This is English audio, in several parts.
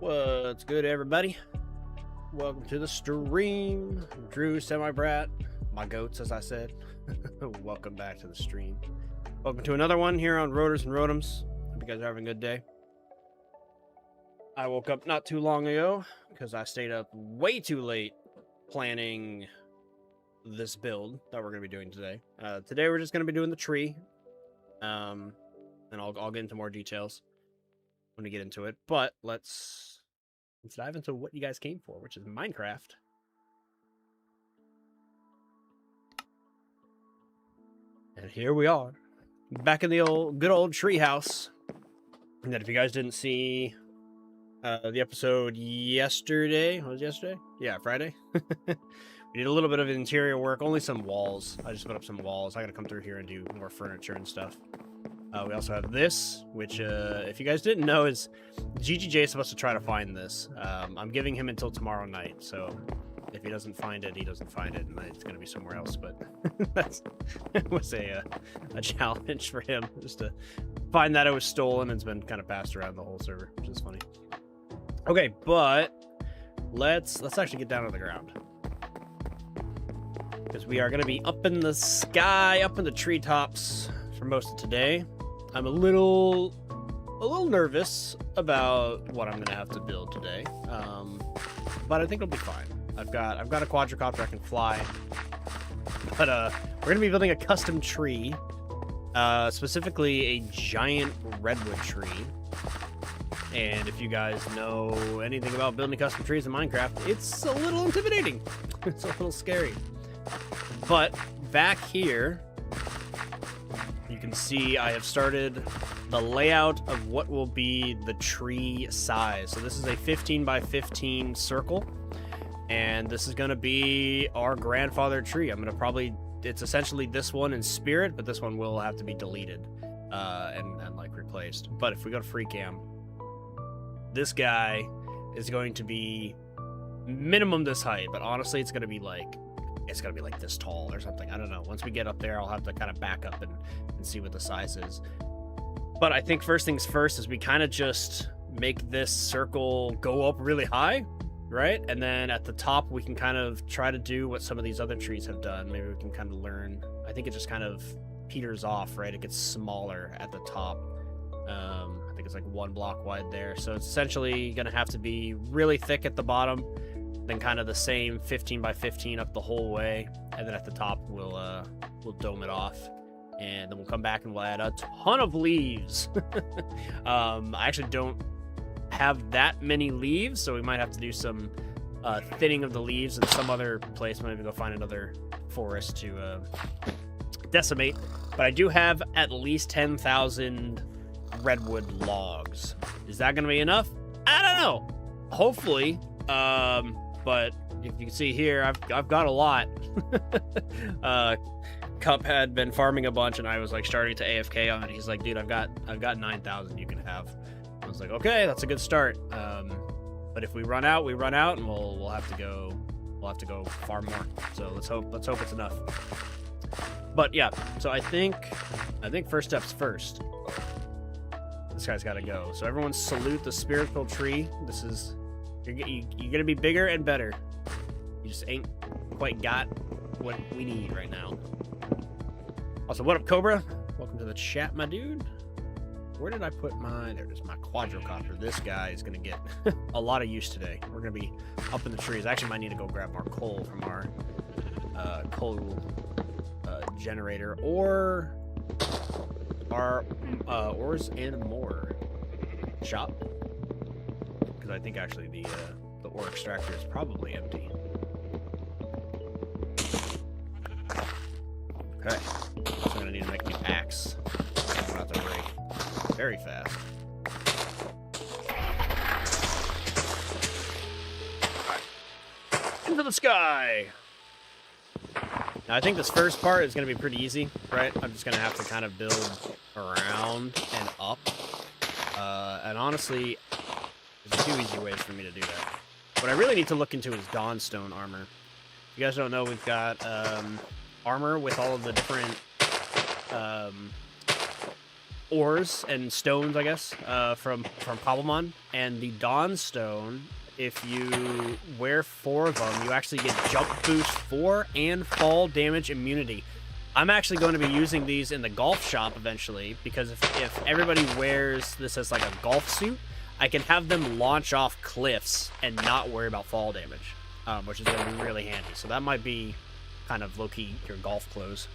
What's good, everybody? Welcome to the stream. Drew, Semi-Brat, my goats, as I said. Welcome back to the stream. Welcome to another one here on Rotors and Rotoms. Hope you guys are having a good day. I woke up not too long ago because I stayed up way too late planning this build that we're going to be doing today. Today we're just going to be doing the tree. And I'll get into more details when we get into it. But let's dive into what you guys came for, which is Minecraft. And here we are, back in the good old treehouse. And that if you guys didn't see the episode yesterday, what was it yesterday? Yeah, Friday. We did a little bit of interior work, only some walls. I just put up some walls. I gotta come through here and do more furniture and stuff. We also have this, which, if you guys didn't know, is GGJ is supposed to try to find this. I'm giving him until tomorrow night, so if he doesn't find it, he doesn't find it, and it's going to be somewhere else, but that was a challenge for him, just to find that it was stolen. It's been kind of passed around the whole server, which is funny. Okay, but let's actually get down on the ground, because we are going to be up in the sky, up in the treetops for most of today. I'm a little nervous about what I'm gonna have to build today, but I think it'll be fine. I've got a quadricopter I can fly, but we're gonna be building a custom tree, specifically a giant redwood tree. And if you guys know anything about building custom trees in Minecraft, it's a little intimidating. It's a little scary. But back here, you can see I have started the layout of what will be the tree size. So this is a 15 by 15 circle, and this is going to be our grandfather tree. I'm going to probably, it's essentially this one in spirit, but this one will have to be deleted and like replaced. But if we go to free cam, this guy is going to be minimum this height, but honestly it's going to be like this tall or something. I don't know. Once we get up there, I'll have to kind of back up and see what the size is. But I think first things first is we kind of just make this circle go up really high, right? And then at the top, we can kind of try to do what some of these other trees have done. Maybe we can kind of learn. I think it just kind of peters off, right? It gets smaller at the top. I think it's like 1 block wide there. So it's essentially going to have to be really thick at the bottom, then kind of the same 15 by 15 up the whole way, and then at the top we'll dome it off, and then we'll come back and we'll add a ton of leaves. I actually don't have that many leaves, so we might have to do some thinning of the leaves in some other place. Maybe go find another forest to decimate. But I do have at least 10,000 redwood logs. Is that gonna be enough? I don't know. Hopefully. But if you can see here, I've got a lot. Cup had been farming a bunch, and I was like starting to AFK on it. He's like, dude, I've got 9,000 you can have. I was like, okay, that's a good start. But if we run out, we run out, and we'll have to go farm more. So let's hope it's enough. But yeah, so I think first steps first. This guy's got to go. So everyone salute the spiritual tree. This is. You're gonna be bigger and better. You just ain't quite got what we need right now. Also, what up, Cobra? Welcome to the chat, my dude. Where did I put my... There it is, my quadricopter. This guy is gonna get a lot of use today. We're gonna be up in the trees. I actually might need to go grab more coal from our coal generator, or our ores and more shop. I think actually the ore extractor is probably empty. Okay, so I'm gonna need to make a new axe. I'm about to break very fast. Right. Into the sky. Now I think this first part is gonna be pretty easy, right? I'm just gonna have to kind of build around and up, and honestly, there's 2 easy ways for me to do that. What I really need to look into is Dawnstone armor. If you guys don't know, we've got armor with all of the different ores and stones, I guess, from Cobblemon. And the Dawn Stone, if you wear 4 of them, you actually get jump boost 4 and fall damage immunity. I'm actually going to be using these in the golf shop eventually, because if everybody wears this as like a golf suit, I can have them launch off cliffs and not worry about fall damage, which is going to be really handy. So that might be kind of low-key your golf clothes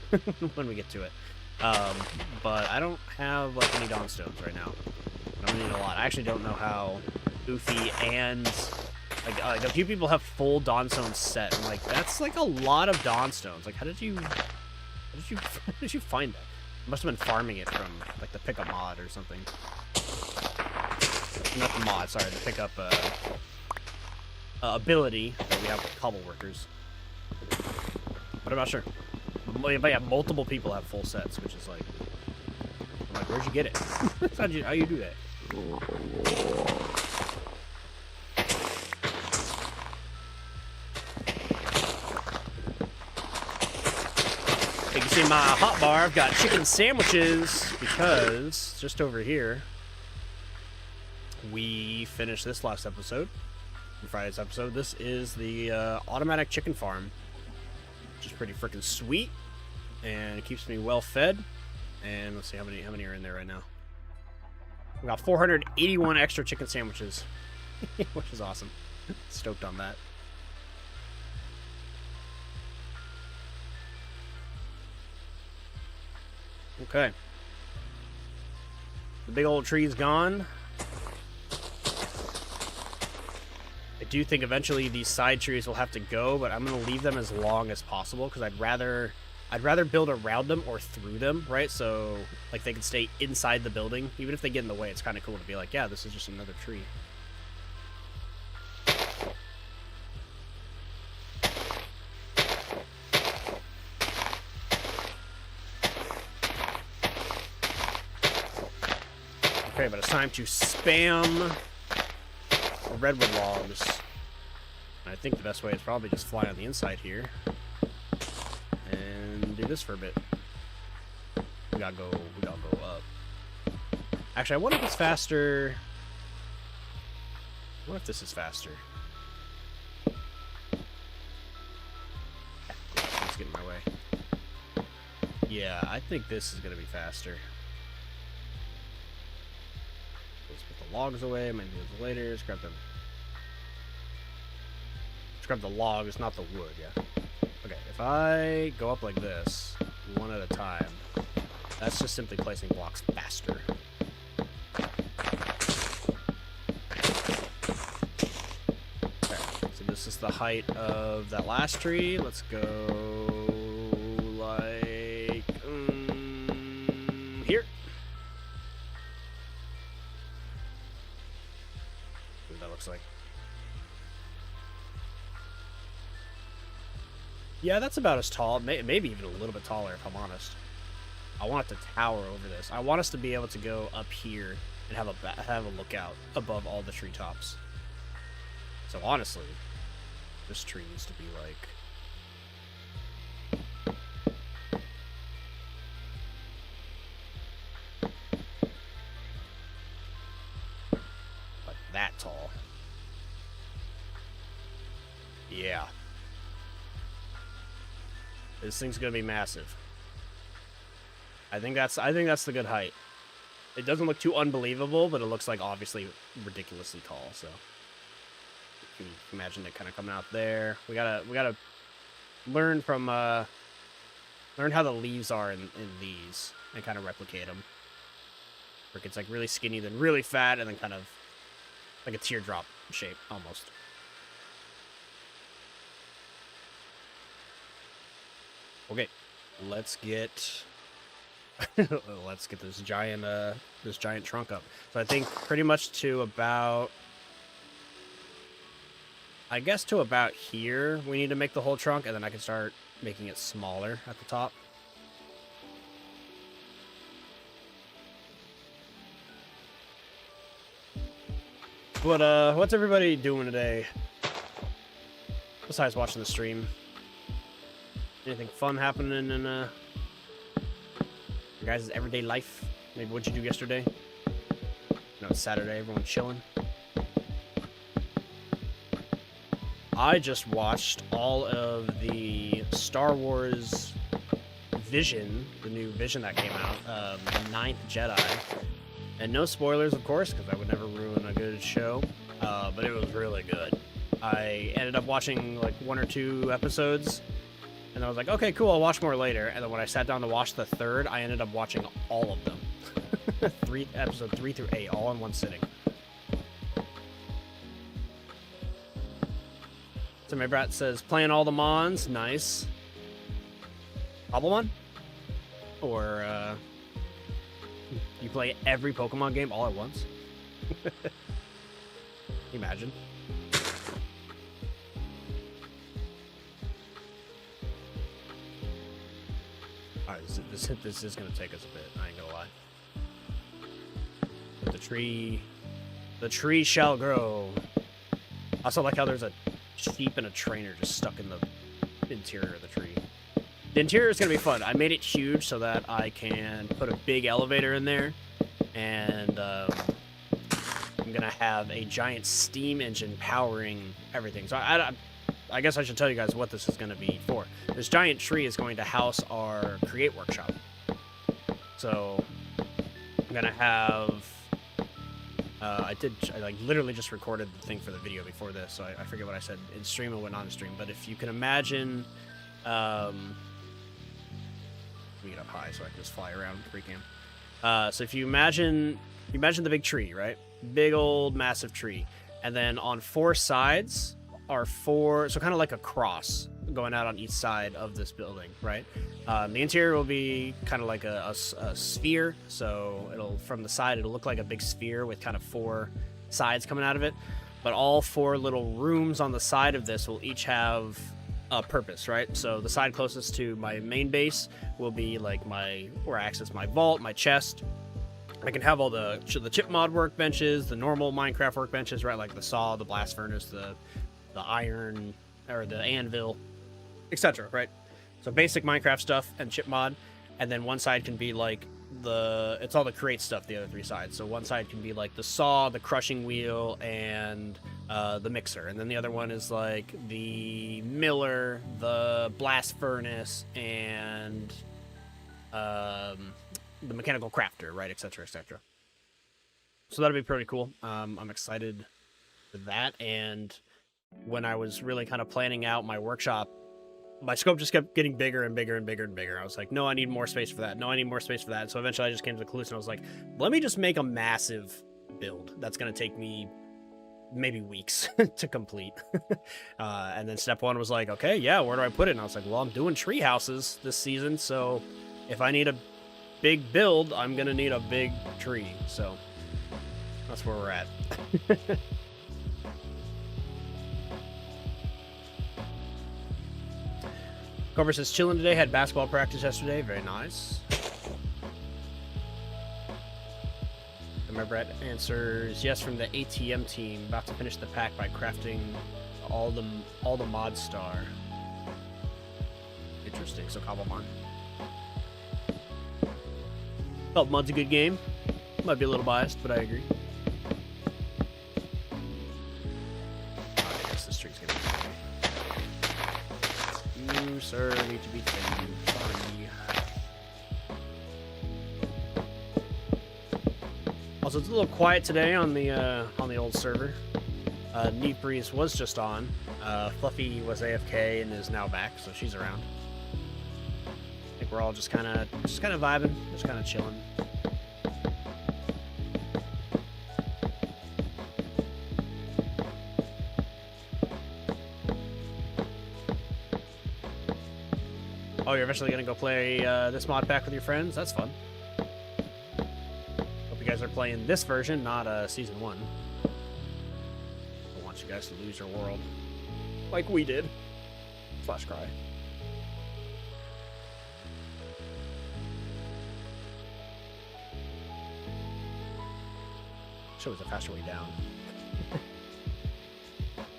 when we get to it. But I don't have like any Dawn Stones right now. I'm going to need a lot. I actually don't know how Oofy and like a few people have full Dawn Stones set. I'm like, that's like a lot of Dawn Stones. Like, how did you find that? You must have been farming it from like the pickup mod or something. Not the mod, sorry, the pickup ability that we have with cobble workers. But I'm not sure. But yeah, multiple people have full sets, which is like, I'm like, where'd you get it? How you do that? You can see my hot bar. I've got chicken sandwiches because just over here we finished this last episode, Friday's episode. This is the automatic chicken farm, which is pretty freaking sweet, and it keeps me well fed. And let's see how many are in there right now. We got 481 extra chicken sandwiches, which is awesome. Stoked on that. Okay. The big old tree's gone. I do think eventually these side trees will have to go, but I'm going to leave them as long as possible because I'd rather build around them or through them, right? So like they can stay inside the building. Even if they get in the way, it's kind of cool to be like, yeah, this is just another tree. Okay, but it's time to spam the redwood logs. And I think the best way is probably just fly on the inside here and do this for a bit. We gotta go up. Actually, I wonder if it's faster. What if this is faster? Let's get in my way. Yeah, I think this is gonna be faster. Let's put the logs away. I might do this later. Let's grab them. Let's grab the logs, not the wood. Yeah. Okay. If I go up like this, one at a time, that's just simply placing blocks faster. Okay. So this is the height of that last tree. Let's go like here. What that looks like. Yeah, that's about as tall. Maybe even a little bit taller, if I'm honest. I want it to tower over this. I want us to be able to go up here and have a lookout above all the treetops. So honestly, this tree needs to be like that tall. Yeah. This thing's gonna be massive. I think that's the good height. It doesn't look too unbelievable, but it looks like obviously ridiculously tall. So you can imagine it kind of coming out there. We gotta learn from learn how the leaves are in these and kind of replicate them. Where it gets like really skinny, then really fat, and then kind of like a teardrop shape almost. Okay, let's get this giant trunk up. So I think pretty much to about, I guess to about here we need to make the whole trunk, and then I can start making it smaller at the top. But what's everybody doing today besides watching the stream? Anything fun happening in your guys' everyday life? Maybe what'd you do yesterday? No, it's Saturday. Everyone's chilling. I just watched all of the Star Wars Vision, the new Vision that came out, The Ninth Jedi. And no spoilers, of course, because I would never ruin a good show. But it was really good. I ended up watching like 1 or 2 episodes, and I was like, okay, cool, I'll watch more later. And then when I sat down to watch the third, I ended up watching all of them. Episode 3 through 8, all in one sitting. So my brat says, playing all the Mons, nice. Cobblemon? Or, you play every Pokemon game all at once? Imagine. Alright, this is gonna take us a bit, I ain't gonna lie. But the tree shall grow. I also like how there's a sheep and a trainer just stuck in the interior of the tree. The interior is going to be fun. I made it huge so that I can put a big elevator in there, and I'm going to have a giant steam engine powering everything. So I guess I should tell you guys what this is going to be for. This giant tree is going to house our Create Workshop. So I'm going to have... I like literally just recorded the thing for the video before this, so I forget what I said in stream and what not in stream. But if you can imagine, let me get up high so I can just fly around free cam. So if you imagine the big tree, right? Big old massive tree, and then on 4 sides are 4, so kind of like a cross going out on each side of this building, right? The interior will be kind of like a sphere, so from the side it'll look like a big sphere with kind of 4 sides coming out of it, but all 4 little rooms on the side of this will each have a purpose, right? So the side closest to my main base will be like where I access my vault, my chest. I can have all the chip mod workbenches, the normal Minecraft workbenches, right? Like the saw, the blast furnace, the iron, or the anvil, etc., right? So basic Minecraft stuff and chip mod, and then one side can be like it's all the create stuff, the other 3 sides. So one side can be like the saw, the crushing wheel, and the mixer, and then the other one is like the miller, the blast furnace, and the mechanical crafter, right, etc., etc. So that'll be pretty cool. I'm excited for that. And when I was really kind of planning out my workshop, my scope just kept getting bigger and bigger and bigger and bigger. I was like, no, I need more space for that. No, I need more space for that. So eventually I just came to the conclusion. I was like, let me just make a massive build that's going to take me maybe weeks to complete. And then step 1 was like, okay, yeah, where do I put it? And I was like, well, I'm doing tree houses this season, so if I need a big build, I'm going to need a big tree. So that's where we're at. Cover says, chilling today, had basketball practice yesterday. Very nice. And my Brett answers, yes, from the ATM team. About to finish the pack by crafting all the mod star. Interesting, so Cobblemon. Felt mod's a good game. Might be a little biased, but I agree. I guess this streak's gonna be you, sir, need to be tamed. Sorry. Also, it's a little quiet today on the old server. Neat Breeze was just on. Fluffy was AFK and is now back, so she's around. I think we're all just kind of vibing, just kind of chilling. Oh, you're eventually going to go play this mod pack with your friends? That's fun. Hope you guys are playing this version, not Season 1. I want you guys to lose your world. Like we did. Flash cry. Show us a faster way down.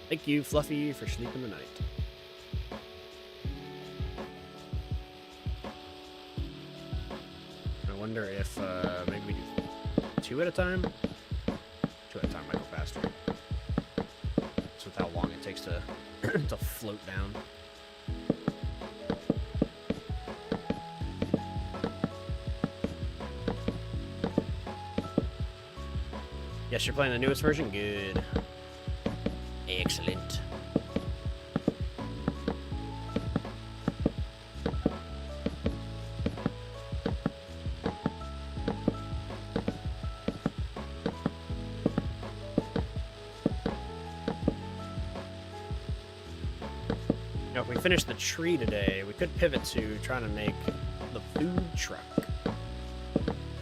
Thank you, Fluffy, for sleeping the night. wonder if maybe we do 2 at a time? 2 at a time might go faster. That's with how long it takes to, to float down. Yes, you're playing the newest version? Good. Excellent. Now, if we finish the tree today, we could pivot to trying to make the food truck.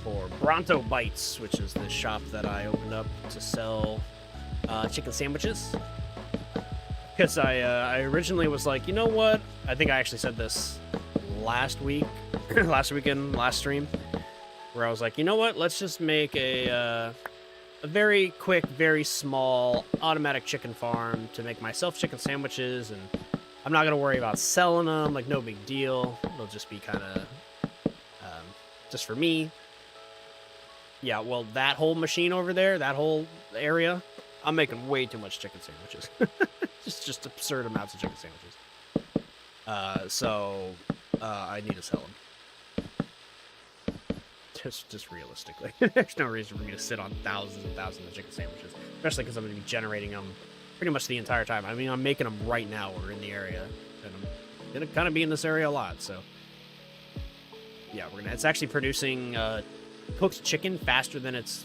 For Bronto Bites, which is the shop that I opened up to sell chicken sandwiches. Because I originally was like, you know what? I think I actually said this last week, last stream, where I was like, you know what? Let's just make a very quick, very small automatic chicken farm to make myself chicken sandwiches, and I'm not gonna worry about selling them. Like, no big deal. They'll just be kind of just for me. Yeah, well, that whole machine over there, that whole area, I'm making way too much chicken sandwiches. just absurd amounts of chicken sandwiches. So I need to sell them. Just realistically. There's no reason for me to sit on thousands and thousands of chicken sandwiches. Especially because I'm going to be generating them pretty much the entire time. I mean, I'm making them right now. We're in the area. And I'm going to kind of be in this area a lot, so... Yeah, it's actually producing cooked chicken faster than it's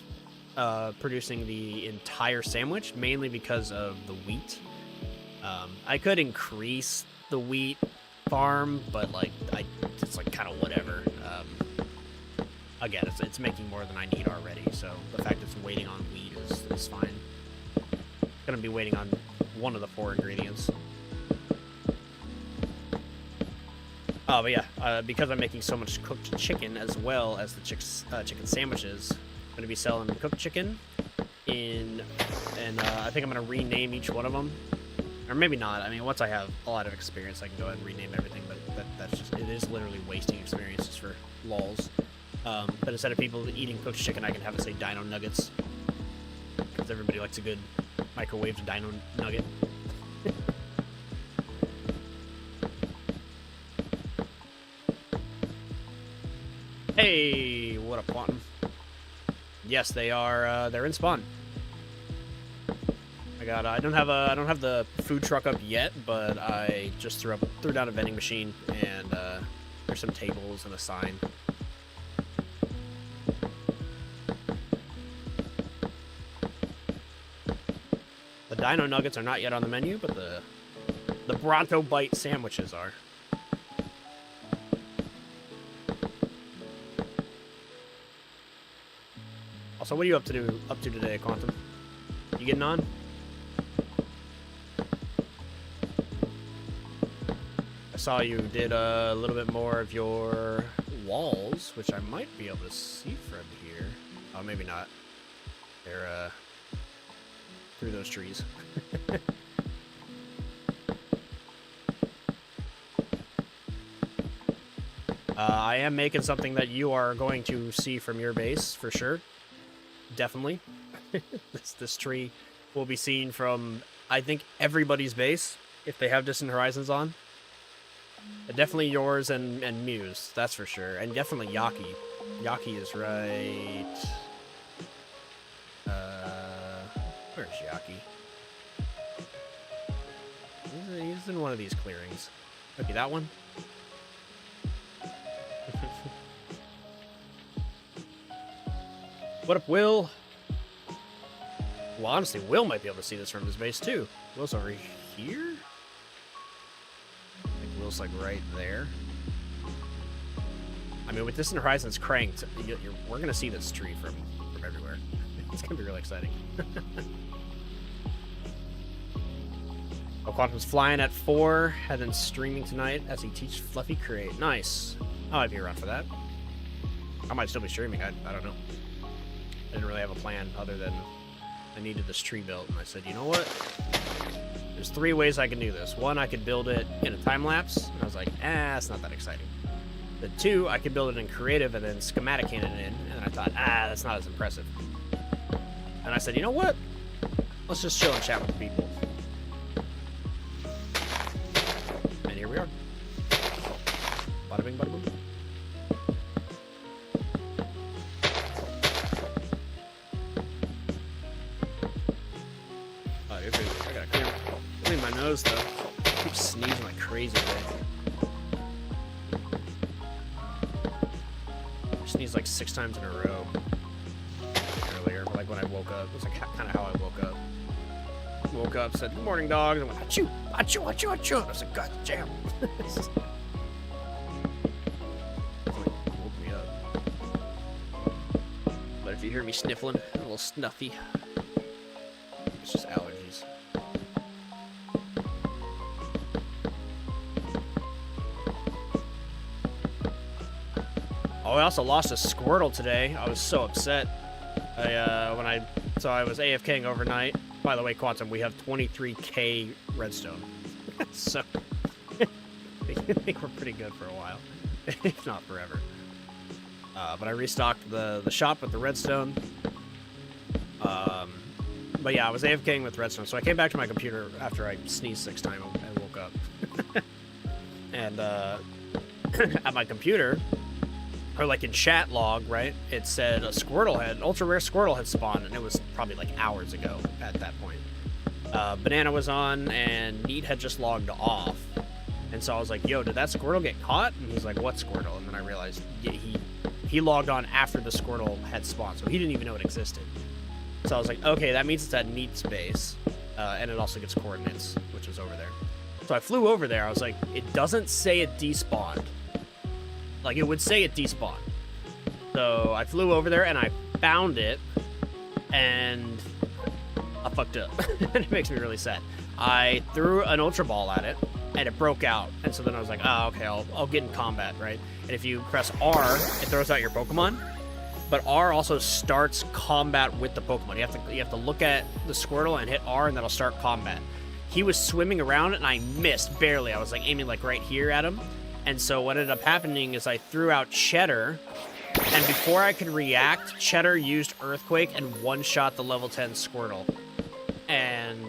producing the entire sandwich, mainly because of the wheat. I could increase the wheat farm, but like it's like kind of whatever. Again, it's making more than I need already, so the fact it's waiting on wheat is fine. It's gonna be waiting on one of the 4 ingredients. Oh, but yeah, because I'm making so much cooked chicken as well as the chicken sandwiches, I'm going to be selling cooked chicken and I think I'm going to rename each one of them. Or maybe not. I mean, once I have a lot of experience, I can go ahead and rename everything, but that's just, it is literally wasting experiences for lols. But instead of people eating cooked chicken, I can have it say Dino Nuggets. Because everybody likes a good microwaved Dino Nugget. Hey, what up, Quantum? Yes, they are. They're in spawn. I don't have the food truck up yet, but I just threw down a vending machine, and there's some tables and a sign. The Dino Nuggets are not yet on the menu, but the Bronto Bite sandwiches are. Also, what are you up to today, Quantum? You getting on? I saw you did a little bit more of your walls, which I might be able to see from here. Oh, maybe not. They're through those trees. I am making something that you are going to see from your base, for sure. Definitely. This tree will be seen from, I think, everybody's base, if they have Distant Horizons on. Definitely yours and Muse, that's for sure. And definitely Yaki. Yaki is right... where's Yaki? He's in one of these clearings. Okay, that one? What up, Will? Well, honestly, Will might be able to see this from his base, too. Will's over here? I think Will's, like, right there. I mean, with Distant Horizons cranked, we're going to see this tree from everywhere. It's going to be really exciting. Oh, Quantum's flying at 4, and then streaming tonight as he teaches Fluffy Create. Nice. I might be around for that. I might still be streaming. I don't know. I didn't really have a plan other than I needed this tree built, and I said, you know what? There's 3 ways I can do this. One, I could build it in a time lapse, and I was like, it's not that exciting. The 2, I could build it in creative and then schematic cannon in. And I thought, that's not as impressive. And I said, you know what? Let's just chill and chat with people. And here we are. Bada bing, bada boom. Oh, I gotta clean my nose though. I keep sneezing like crazy today. I sneezed like 6 times in a row earlier, like when I woke up. It was like kind of how I woke up. Woke up, said, "Good morning, dogs," and went, "Achoo, achoo, achoo, achoo." I was like, "God damn." Woke me up. But if you hear me sniffling, a little snuffy, it's just allergies. Oh, I also lost a Squirtle today. I was so upset. I was AFKing overnight. By the way, Quantum, we have 23k redstone. So, I think we're pretty good for a while. If not forever. But I restocked the shop with the redstone. But yeah, I was AFKing with redstone. So I came back to my computer after I sneezed 6 times and woke up. And at my computer, or like in chat log, right, it said an ultra rare Squirtle had spawned, and it was probably like hours ago at that point. Banana was on, and Neat had just logged off. And so I was like, yo, did that Squirtle get caught? And he's like, what Squirtle? And then I realized, yeah, he logged on after the Squirtle had spawned, so he didn't even know it existed. So I was like, okay, that means it's at Neat's base, and it also gets coordinates, which is over there. So I flew over there. I was like, it doesn't say it despawned. Like, it would say it despawned. So I flew over there, and I found it, and I fucked up. And it makes me really sad. I threw an Ultra Ball at it, and it broke out. And so then I was like, oh, okay, I'll get in combat, right? And if you press R, it throws out your Pokemon. But R also starts combat with the Pokemon. You have to look at the Squirtle and hit R, and that'll start combat. He was swimming around, and I missed barely. I was like aiming like right here at him. And so what ended up happening is I threw out Cheddar, and before I could react, Cheddar used Earthquake and one-shot the level 10 Squirtle. And,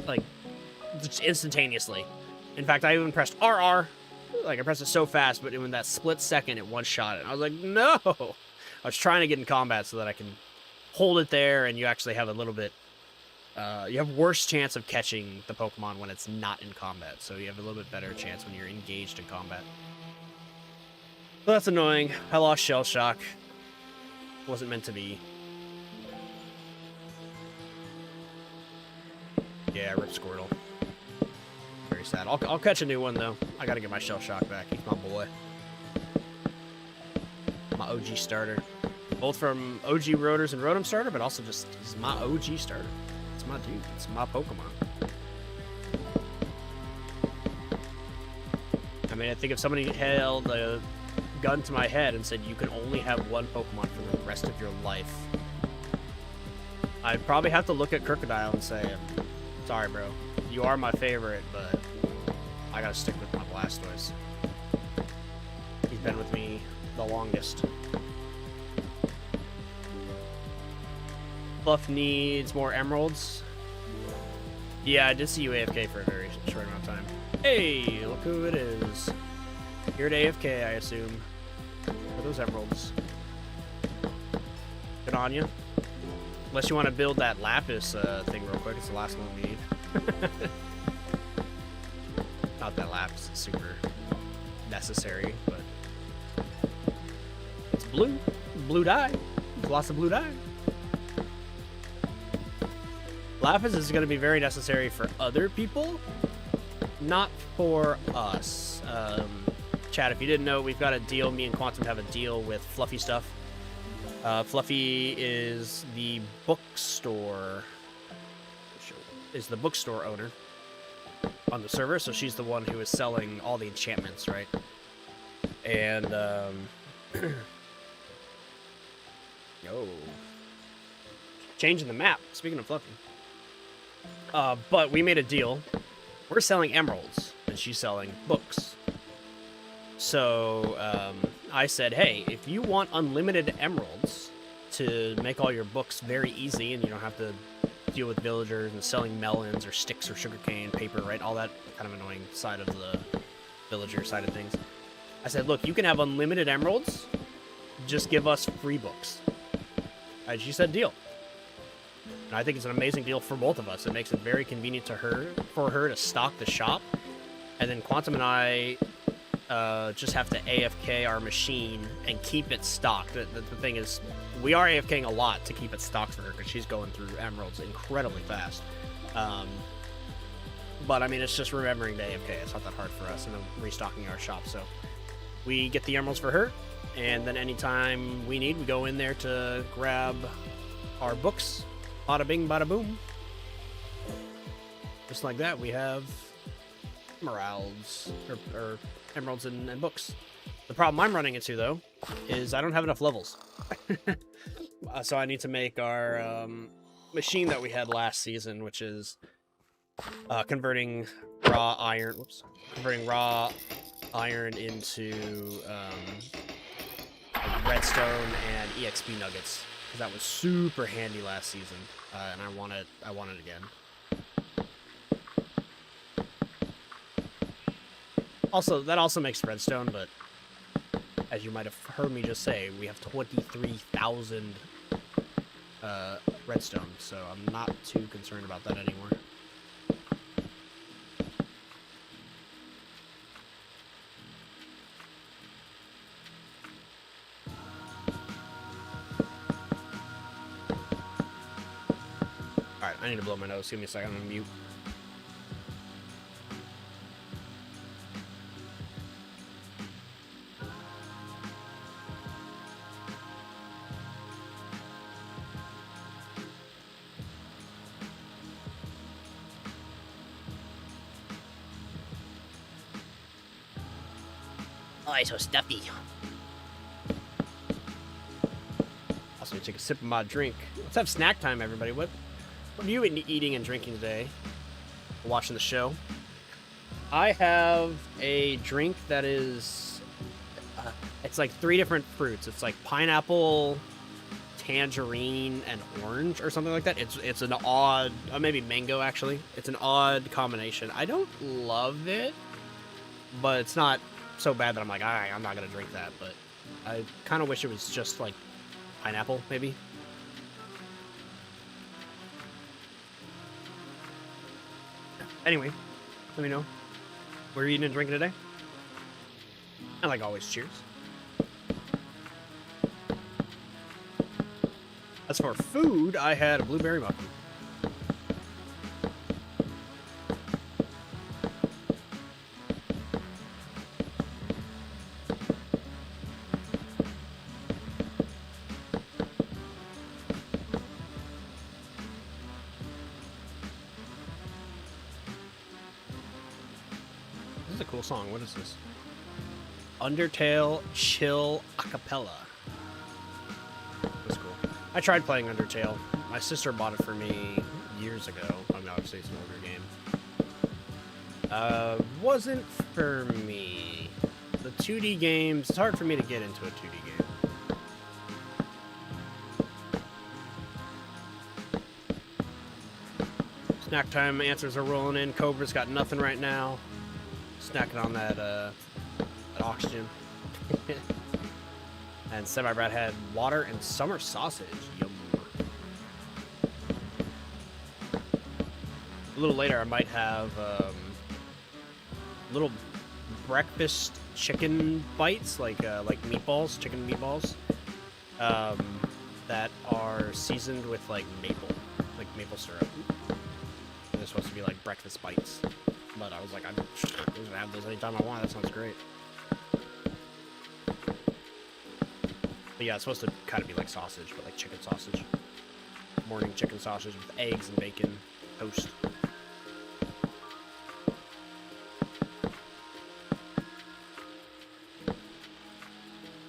like, just instantaneously. In fact, I even pressed RR. Like, I pressed it so fast, but in that split second, it one-shot it. I was like, no! I was trying to get in combat so that I can hold it there, and you actually have a little bit... you have worse chance of catching the Pokemon when it's not in combat, so you have a little bit better chance when you're engaged in combat. So that's annoying. I lost Shell Shock. Wasn't meant to be. Yeah, rip Squirtle. Very sad. I'll catch a new one, though. I gotta get my Shell Shock back. He's my boy. My OG starter. Both from OG Rotors and Rotom starter, but also just he's my OG starter. It's my dude. It's my Pokemon. I mean, I think if somebody held a gun to my head and said you can only have one Pokemon for the rest of your life, I'd probably have to look at Crocodile and say, sorry, bro. You are my favorite, but I gotta stick with my Blastoise. He's been with me the longest. Fluff needs more emeralds. Yeah, I did see you AFK for a very short amount of time. Hey, look who it is. Here at AFK, I assume. For those emeralds. Good on you. Unless you want to build that Lapis thing real quick. It's the last one we need. Not that Lapis is super necessary, but... It's blue. Blue dye. There's lots of blue dye. Lapis is going to be very necessary for other people, not for us. Chat, if you didn't know, we've got a deal. Me and Quantum have a deal with Fluffy Stuff. Fluffy is the bookstore owner on the server, so she's the one who is selling all the enchantments, right? And oh, changing the map. Speaking of Fluffy. But we made a deal. We're selling emeralds, and she's selling books. So, I said, hey, if you want unlimited emeralds to make all your books very easy and you don't have to deal with villagers and selling melons or sticks or sugarcane, paper, right? All that kind of annoying side of the villager side of things. I said, look, you can have unlimited emeralds. Just give us free books. And she said, deal. And I think it's an amazing deal for both of us. It makes it very convenient for her to stock the shop. And then Quantum and I just have to AFK our machine and keep it stocked. The thing is, we are AFKing a lot to keep it stocked for her because she's going through emeralds incredibly fast. But I mean, it's just remembering to AFK. It's not that hard for us, and then restocking our shop. So we get the emeralds for her, and then anytime we need, we go in there to grab our books. Bada bing, bada boom. Just like that, we have emeralds, or emeralds and books. The problem I'm running into, though, is I don't have enough levels. So I need to make our machine that we had last season, which is converting raw iron into like redstone and EXP nuggets. Because that was super handy last season, and I want it again. Also, that also makes redstone, but as you might have heard me just say, we have 23,000 redstone, so I'm not too concerned about that anymore. Alright, I need to blow my nose. Give me a second, I'm gonna mute. Oh, it's so stuffy. Also, take a sip of my drink. Let's have snack time, everybody. What are you eating and drinking today? Watching the show. I have a drink that is... it's like 3 different fruits. It's like pineapple, tangerine, and orange, or something like that. It's an odd... maybe mango, actually. It's an odd combination. I don't love it, but it's not so bad that I'm like, alright, I'm not gonna drink that, but I kind of wish it was just like pineapple, maybe. Anyway, let me know. What are you eating and drinking today? And like always, cheers. As for food, I had a blueberry muffin. Cool song. What is this? Undertale Chill Acapella. That's cool. I tried playing Undertale. My sister bought it for me years ago. I mean, obviously it's an older game. Wasn't for me. The 2D games, it's hard for me to get into a 2D game. Snack time answers are rolling in. Cobra's got nothing right now. Snacking on that oxygen. And Semi-Brad had water and summer sausage. Yum. A little later, I might have little breakfast chicken bites, like meatballs, chicken meatballs, that are seasoned with like maple syrup. And they're supposed to be like breakfast bites. But I was like, I'm gonna have those anytime I want. That sounds great. But yeah, it's supposed to kind of be like sausage, but like chicken sausage. Morning chicken sausage with eggs and bacon, toast.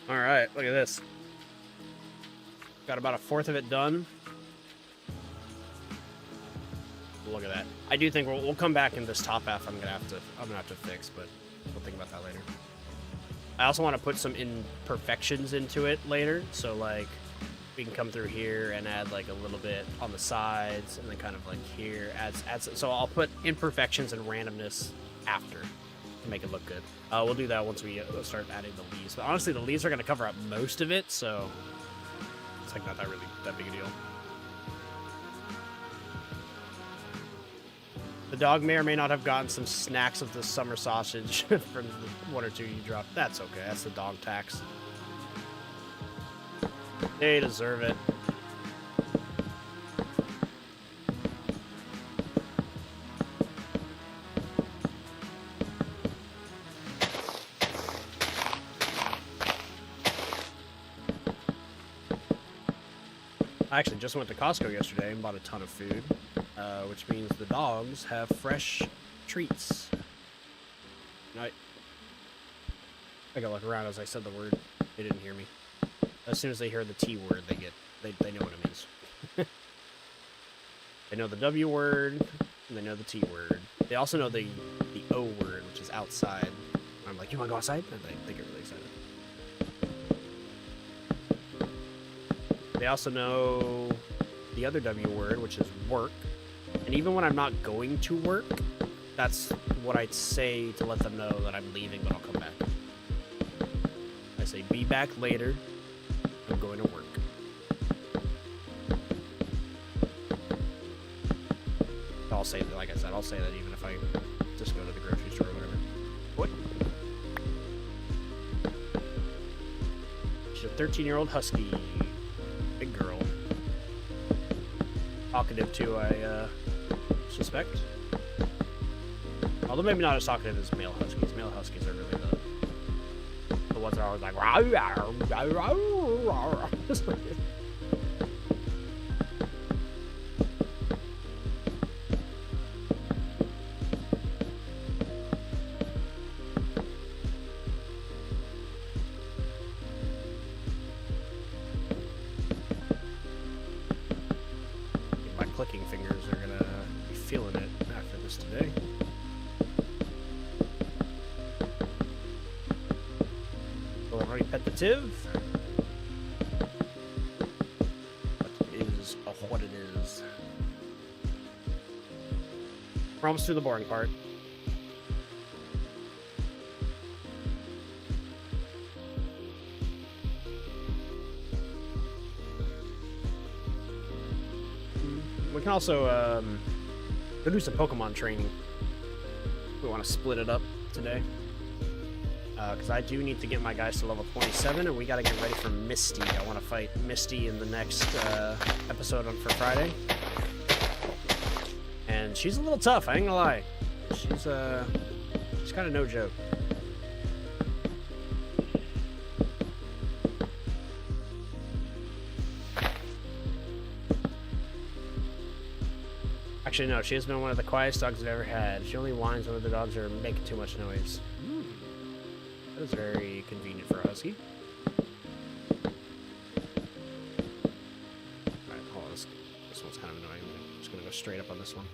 All right, look at this. Got about 1/4 of it done. Look at that. I do think we'll come back in this top half. I'm gonna have to fix, but we'll think about that later. I also want to put some imperfections into it later, so like we can come through here and add like a little bit on the sides, and then kind of like here adds. So I'll put imperfections and randomness after to make it look good. We'll do that once we start adding the leaves. But honestly, the leaves are going to cover up most of it, so it's like not that big a deal. The dog may or may not have gotten some snacks of the summer sausage from the 1 or 2 you dropped. That's okay. That's the dog tax. They deserve it. I actually just went to Costco yesterday and bought a ton of food, which means the dogs have fresh treats. I gotta look around as I said the word. They didn't hear me. As soon as they hear the T word, they know what it means. They know the W word, and they know the T word. They also know the O word, which is outside. I'm like, you wanna go outside? And they get really excited. They also know the other W word, which is work. And even when I'm not going to work, that's what I'd say to let them know that I'm leaving, but I'll come back. I say, be back later. I'm going to work. I'll say that, like I said, I'll say that even if I just go to the grocery store or whatever. What? She's a 13-year-old husky. Big girl. Talkative too, I suspect. Although maybe not as talkative as male huskies. Male huskies are really the ones that are always like my clicking fingers are gonna be feeling it after this today. Well, I've already pet the Tiv. What is what it is. We're almost through the boring part. We can also go do some Pokemon training. We want to split it up today. Because I do need to get my guys to level 27, and we got to get ready for Misty. I want to fight Misty in the next episode for Friday. And she's a little tough, I ain't gonna lie. She's kind of no joke. Actually, no, she has been one of the quietest dogs I've ever had. She only whines when the dogs are making too much noise. That is very convenient for a husky. Alright, hold on. This one's kind of annoying. I'm just going to go straight up on this one.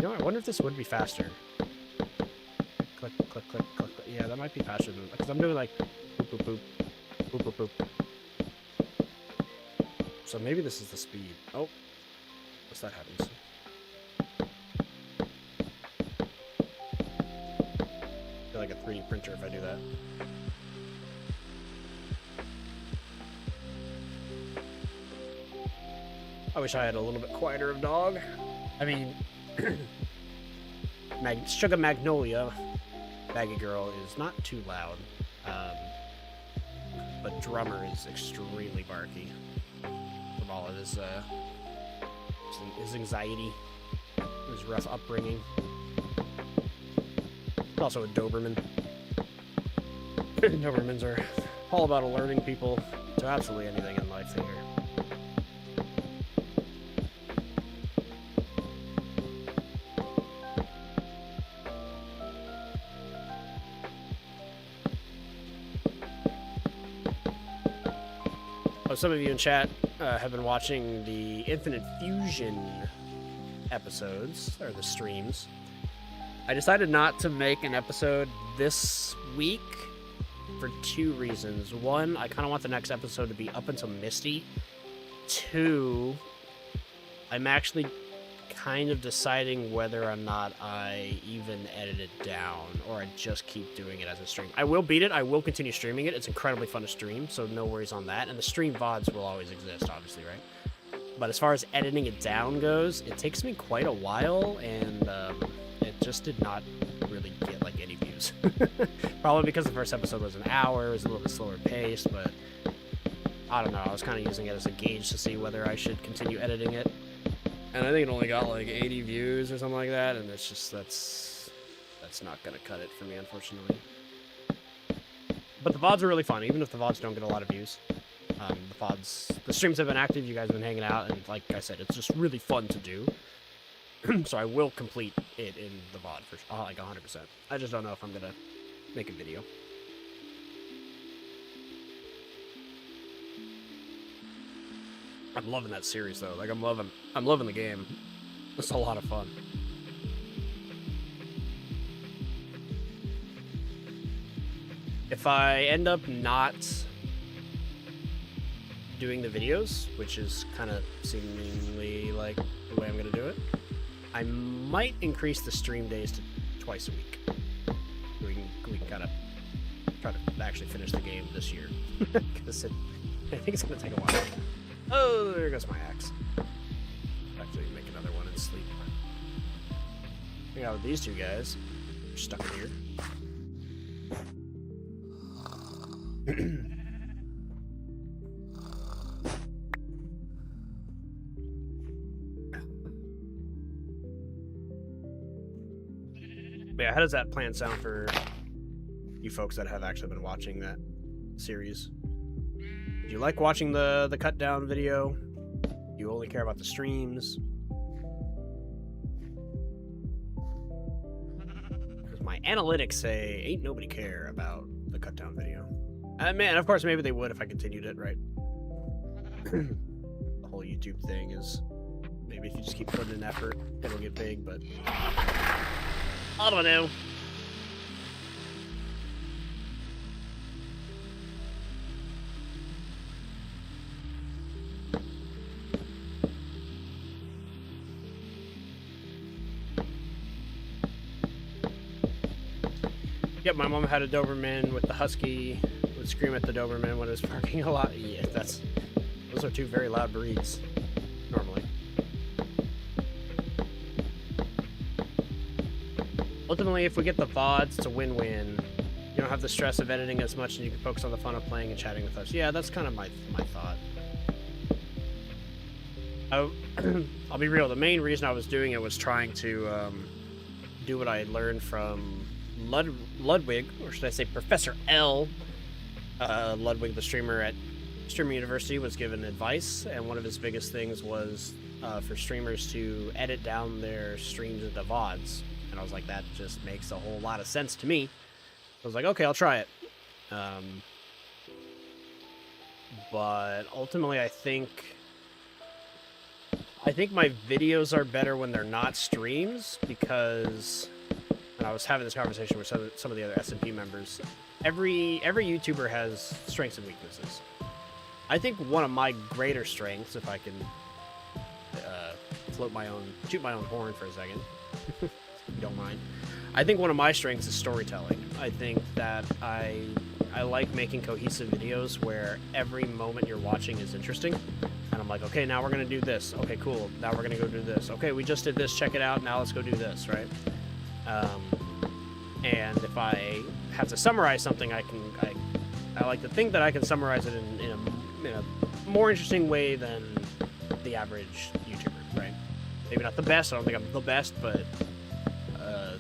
You know, I wonder if this would be faster. Click, click, click, click. Yeah, that might be faster than, because I'm doing like boop, boop, boop, boop, boop, boop. So maybe this is the speed. Oh, what's that happens? I feel like a 3D printer if I do that. I wish I had a little bit quieter of dog. I mean, Sugar Magnolia, Baggy Girl, is not too loud, but Drummer is extremely barky from all of his anxiety, his rough upbringing. He's also a Doberman. Dobermans are all about alerting people to absolutely anything in life they hear. Some of you in chat have been watching the Infinite Fusion episodes, or the streams. I decided not to make an episode this week for 2 reasons. 1, I kind of want the next episode to be up until Misty. 2, I'm actually kind of deciding whether or not I even edit it down, or I just keep doing it as a stream. I will beat it. I will continue streaming it. It's incredibly fun to stream, so no worries on that. And the stream VODs will always exist, obviously, right? But as far as editing it down goes, it takes me quite a while, and it just did not really get, like, any views. Probably because the first episode was an hour, it was a little bit slower paced, but I don't know. I was kind of using it as a gauge to see whether I should continue editing it. And I think it only got like 80 views or something like that, and it's just, that's not gonna cut it for me, unfortunately. But the VODs are really fun, even if the VODs don't get a lot of views. The streams have been active, you guys have been hanging out, and like I said, it's just really fun to do. So I will complete it in the VOD for like 100%. I just don't know if I'm gonna make a video. I'm loving that series though. Like I'm loving the game. It's a lot of fun. If I end up not doing the videos, which is kind of seemingly like the way I'm gonna do it, I might increase the stream days to twice a week. We can kind of try to actually finish the game this year, because I think it's gonna take a while. Oh, there goes my axe. Actually, make another one and sleep. Hang out with these 2 guys. They're stuck in here. But yeah, how does that plan sound for you folks that have actually been watching that series? Do you like watching the cut down video? Do you only care about the streams? Because my analytics say ain't nobody care about the cut down video. Man, of course, maybe they would if I continued it, right? The whole YouTube thing is maybe if you just keep putting in effort, it'll get big, but I don't know. Yep, my mom had a Doberman with the Husky, would scream at the Doberman when it was barking a lot. Yeah, those are 2 very loud breeds, normally. Ultimately, if we get the VODs, it's a win-win. You don't have the stress of editing as much, and you can focus on the fun of playing and chatting with us. Yeah, that's kind of my thought. I'll be real, the main reason I was doing it was trying to do what I had learned from Ludwig, or should I say Professor L. Ludwig, the streamer at Streamer University, was given advice, and one of his biggest things was for streamers to edit down their streams into VODs. And I was like, that just makes a whole lot of sense to me. I was like, okay, I'll try it. But ultimately, I think my videos are better when they're not streams, because, and I was having this conversation with some of the other SMP members, every YouTuber has strengths and weaknesses. I think one of my greater strengths, if I can toot my own horn for a second, if you don't mind, I think one of my strengths is storytelling. I think that I like making cohesive videos where every moment you're watching is interesting. And I'm like, okay, now we're going to do this. Okay, cool. Now we're going to go do this. Okay, we just did this. Check it out. Now let's go do this, right? And if I have to summarize something, I like to think that I can summarize it in a more interesting way than the average YouTuber, right? Maybe not the best. I don't think I'm the best, but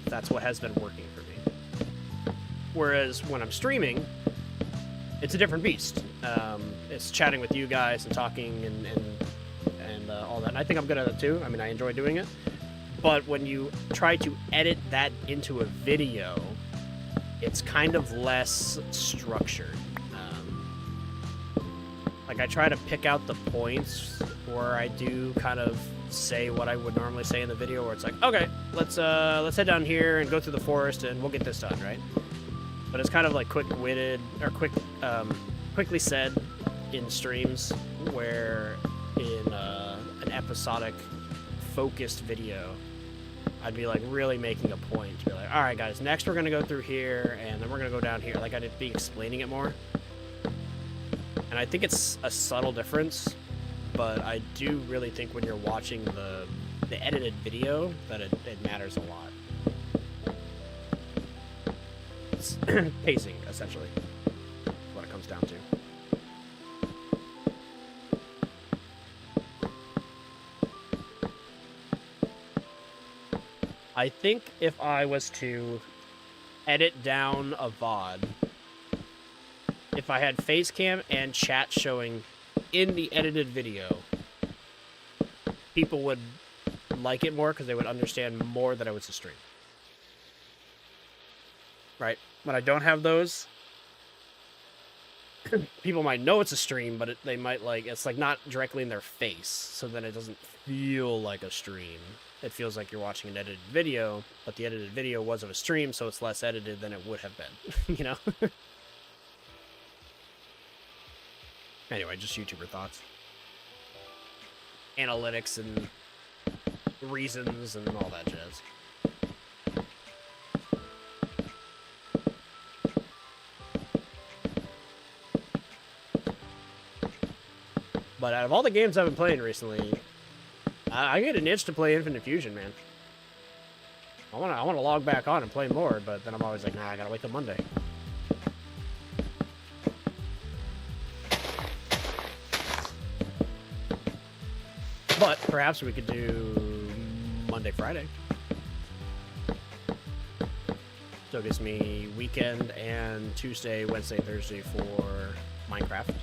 that's what has been working for me. Whereas when I'm streaming, it's a different beast. It's chatting with you guys and talking and all that. And I think I'm good at it too. I mean, I enjoy doing it. But when you try to edit that into a video, it's kind of less structured. Like, I try to pick out the points where I do kind of say what I would normally say in the video, where it's like, okay, let's head down here and go through the forest and we'll get this done, right? But it's kind of like quick-witted, or quickly said in streams, where in an episodic, focused video, I'd be like really making a point to be like, all right, guys, next we're gonna go through here, and then we're gonna go down here. Like, I'd be explaining it more. And I think it's a subtle difference, but I do really think when you're watching the edited video that it matters a lot. It's pacing, essentially, what it comes down to. I think if I was to edit down a VOD, if I had face cam and chat showing in the edited video, people would like it more because they would understand more that it was a stream. Right? When I don't have those, people might know it's a stream, but they might like, it's like not directly in their face, so then it doesn't feel like a stream. It feels like you're watching an edited video, but the edited video wasn't a stream, so it's less edited than it would have been, you know? Anyway, just YouTuber thoughts. Analytics and reasons and all that jazz. But out of all the games I've been playing recently, I get an itch to play Infinite Fusion, man. I wanna log back on and play more, but then I'm always like, nah, I gotta wait till Monday. But perhaps we could do Monday, Friday. So it gives me weekend and Tuesday, Wednesday, Thursday for Minecraft.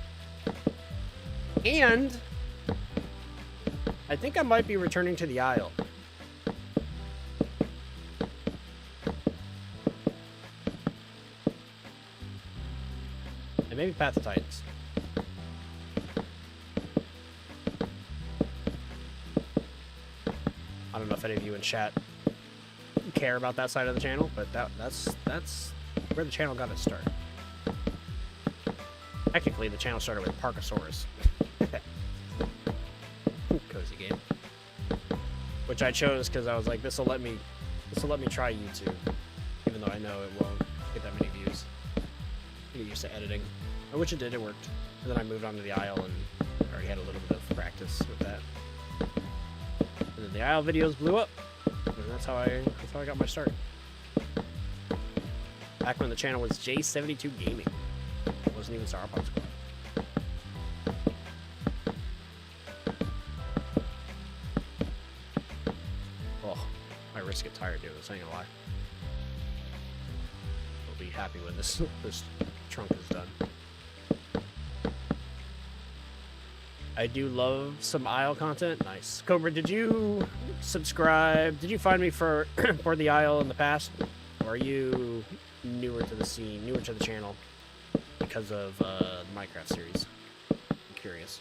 And I think I might be returning to the Isle. And maybe Path of Titans. I don't know if any of you in chat care about that side of the channel, but that's where the channel got its start. Technically, the channel started with Parkosaurus. Cozy game. Which I chose because I was like, this will let me try YouTube, even though I know it won't get that many views. Get used to editing, which it did. It worked. And then I moved on to the Isle and already had a little bit of practice with that. And then the Isle videos blew up, and that's how I got my start. Back when the channel was J72 Gaming. It wasn't even Sauropod Squad. Oh, my wrists get tired doing this, I ain't gonna lie. I'll be happy when this trunk is done. I do love some Isle content. Nice. Cobra, did you subscribe? Did you find me for the Isle in the past? Or are you newer to the scene, newer to the channel because of the Minecraft series? I'm curious.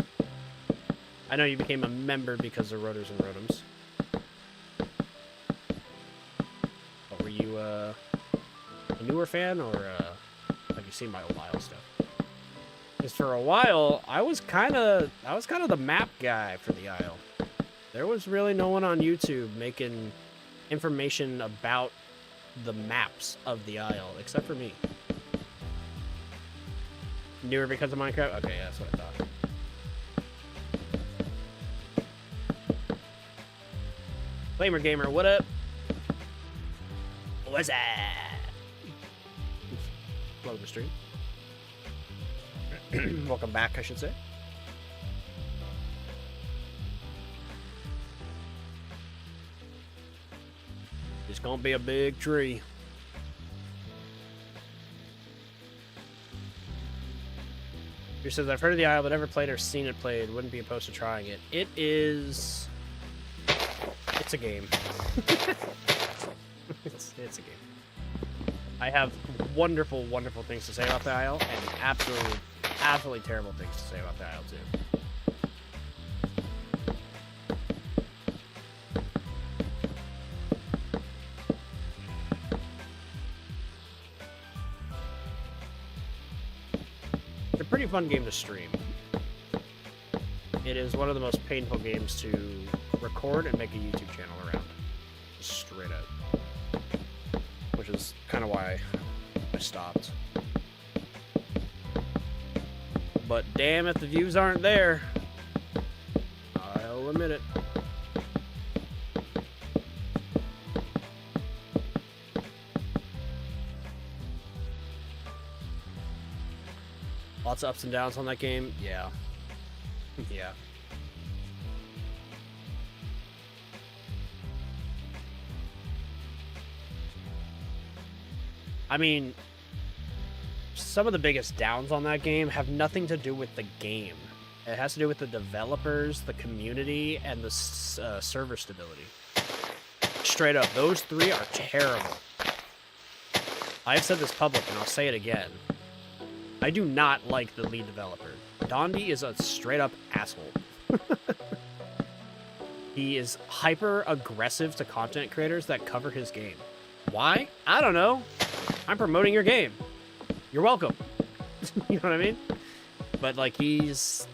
I know you became a member because of Rotors and Rotoms. But were you a newer fan, or have you seen my old Isle stuff? Because for a while, I was kind of the map guy for the Isle. There was really no one on YouTube making information about the maps of the Isle, except for me. Newer because of Minecraft? Okay, that's what I thought. Flamer Gamer, what up? What's that? Welcome to stream. Welcome back, I should say. It's gonna be a big tree. Who says, I've heard of the Isle, but never played or seen it played. Wouldn't be opposed to trying it. It is... It's a game. it's a game. I have wonderful, wonderful things to say about the Isle, and absolutely absolutely terrible things to say about the aisle, too. It's a pretty fun game to stream. It is one of the most painful games to record and make a YouTube channel around. Just straight up. Which is kind of why I stopped. But damn if the views aren't there. I'll admit it. Lots of ups and downs on that game. Yeah. Yeah. I mean, some of the biggest downs on that game have nothing to do with the game. It has to do with the developers, the community, and the server stability. Straight up, those three are terrible. I've said this public, and I'll say it again. I do not like the lead developer. Dondi is a straight-up asshole. He is hyper-aggressive to content creators that cover his game. Why? I don't know. I'm promoting your game. You're welcome. You know what I mean? But, like, he's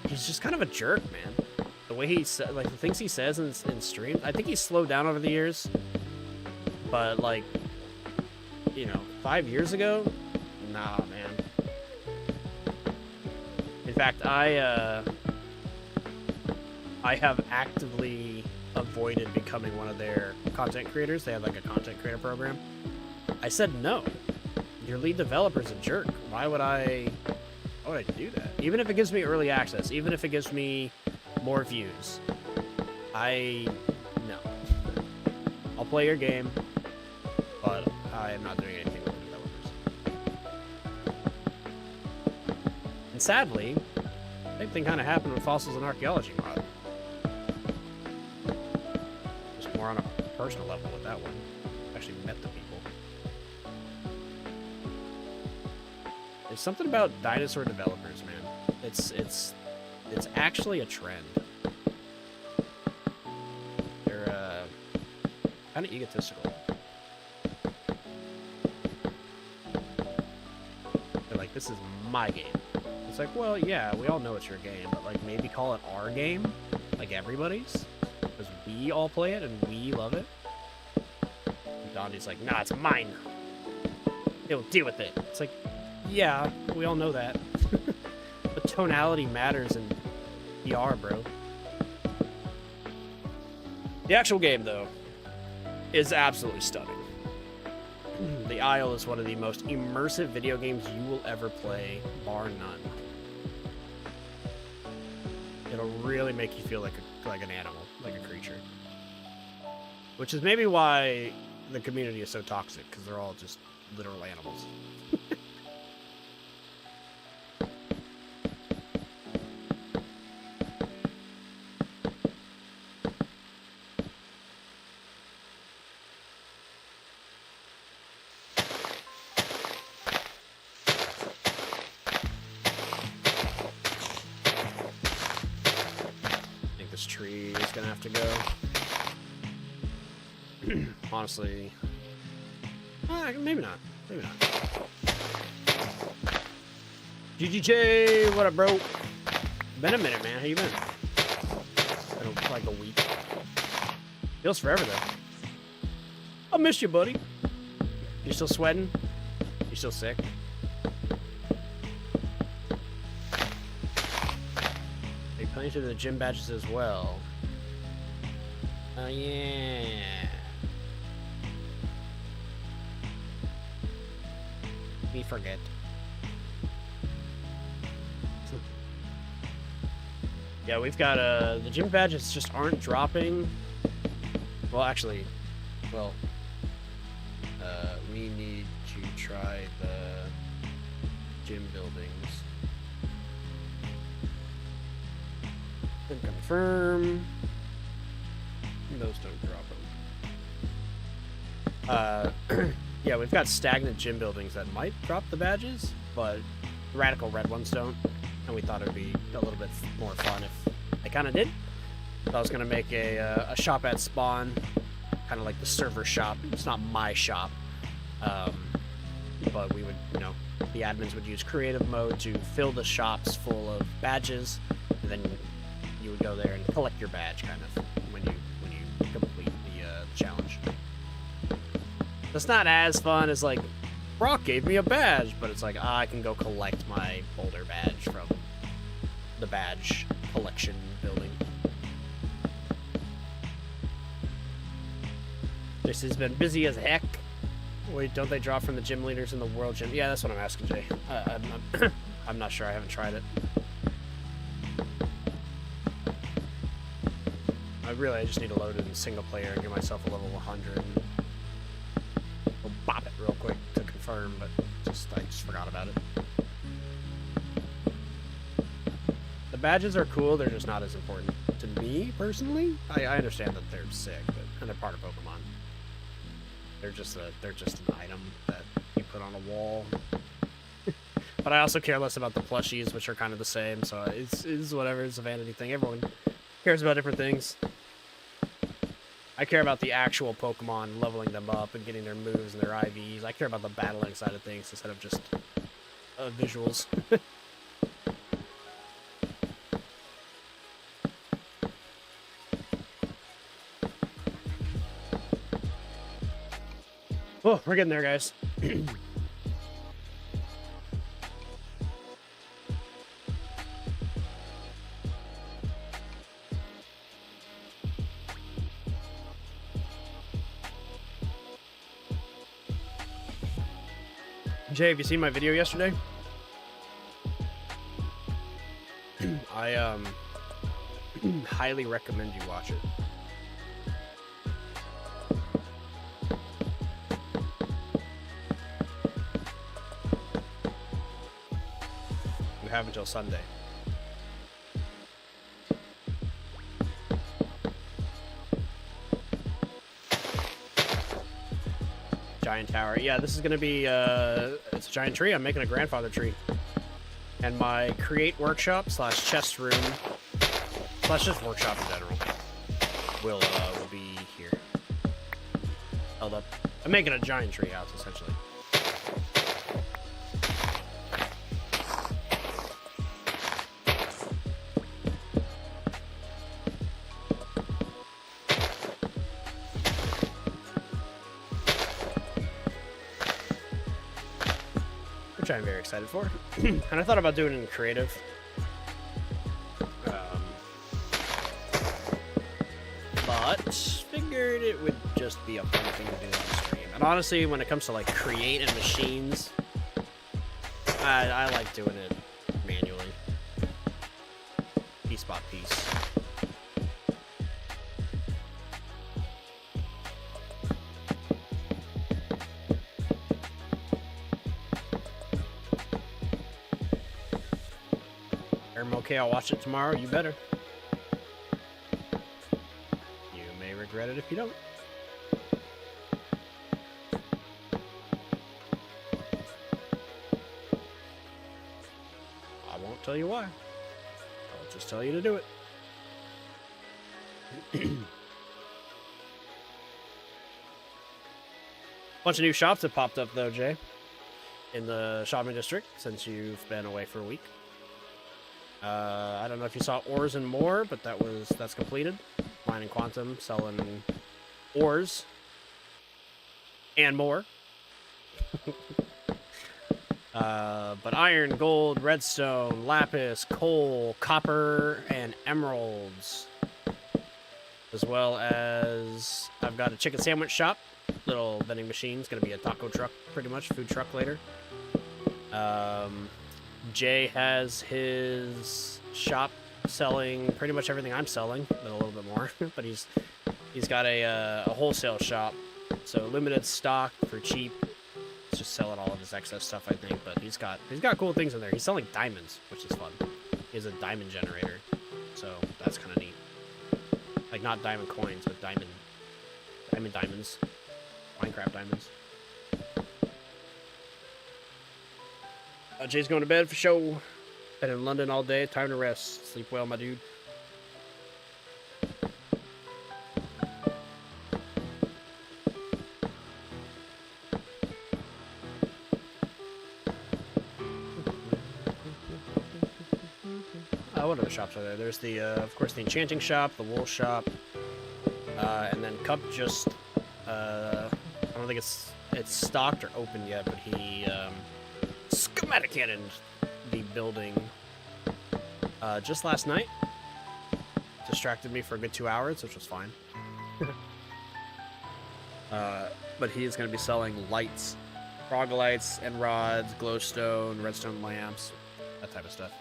just kind of a jerk, man. The way he says, like, the things he says in streams. I think he's slowed down over the years. But, like, you know, 5 years ago? Nah, man. In fact, I have actively avoided becoming one of their content creators. They have like a content creator program. I said no. Your lead developer's a jerk. Why would I do that? Even if it gives me early access, even if it gives me more views, no. I'll play your game, but I am not doing anything with the developers. And sadly, same thing kind of happened with Fossils and Archaeology mod. Just more on a personal level with that one. Actually met the people. There's something about dinosaur developers, man. It's actually a trend. They're kind of egotistical. They're like, this is my game. It's like, well, yeah, we all know it's your game, but like maybe call it our game, like everybody's, because we all play it and we love it. And Dondi's like, nah, it's mine. He'll deal with it. It's like, yeah, we all know that. But tonality matters in PR, bro. The actual game, though, is absolutely stunning. The Isle is one of the most immersive video games you will ever play, bar none. It'll really make you feel like an animal, like a creature. Which is maybe why the community is so toxic, because they're all just literal animals. Tree is gonna have to go. Honestly, maybe not. Maybe not. GGJ, what up, bro? Been a minute, man. How you been? Been like a week. Feels forever though. I miss you, buddy. You still sweating? You still sick? Playing through the gym badges as well. Oh yeah. We forget. Yeah, we've got the gym badges just aren't dropping. Well, actually, we need to try the gym buildings. And confirm. Those don't drop them. Yeah, we've got stagnant gym buildings that might drop the badges, but radical red ones don't, and we thought it would be a little bit more fun if they kind of did. So I was gonna make a shop at spawn, kind of like the server shop. It's not my shop, but we would, you know, the admins would use creative mode to fill the shops full of badges, and then you would go there and collect your badge, kind of, when you complete the challenge. It's not as fun as like Brock gave me a badge, but it's like I can go collect my boulder badge from the badge collection building. This has been busy as heck. Wait, don't they draw from the gym leaders in the world gym? Yeah, that's what I'm asking, Jay. I'm not sure. I haven't tried it. I just need to load it in single player and give myself a level 100. And we'll bop it real quick to confirm, but I just forgot about it. The badges are cool. They're just not as important to me personally. I understand that they're sick, and they're part of Pokemon. They're just an item that you put on a wall. But I also care less about the plushies, which are kind of the same. So it's whatever. It's a vanity thing. Everyone cares about different things. I care about the actual Pokemon, leveling them up and getting their moves and their IVs. I care about the battling side of things instead of just visuals. Oh, we're getting there, guys. Jay, have you seen my video yesterday? I highly recommend you watch it. You have until Sunday. Giant tower. Yeah, this is gonna be it's a giant tree. I'm making a grandfather tree. And my create workshop slash chest room slash just workshop in general will be here. Held up. I'm making a giant tree house essentially. Which I'm very excited for. And I thought about doing it in creative. But figured it would just be a fun thing to do on stream. And honestly, when it comes to like create and machines, I like doing it manually. Piece by piece. Okay, I'll watch it tomorrow. You better. You may regret it if you don't. I won't tell you why. I'll just tell you to do it. Bunch of new shops have popped up though, Jay, in the shopping district since you've been away for a week. I don't know if you saw Ores and More, but that's completed. Mine and Quantum selling ores and more. But iron, gold, redstone, lapis, coal, copper, and emeralds. As well as I've got a chicken sandwich shop. Little vending machine. It's going to be a taco truck, pretty much. Food truck later. Jay has his shop selling pretty much everything I'm selling, but a little bit more. But he's got a wholesale shop, so limited stock for cheap. He's just selling all of his excess stuff, I think. But he's got cool things in there. He's selling diamonds, which is fun. He has a diamond generator, so that's kind of neat. Like not diamond coins, but diamonds, Minecraft diamonds. Jay's going to bed for show. Been in London all day. Time to rest. Sleep well, my dude. What other shops are there? There's the, of course, the enchanting shop, the wool shop, and then Cup just, I don't think it's stocked or open yet, but he, schematic cannoned the building, just last night. Distracted me for a good 2 hours, which was fine. But he is going to be selling lights, frog lights, and rods, glowstone, redstone lamps, that type of stuff.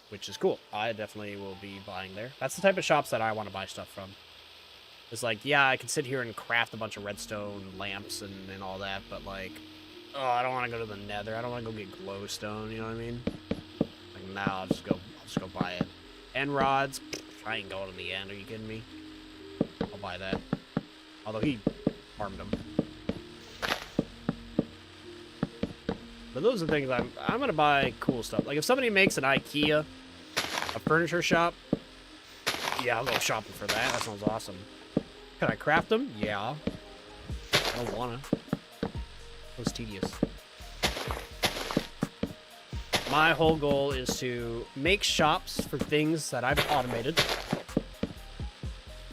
Which is cool. I definitely will be buying there. That's the type of shops that I want to buy stuff from. It's like, yeah, I can sit here and craft a bunch of redstone lamps and all that, but like, oh, I don't want to go to the nether. I don't want to go get glowstone, you know what I mean? Like, now I'll just go buy it. And rods. I ain't going to the end. Are you kidding me? I'll buy that. Although he farmed them. But those are things I'm gonna buy cool stuff. Like if somebody makes an IKEA, a furniture shop, yeah, I'll go shopping for that. That sounds awesome. Can I craft them? Yeah. I don't wanna. It was tedious. My whole goal is to make shops for things that I've automated.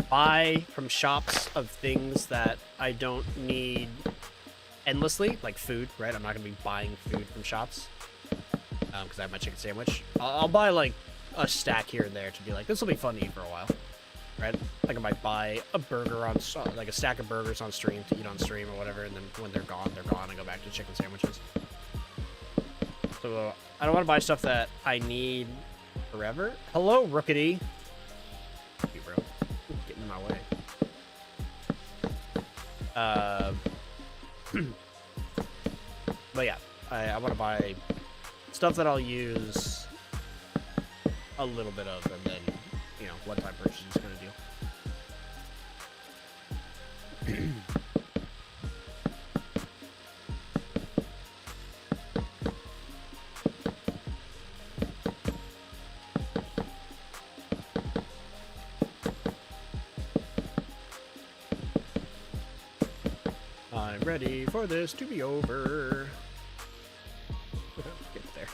Buy from shops of things that I don't need endlessly, like food, right? I'm not going to be buying food from shops because I have my chicken sandwich. I'll buy like a stack here and there to be like, this will be fun to eat for a while, right? Like I might buy a burger on, like a stack of burgers on stream to eat on stream or whatever, and then when they're gone, I go back to chicken sandwiches. So I don't want to buy stuff that I need forever. Hello, Rookity. Thank you, bro. Getting in my way. But yeah, I want to buy stuff that I'll use a little bit of, and then, you know, one-time purchase is kind of deal. I'm ready for this to be over. Get there.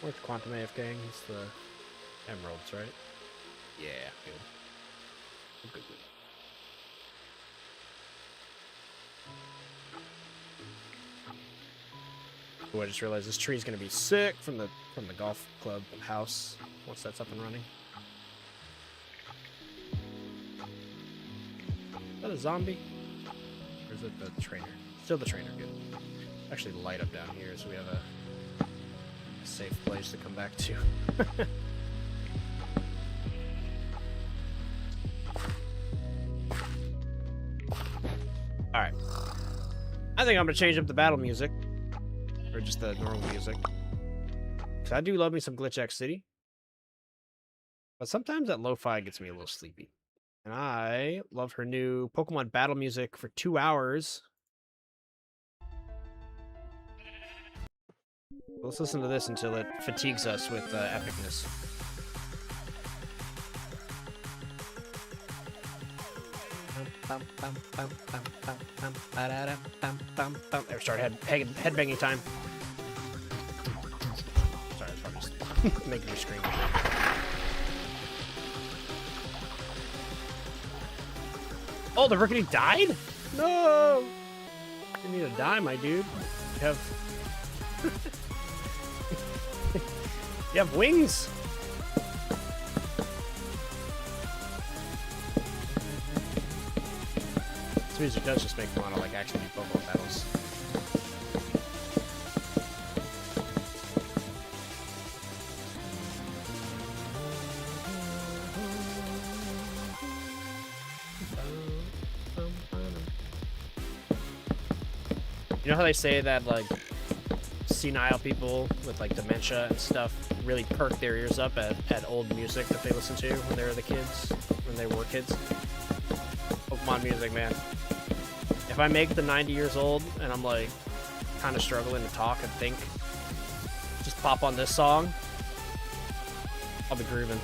Where's Quantum AFK? He's the emeralds, right? Yeah, good. Good. Oh, I just realized this tree's gonna be sick from the golf club house once that's up and running. Is that a zombie? Or is it the trainer? Still the trainer, good. Actually light up down here so we have a safe place to come back to. Alright. I think I'm gonna change up the battle music. Or just the normal music. Because I do love me some Glitch X City. But sometimes that lo-fi gets me a little sleepy. And I love her new Pokemon battle music for 2 hours. Let's listen to this until it fatigues us with epicness. There, start headbanging time. Sorry, that's probably just making me scream. Oh, the Rookity died? No! You need to die, my dude. You have... You have wings! This music does just make me want to, like, actually do Pokemon battles. You know how they say that, like, senile people with, like, dementia and stuff really perk their ears up at old music that they listen to when they were kids? Pokemon music, man. If I make the 90 years old and I'm, like, kind of struggling to talk and think, just pop on this song, I'll be grooving.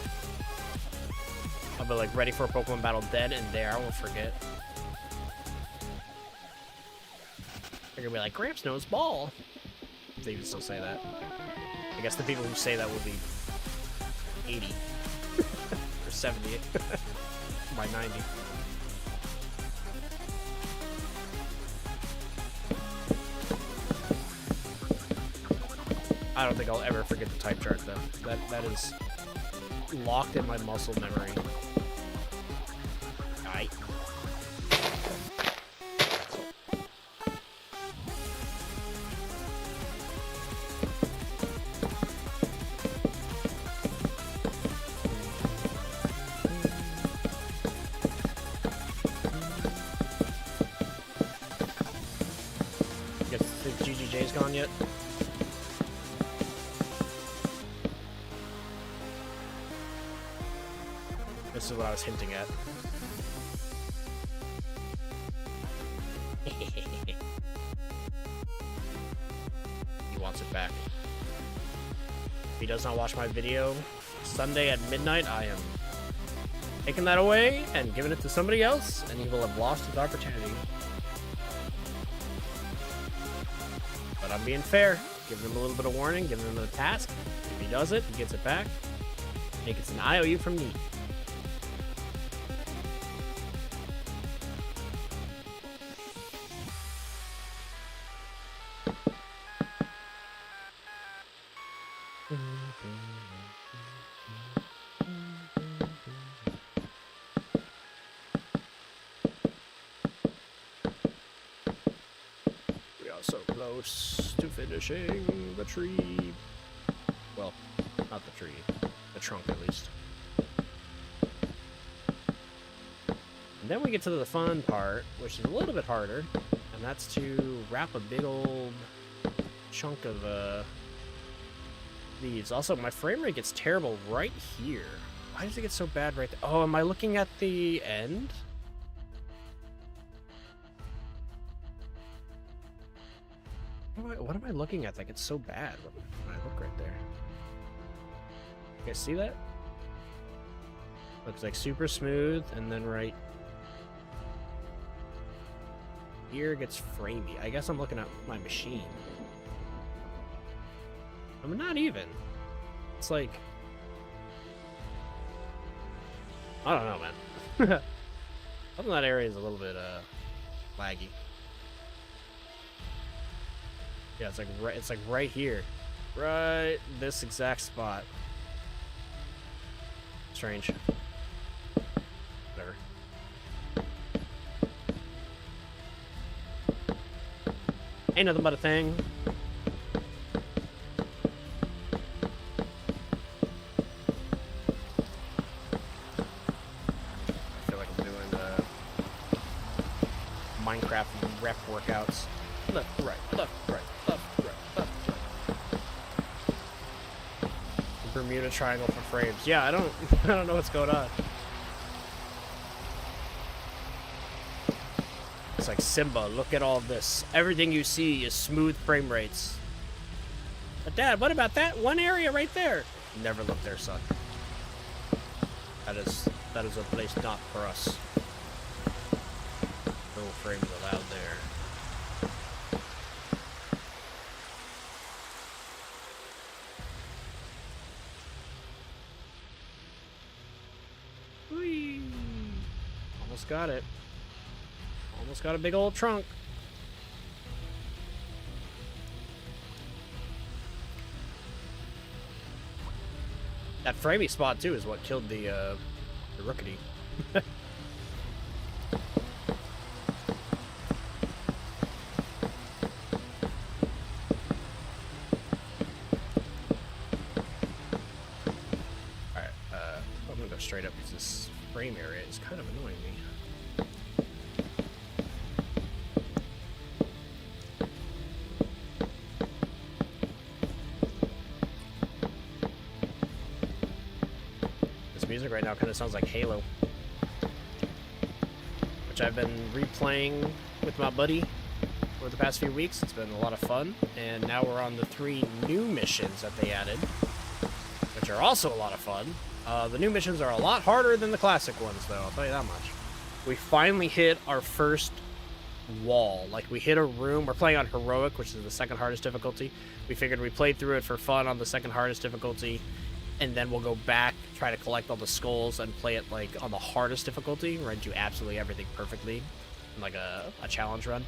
I'll be, like, ready for a Pokemon battle dead and there. I won't forget. They're gonna be like, Gramps knows ball. If they even still say that. I guess the people who say that will be 80 or 70 by 90. I don't think I'll ever forget the type chart though. That is locked in my muscle memory. Aight. Think GGJ's gone yet? This is what I was hinting at. He wants it back. If he does not watch my video Sunday at midnight, I am taking that away and giving it to somebody else, and he will have lost his opportunity. But I'm being fair, giving him a little bit of warning, giving him a task. If he does it, he gets it back. I think it's an IOU from me. We are so close to finishing the tree. Well, not the tree, the trunk at least. And then we get to the fun part, which is a little bit harder, and that's to wrap a big old chunk of leaves. Also, my frame rate gets terrible right here. Why does it get so bad right there? Oh, am I looking at the end? What am I looking at that gets so bad when I look right there? You guys see that? Looks like super smooth, and then right here gets framey. I guess I'm looking at my machine. I'm not even. It's like, I don't know, man. I think that area is a little bit laggy. Yeah, it's like right here, right this exact spot. Strange. Whatever. Ain't nothing but a thing. Minecraft rep workouts. Left, right, left, right, left, right, left, right. Bermuda Triangle for frames. Yeah, I don't know what's going on. It's like, Simba, look at all this. Everything you see is smooth frame rates. But Dad, what about that one area right there? Never look there, son. That is a place not for us. No frames allowed there. Whee! Almost got it. Almost got a big old trunk. That framey spot too is what killed the rookity. Straight up because this frame area is kind of annoying me. music right now kind of sounds like Halo, which I've been replaying with my buddy over the past few weeks. It's been a lot of fun, and now we're on the 3 new missions that they added, which are also a lot of fun. The new missions are a lot harder than the classic ones, though, I'll tell you that much. We finally hit our first wall. Like, we hit a room. We're playing on Heroic, which is the second hardest difficulty. We figured we played through it for fun on the second hardest difficulty, and then we'll go back, try to collect all the skulls, and play it, like, on the hardest difficulty, where I do absolutely everything perfectly, like a challenge run.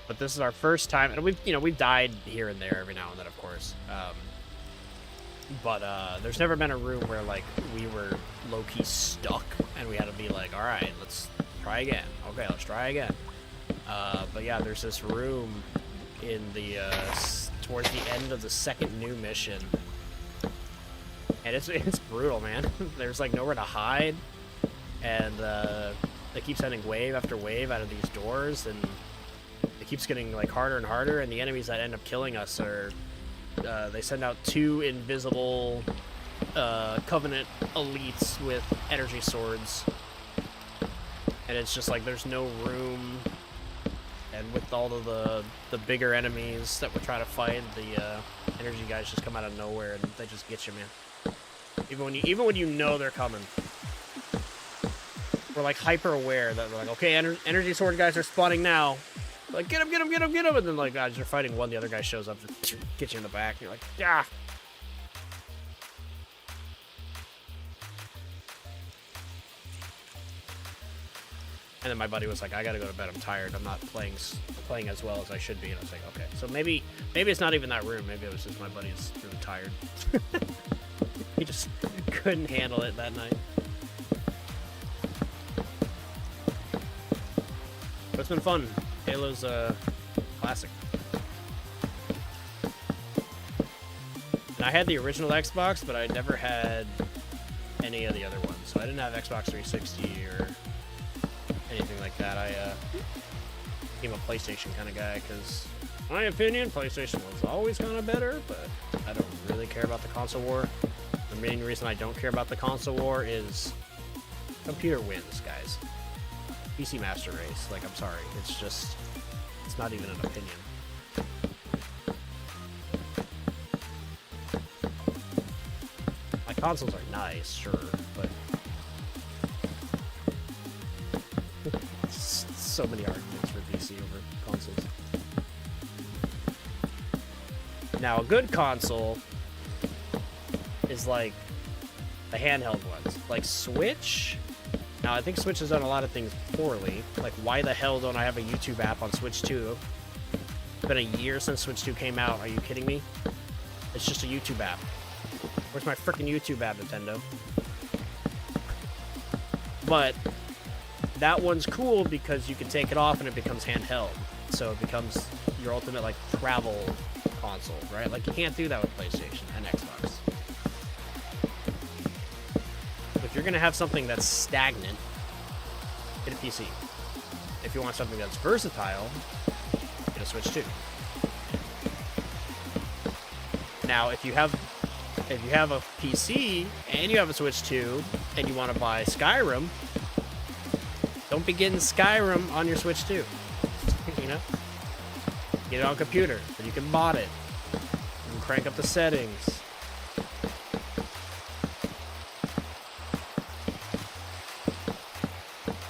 But this is our first time, and we've died here and there every now and then, of course. But there's never been a room where, like, we were low-key stuck, and we had to be like, all right, let's try again. Okay, let's try again. But yeah, there's this room in the towards the end of the second new mission, and it's brutal, man. There's like nowhere to hide, and they keep sending wave after wave out of these doors, and it keeps getting like harder and harder. And the enemies that end up killing us are they send out 2 invisible Covenant elites with energy swords. And it's just like there's no room, and with all of the bigger enemies that we're trying to fight, the energy guys just come out of nowhere and they just get you, man. Even when you know they're coming, we're like hyper aware that we're like, okay, energy sword guys are spawning now. Like, get him, get him, get him, get him, and then like as you're fighting one, the other guy shows up to get you in the back. And you're like, yeah. And then my buddy was like, I gotta go to bed, I'm tired, I'm not playing as well as I should be. And I was like, okay. So maybe it's not even that room, maybe it was just my buddy's really tired. He just couldn't handle it that night. But it's been fun. Halo's a classic. And I had the original Xbox, but I never had any of the other ones. So I didn't have Xbox 360 or anything like that. I became a PlayStation kind of guy because, in my opinion, PlayStation was always kind of better, but I don't really care about the console war. The main reason I don't care about the console war is computer wins, guys. PC Master Race. Like, I'm sorry. It's not even an opinion. My consoles are nice, sure, but so many arguments for PC over consoles. Now, a good console is like the handheld ones, like Switch. Now, I think Switch has done a lot of things poorly. Like, why the hell don't I have a YouTube app on Switch 2? It's been a year since Switch 2 came out. Are you kidding me? It's just a YouTube app. Where's my freaking YouTube app, Nintendo? But that one's cool because you can take it off and it becomes handheld. So it becomes your ultimate, like, travel console, right? Like, you can't do that with PlayStation and Xbox. If you're going to have something that's stagnant, get a PC. If you want something that's versatile, get a Switch 2. Now, if you have a PC and you have a Switch 2 and you want to buy Skyrim, don't be getting Skyrim on your Switch 2. You know? Get it on computer, so you can mod it. You can crank up the settings.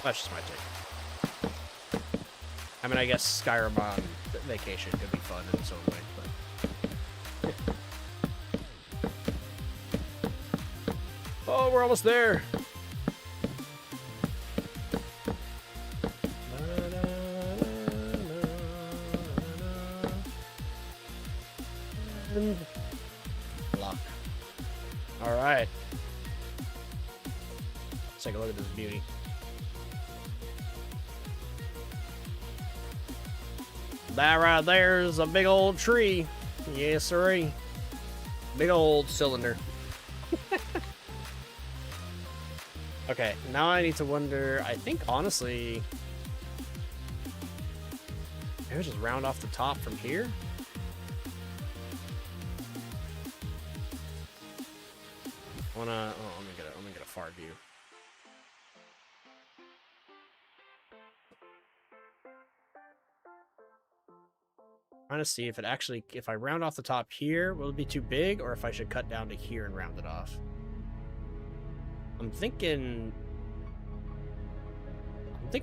That's just my take. I mean, I guess Skyrim on vacation could be fun in its own way, but... Oh, we're almost there! And... Lock. Alright. Let's take a look at this beauty. That right there is a big old tree. Yes, sirree. Big old cylinder. Okay, now I need to wonder, I think, honestly, maybe just round off the top from here? Let me get far view. Trying to see if it actually, if I round off the top here, will it be too big, or if I should cut down to here and round it off. I'm thinking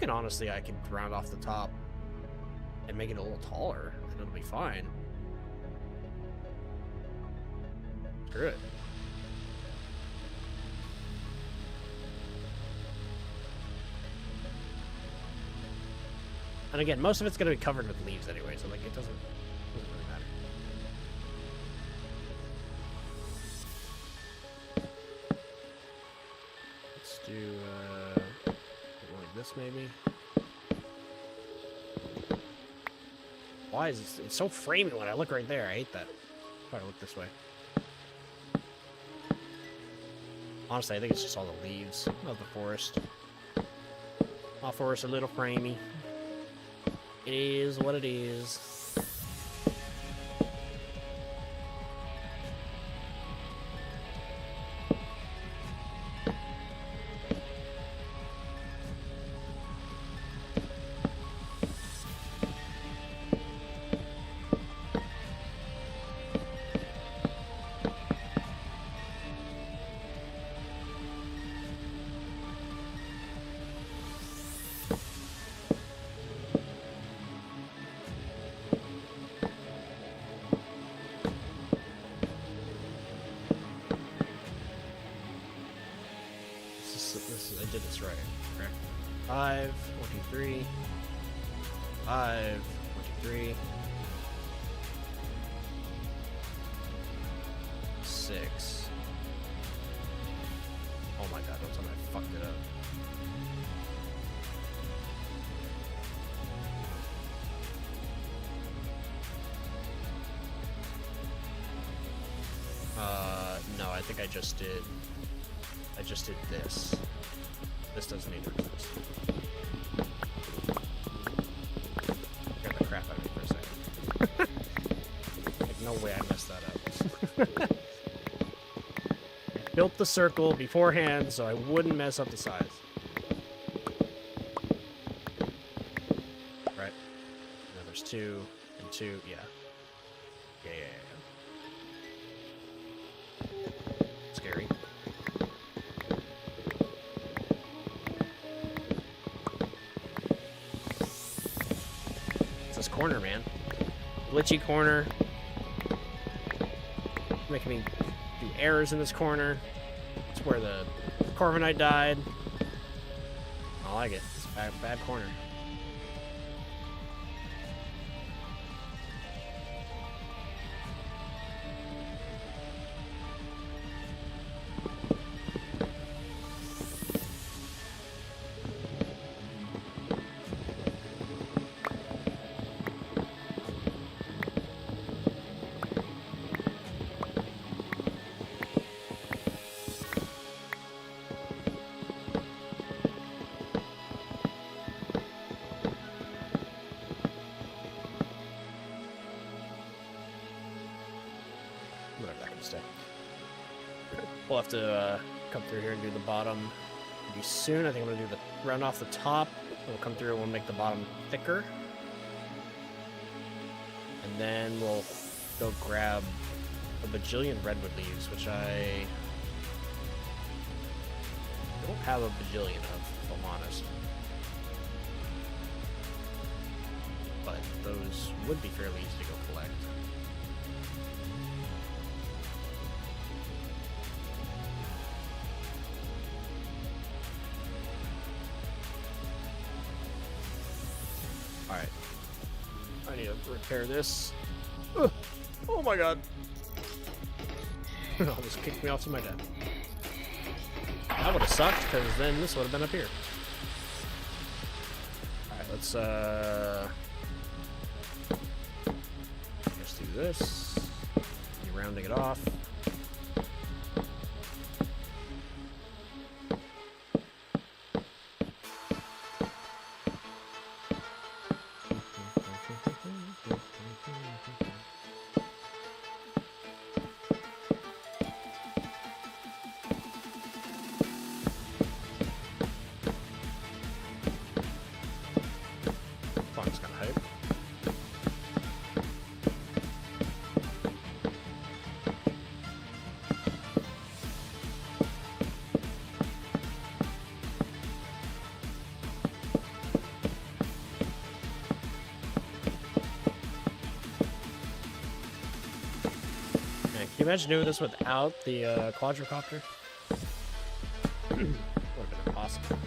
honestly I could round off the top and make it a little taller, and it'll be fine. Screw it. And again, most of it's going to be covered with leaves anyway, so like it doesn't really matter. Let's do something like this maybe. Why is it? It's so framey when I look right there. I hate that. Try to look this way. Honestly, I think it's just all the leaves of the forest. My forest a little framey. It is what it is. I did this right. Correct. 5, 1, 2, 3. 5, 1, 2, 3. 6. Oh my god, don't tell me I fucked it up. No, I think I just did this. This doesn't need to exist. Got the crap out of me for a second. Like, no way I messed that up. Built the circle beforehand so I wouldn't mess up the size. Right. Now there's 2 and 2. Yeah. Yeah. Scary. Corner, man. Glitchy corner. Making me do errors in this corner. It's where the Corviknight died. I like it. It's a bad corner. We'll have to come through here and do the bottom pretty soon. I think I'm going to do the round off the top. We'll come through and we'll make the bottom thicker. And then we'll go grab a bajillion redwood leaves, which I don't have a bajillion of, if I'm honest. But those would be fairly easy to go collect. Alright. I need to repair this. Ugh. Oh my god. Almost kicked me off to my death. That would have sucked, because then this would have been up here. Alright, let's just do this. You're rounding it off. you imagine doing this without the quadricopter? Would have been impossible.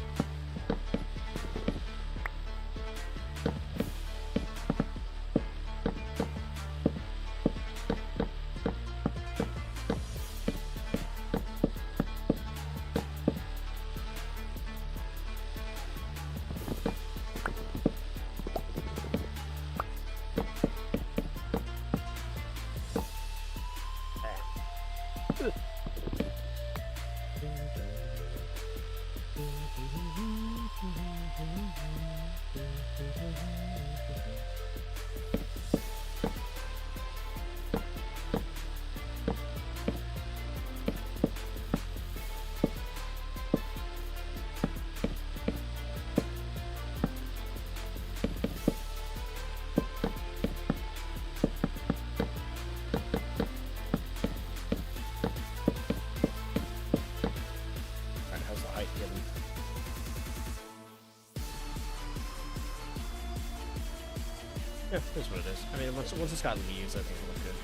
Yeah, here's what it is. I mean, once it's got leaves, I think it'll look good.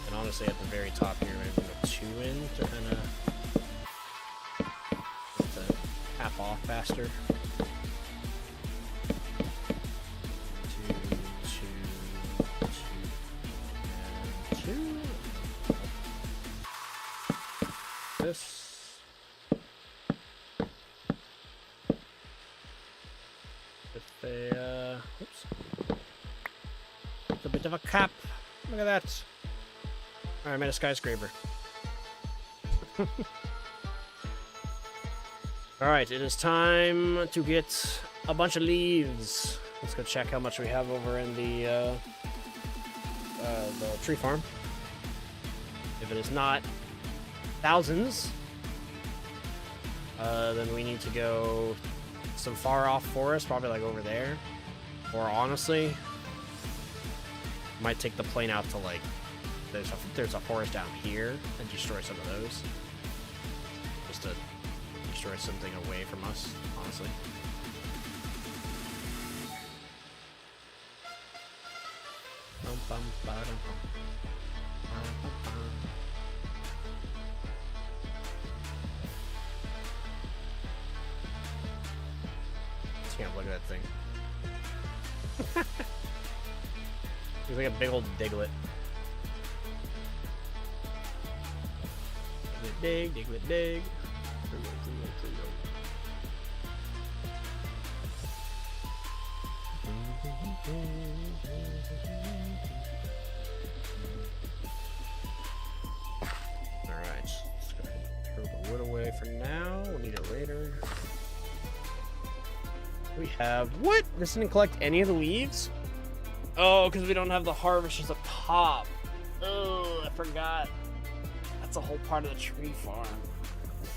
And honestly, at the very top here, I'm going to put 2 in to kind of half off faster. 2, 2, 2, and 2. This. Oops. It's a bit of a cap. Look at that. Alright, I made a skyscraper. Alright, it is time to get a bunch of leaves. Let's go check how much we have over in the tree farm. If it is not thousands, then we need to go some far off forest, probably like over there. Or honestly, might take the plane out to like there's a forest down here and destroy some of those. Just to destroy something away from us, honestly. Can't look at that thing. He's like a big old diglet. Dig, diglet, dig. Alright, let's go ahead and throw the wood away for now. We'll need it later. We have... What? This didn't collect any of the leaves? Oh, because we don't have the harvesters up top. Oh, I forgot. That's a whole part of the tree farm.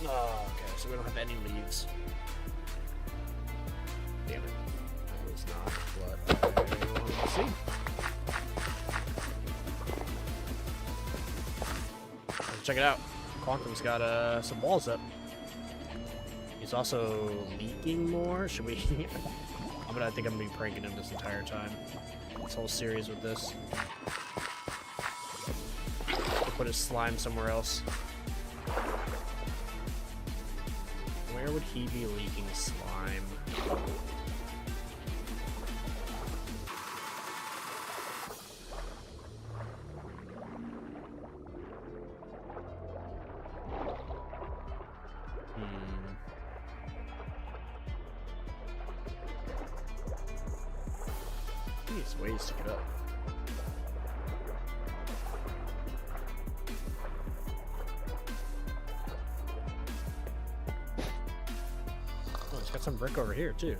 Oh, okay, so we don't have any leaves. Damn it. That was not what I wanted to see. Let's check it out. Quantum's got some walls up. He's also leaking more. Should we... I think I'm gonna be pranking him this entire time. This whole series with this. We'll put his slime somewhere else. Where would he be leaking slime? There's ways to get up. Oh, it's got some brick over here too.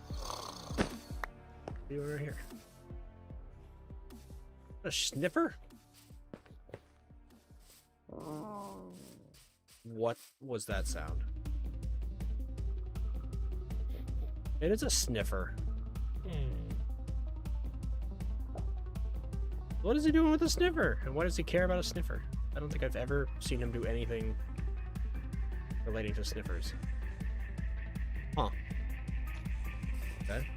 What are you over here? A sniffer? What was that sound? It is a sniffer. What is he doing with a sniffer? And why does he care about a sniffer? I don't think I've ever seen him do anything relating to sniffers. Huh. Okay.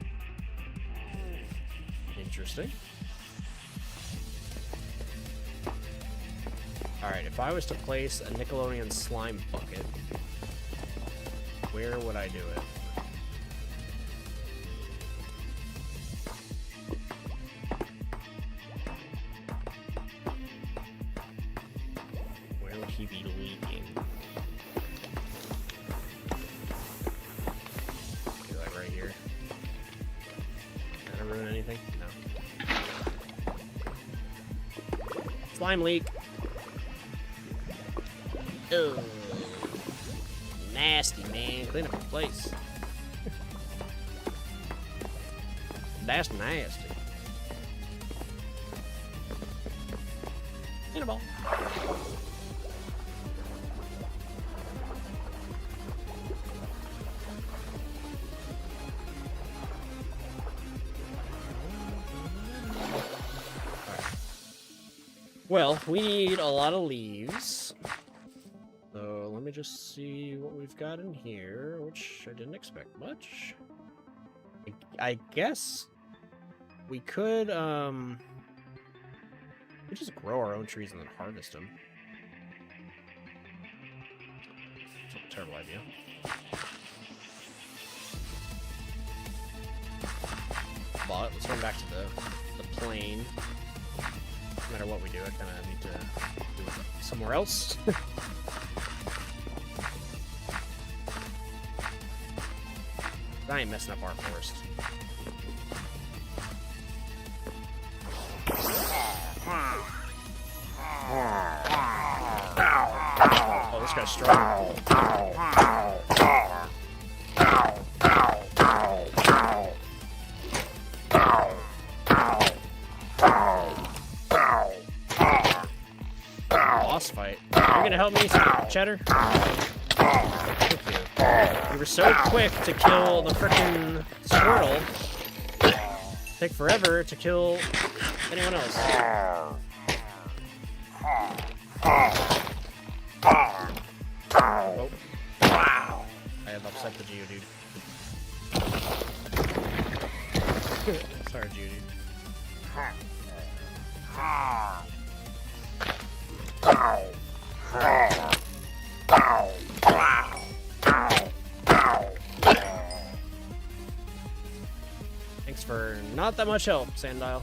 Alright, if I was to place a Nickelodeon slime bucket, where would I do it? Where would he be leaking? Maybe like right here. Did I ruin anything? No. Slime leak. Ugh. Nasty, man. Clean up the place. That's nasty. In a ball. Well, we need a lot of leaves. So let me just see what we've got in here, which I didn't expect much. I guess we could we just grow our own trees and then harvest them. It's a terrible idea. But let's run back to the plain. No matter what we do, I kind of need to do it somewhere else. I ain't messing up our forest. Oh, this guy's strong. Boss fight. You're gonna help me, Cheddar? Thank you. You were so quick to kill the frickin' squirrel. Take forever to kill anyone else. Oh. Wow. I have upset the Geodude. Sorry, Geodude. Thanks for not that much help, Sandile.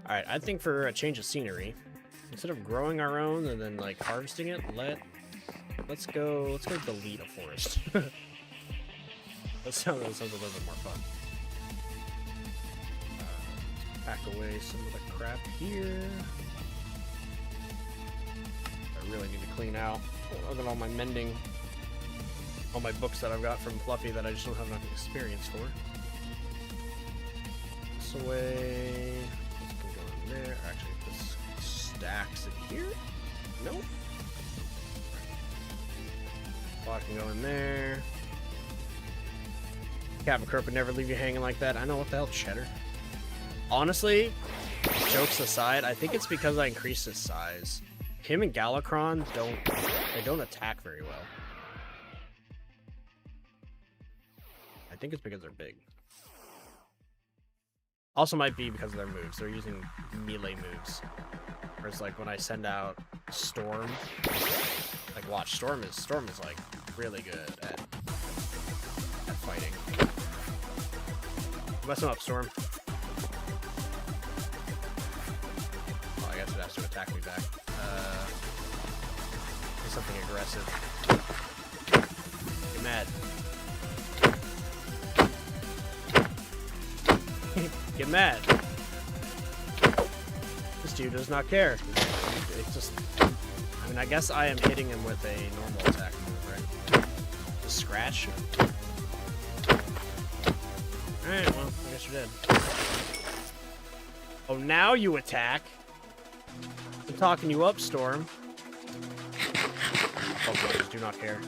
Alright, I think for a change of scenery, instead of growing our own and then like harvesting it, let's go delete a forest. That sounds a little bit more fun. Pack away some of the crap here. I really need to clean out. Look at all my mending, all my books that I've got from Fluffy that I just don't have enough experience for. This away. This can go in there. Actually, this stacks in here. Nope. Block can go in there. Captain Kirk would never leave you hanging like that. I know, what the hell, Cheddar. Honestly, jokes aside, I think it's because I increased his size. Him and Galakron don't attack very well. I think it's because they're big. Also might be because of their moves. They're using melee moves. Whereas like when I send out Storm, like watch, Storm is like really good at fighting. Mess him up, Storm. Oh, I guess it has to attack me back. Do something aggressive. Get mad. Get mad. This dude does not care. It's just... I mean, I guess I am hitting him with a normal attack move, right? Just scratch. Alright, well, I guess you're dead. Oh, now you attack? I'm talking you up, Storm. Oh, just do not care.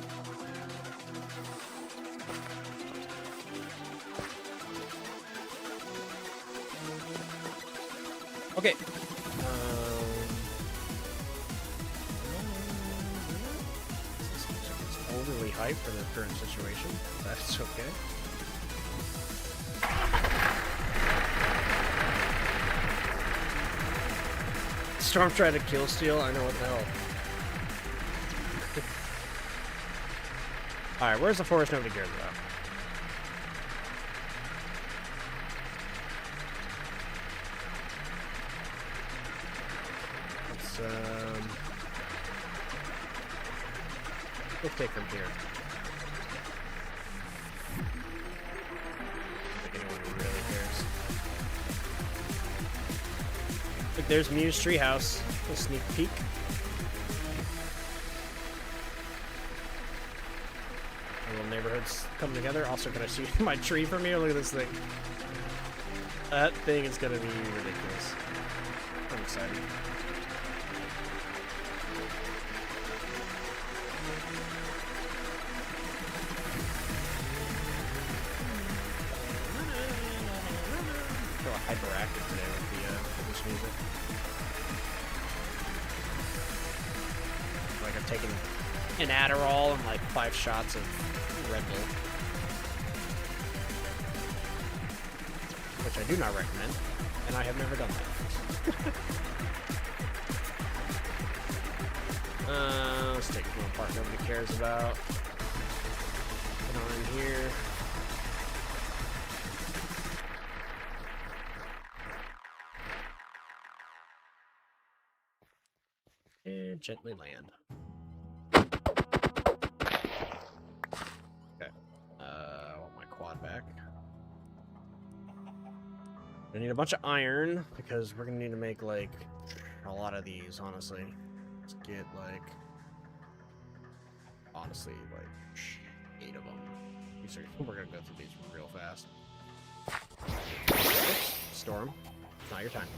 Okay. height for the current situation. That's okay. Storm tried to kill Steel. I know what the hell. Alright, where's the forest nobody cares about? Let's take from here. I don't think anyone really cares. Look, there's Mew's treehouse. A sneak peek. Our little neighborhoods coming together. Also, can I see my tree from here? Look at this thing. That thing is gonna be ridiculous. I'm excited. Hyperactive today with this music. Like I've taken an Adderall and like 5 shots of Red Bull, which I do not recommend, and I have never done that. Let's take one part nobody cares about. Put on in here. And gently land. Okay. I want my quad back. I need a bunch of iron because we're gonna need to make like a lot of these, honestly. Let's get like like 8 of them. We're gonna go through these real fast. Oops. Storm. It's not your time.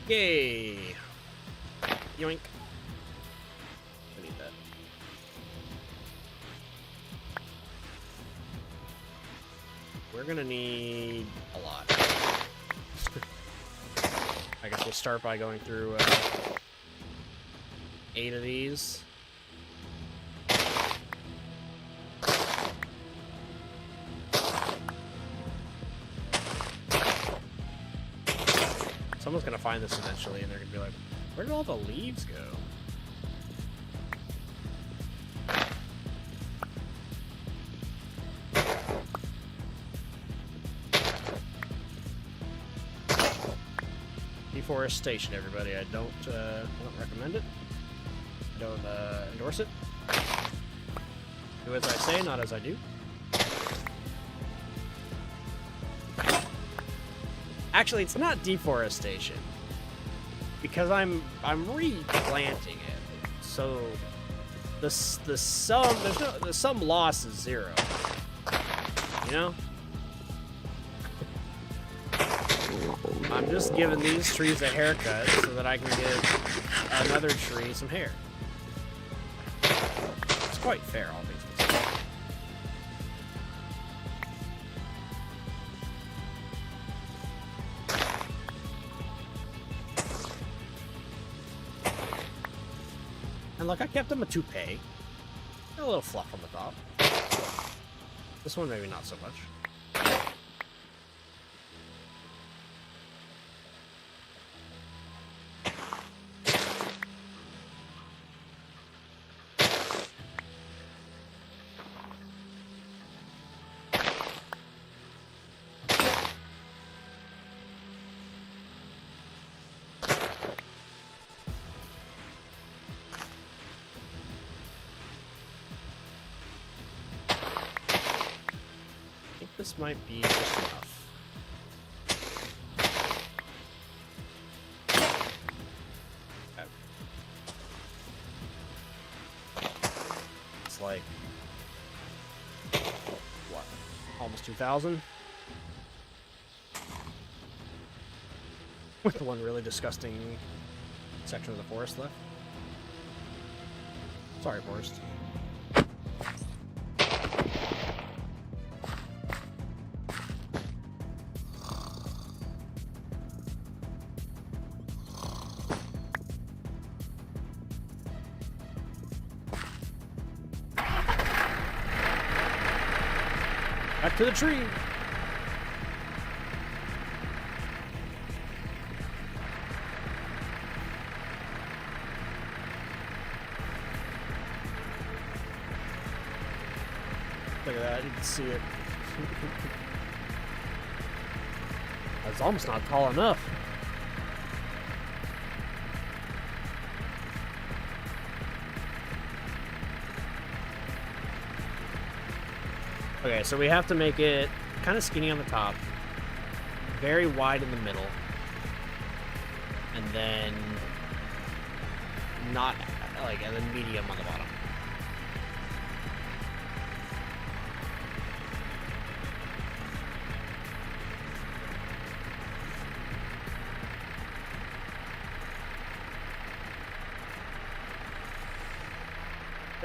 Yay! Yoink. I need that. We're gonna need a lot. I guess we'll start by going through 8 of these. Someone's gonna find this eventually, and they're gonna be like, "Where did all the leaves go?" Deforestation, everybody. I don't recommend it. I don't endorse it. Do as I say, not as I do. Actually, it's not deforestation because I'm replanting it. So the sum loss is 0. You know? I'm just giving these trees a haircut so that I can give another tree some hair. It's quite fair, all things considered. And look, I kept him a toupee. A little fluff on the top. This one maybe not so much. This might be just enough. Okay. It's like, what? Almost 2,000? With the one really disgusting section of the forest left. Sorry, forest. Back to the tree. Look at that, you can see it. It's almost not tall enough. Okay, so we have to make it kind of skinny on the top, very wide in the middle, and then not like, and then medium on the bottom.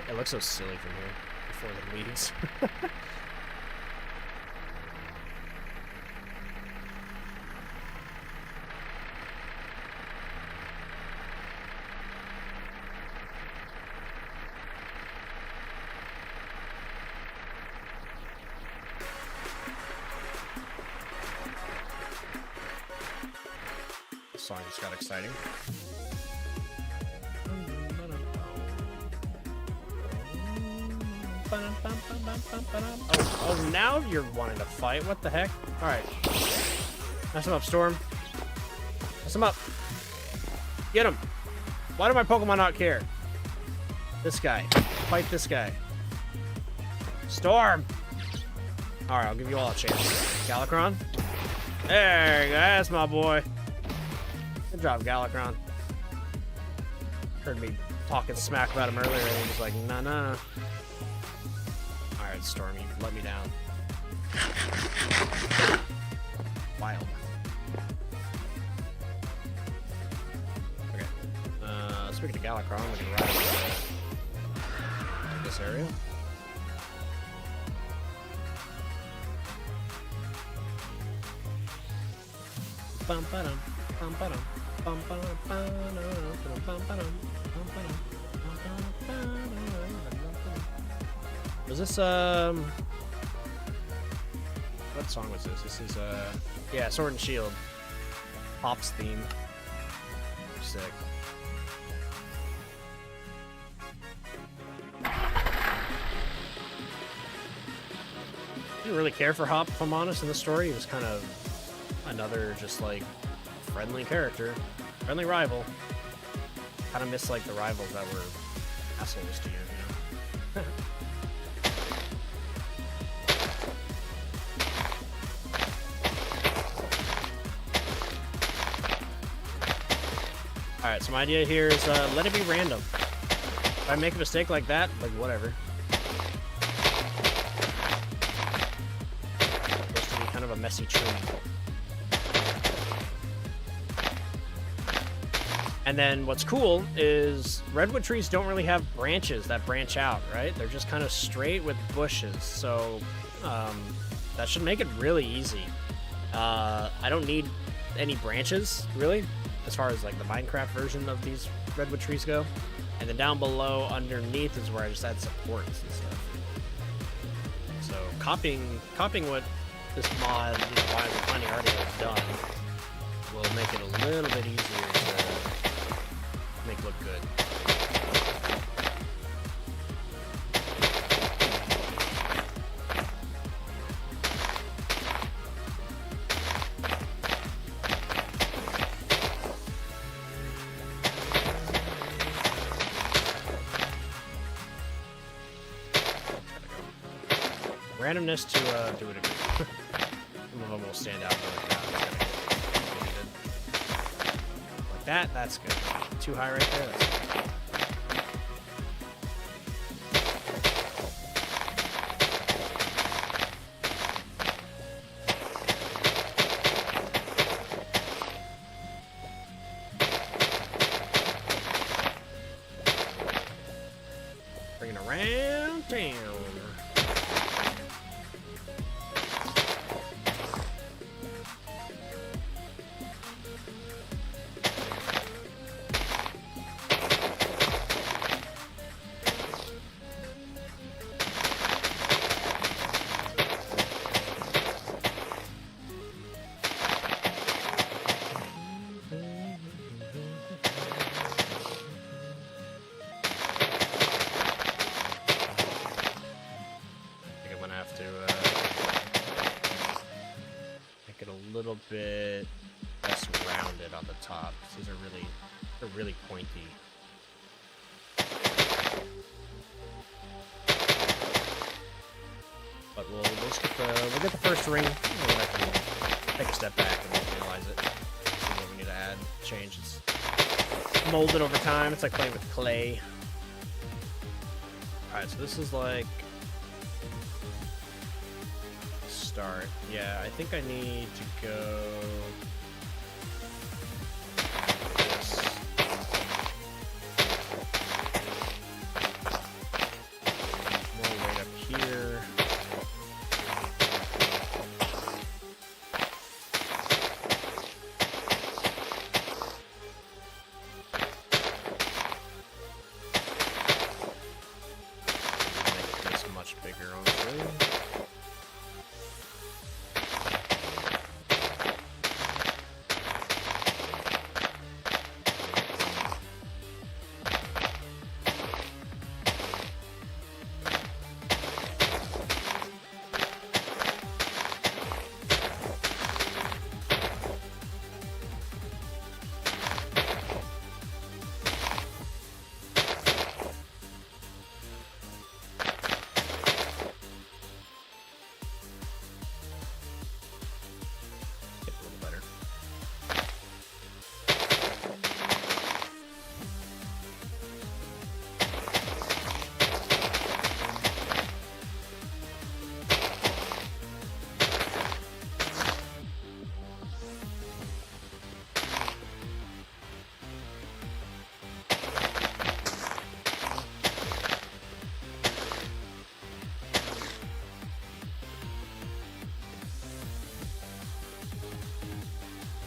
It looks so silly from here before the leaves. This song just got exciting. Oh, now you're wanting to fight? What the heck? Alright. Mess him up, Storm. Mess him up. Get him. Why do my Pokemon not care? This guy. Fight this guy. Storm! Alright, I'll give you all a chance. Galakron? There you go. That's my boy. Good job, Galakron. Heard me talking smack about him earlier, and he was like, nah. Alright, Storm, you let me down. Wild. Okay. Speaking of Galakron, we can ride this area. Bum ba-dum, bum ba-dum, bum ba-dum, bum ba-dum, bum ba-dum. Was this, what song was this? This is, yeah, Sword and Shield. Pop's theme. Sick. Didn't really care for Hop, if I'm honest, in the story. He was kind of another, just, like, friendly character. Friendly rival. Kind of miss, like, the rivals that were assholes to you, you know? Alright, so my idea here is let it be random. If I make a mistake like that, like whatever. It's supposed to be kind of a messy tree. And then what's cool is redwood trees don't really have branches that branch out, right? They're just kind of straight with bushes. So that should make it really easy. I don't need any branches, really, as far as like the Minecraft version of these redwood trees go. And then down below, underneath, is where I just add supports and stuff. So copying what this mod, you know, why we're finding already has done, will make it a little bit easier to make look good. Randomness to do it again. Some of them will stand out like that. That's good. Too high right there. That's good. Bring it around town. little bit less rounded on the top. These are really pointy. But we'll get the first ring, and then I can take a step back and analyze it. See what we need to add, change. It's molded over time. It's like playing with clay. All right, so this is like start. Yeah, I think I need to go this. More weight up here. Make this much bigger, honestly.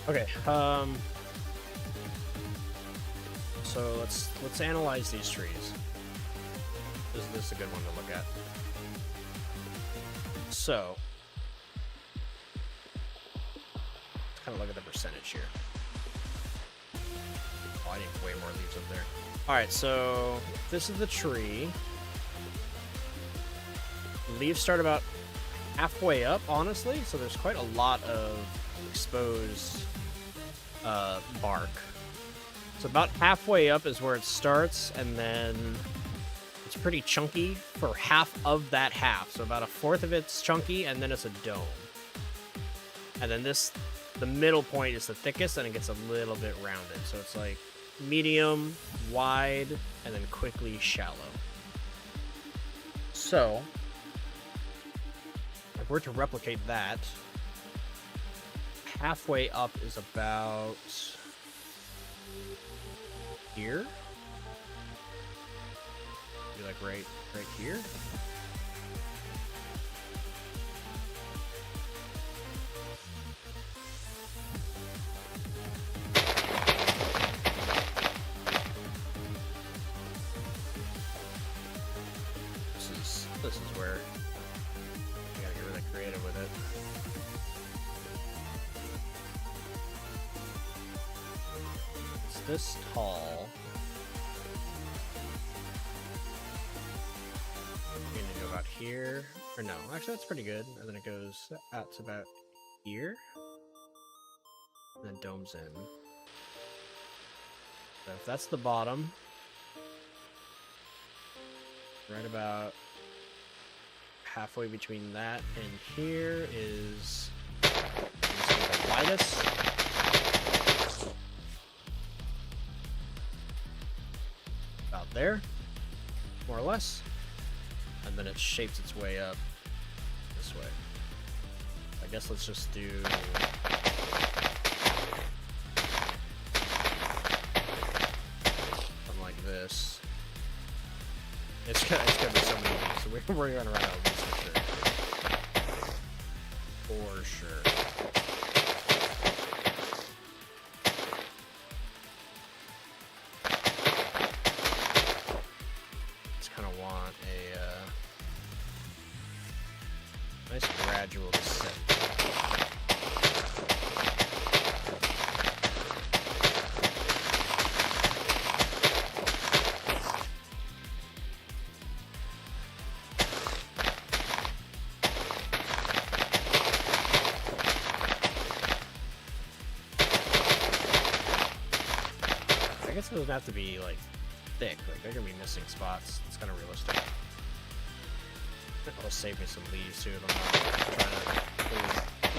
Okay, so let's analyze these trees. This is a good one to look at. So, let's kind of look at the percentage here. Oh, I need way more leaves up there. All right, so this is the tree. Leaves start about halfway up, honestly, so there's quite a lot of exposed bark. So about halfway up is where it starts, and then it's pretty chunky for half of that half. So about a fourth of it's chunky, and then it's a dome. And then the middle point is the thickest, and it gets a little bit rounded. So it's like medium, wide, and then quickly shallow. So if we're to replicate that, halfway up is about here. Be like right here. This is where you gotta get really creative with it. This tall. I'm gonna go about here. Or no, actually that's pretty good. And then it goes out to about here. And then domes in. So if that's the bottom, right about halfway between that and here is the widest. About there, more or less, and then it shapes its way up this way. I guess let's just do something like this. It's gonna be so many leaves, so we're gonna run out of leaves for sure. Nice gradual descent. it doesn't have to be like thick. Like they're gonna be missing spots. It's kind of realistic. It'll save me some leaves too. If I'm not trying to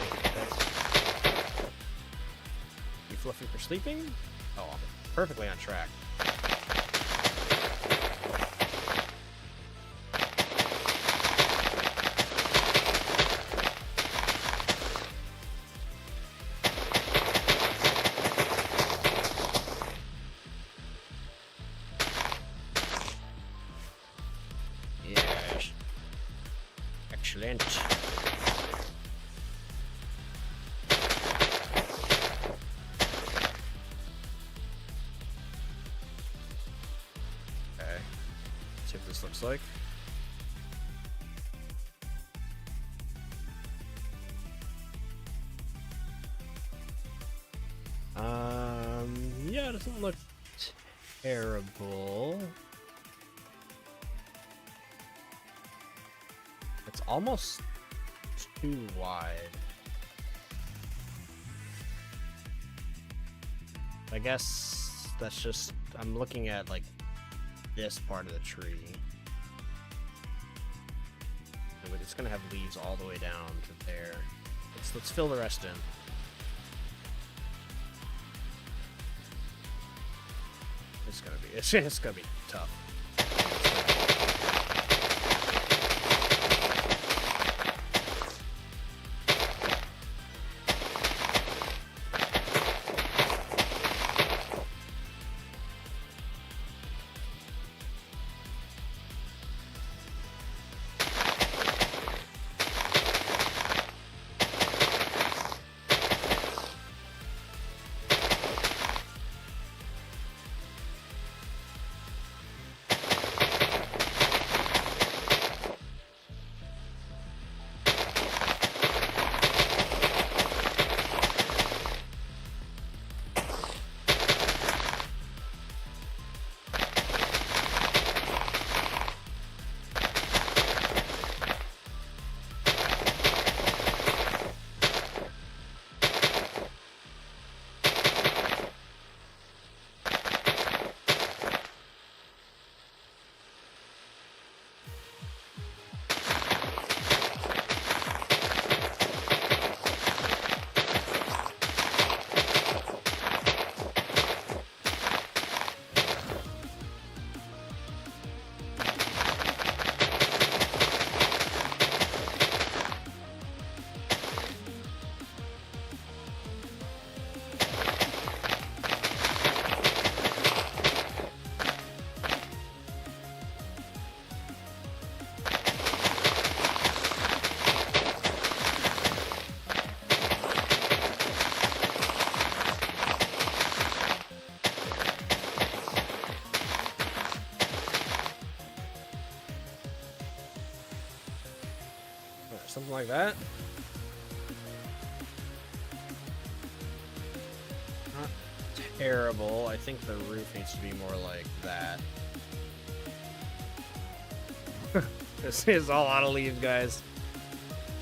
make it thick. You fluffing for sleeping? Oh, I'm perfectly on track. Excellent. Okay. See what this looks like. Yeah, it doesn't look terrible. It's almost too wide. I guess that's just, I'm looking at like this part of the tree. And it's gonna have leaves all the way down to there. Let's fill the rest in. It's gonna be tough. Something like that. Not terrible. I think the roof needs to be more like that. This is a lot of leaves, guys.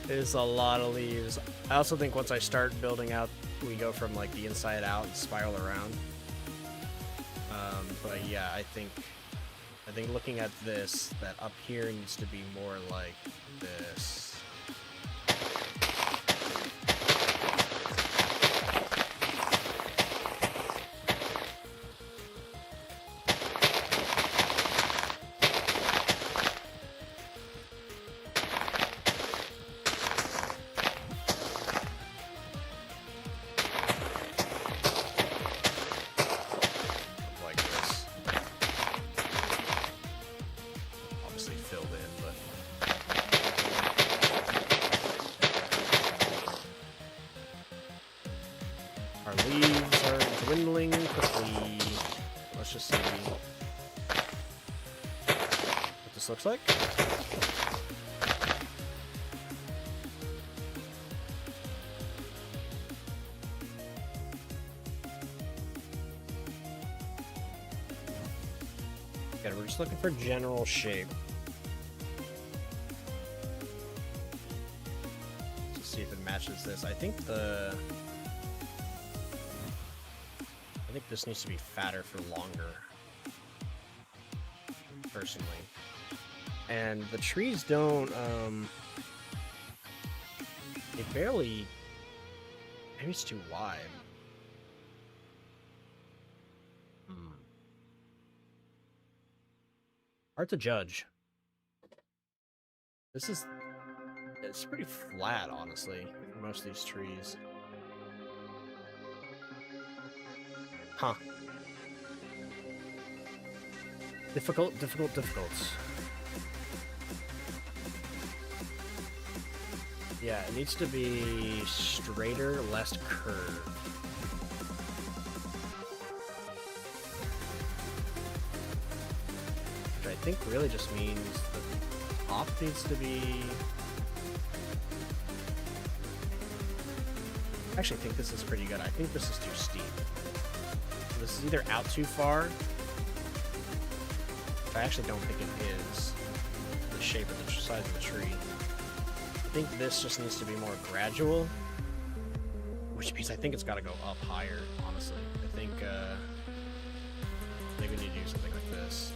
It is a lot of leaves. I also think once I start building out, we go from like the inside out and spiral around. But yeah, I think looking at this, that up here needs to be more like this. Our leaves are dwindling quickly. Let's just see what this looks like. Okay, we're just looking for general shape. Let's see if it matches this. I think I think this needs to be fatter for longer, personally. And the trees don't, they barely, maybe it's too wide. Hard to judge. It's pretty flat, honestly, for most of these trees. Huh. Difficult. Yeah, it needs to be straighter, less curved. Which I think really just means the top needs to be... I actually think this is pretty good. I think this is too steep. So this is either out too far. I actually don't think it is the shape of the size of the tree. I think this just needs to be more gradual, which means I think it's got to go up higher, honestly. I think we need to do something like this.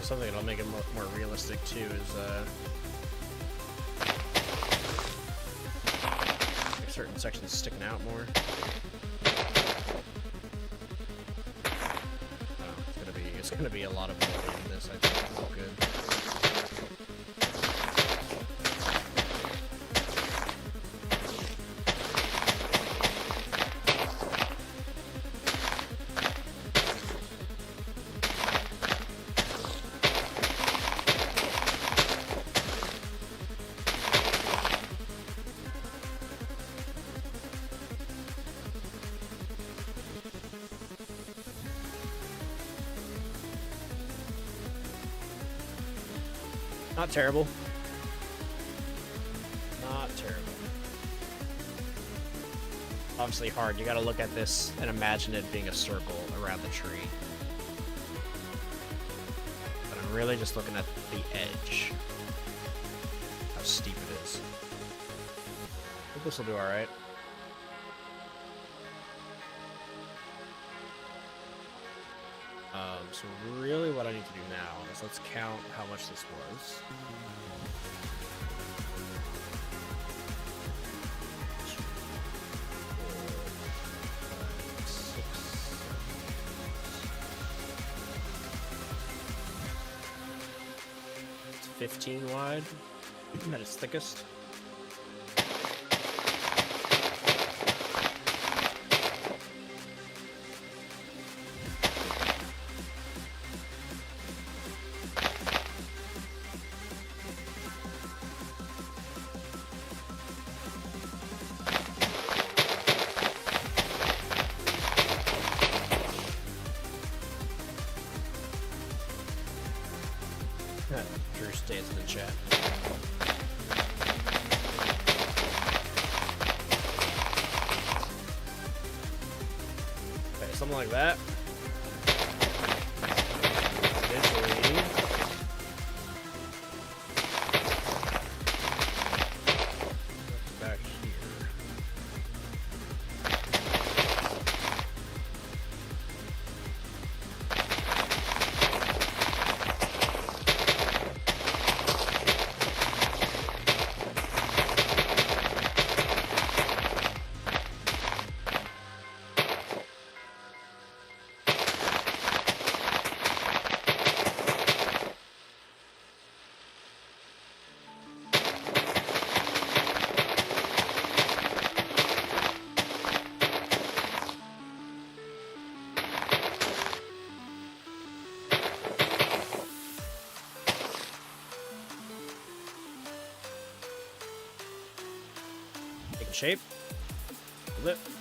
Something that'll make it more realistic too is like certain sections sticking out more. It's gonna be a lot of building in this. I think it's all good. Not terrible. Not terrible. Obviously hard. You gotta look at this and imagine it being a circle around the tree. But I'm really just looking at the edge. How steep it is. I think this will do alright. So really what I need to do now is let's count how much this was. It's 15 wide at its thickest. Drew stays in the chat. Okay, something like that. Eventually, back here. Shape. Nailed it.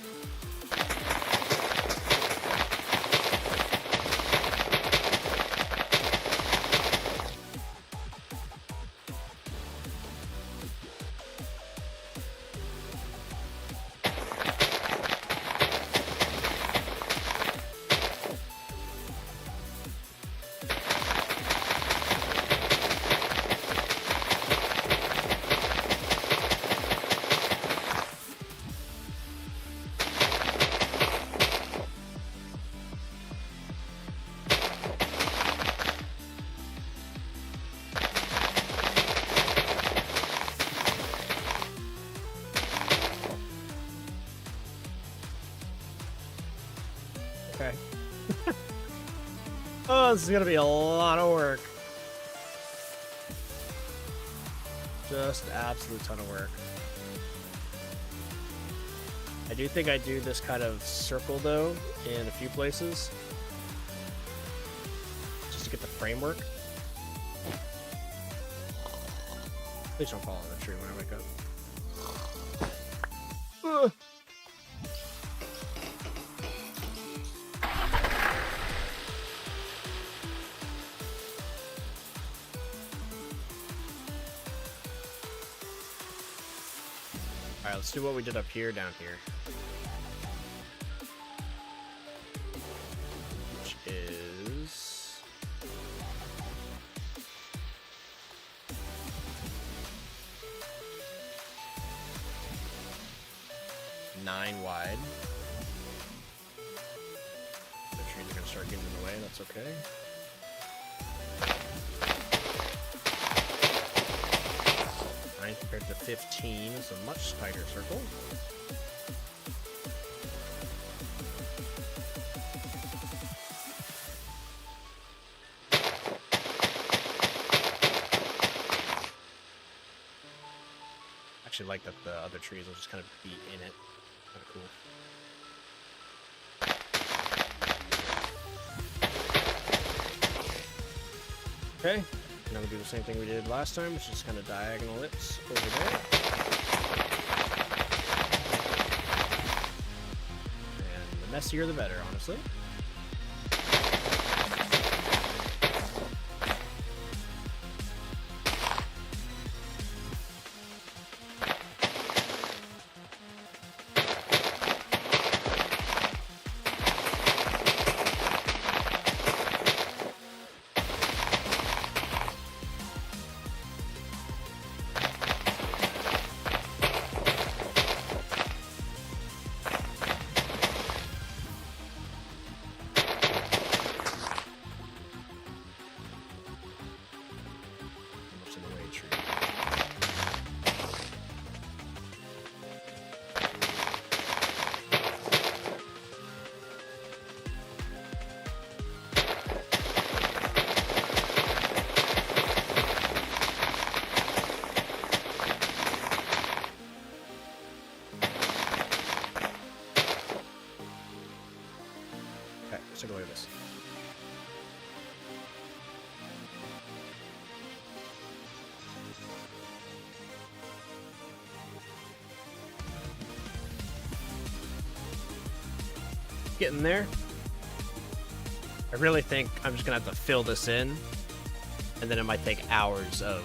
Okay. Oh, this is gonna be a lot of work. Just absolute ton of work. I do think I do this kind of circle though in a few places, just to get the framework. Please don't fall in the tree when I wake up. Ugh. Alright, let's do what we did up here, down here. Which is... 9 wide. The trees are gonna start getting in the way, that's okay. Compared to 15 is a much tighter circle. Actually like that the other trees will just kind of be in it. Kind of cool. Okay. Now we do the same thing we did last time, which is kind of diagonal ellipse over there. And the messier the better, honestly. Let's take a look at this. Getting there. I really think I'm just gonna have to fill this in, and then it might take hours of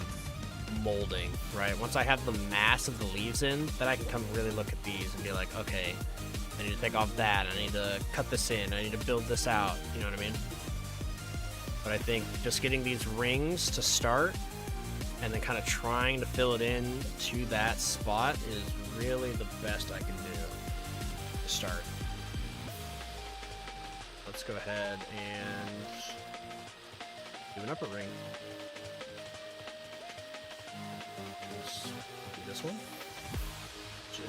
molding, right? Once I have the mass of the leaves in, then I can come really look at these and be like, okay, I need to take off that, I need to cut this in, I need to build this out, you know what I mean? But I think just getting these rings to start, and then kind of trying to fill it in to that spot is really the best I can do to start. Let's go ahead and do an upper ring. Let's do this one, which is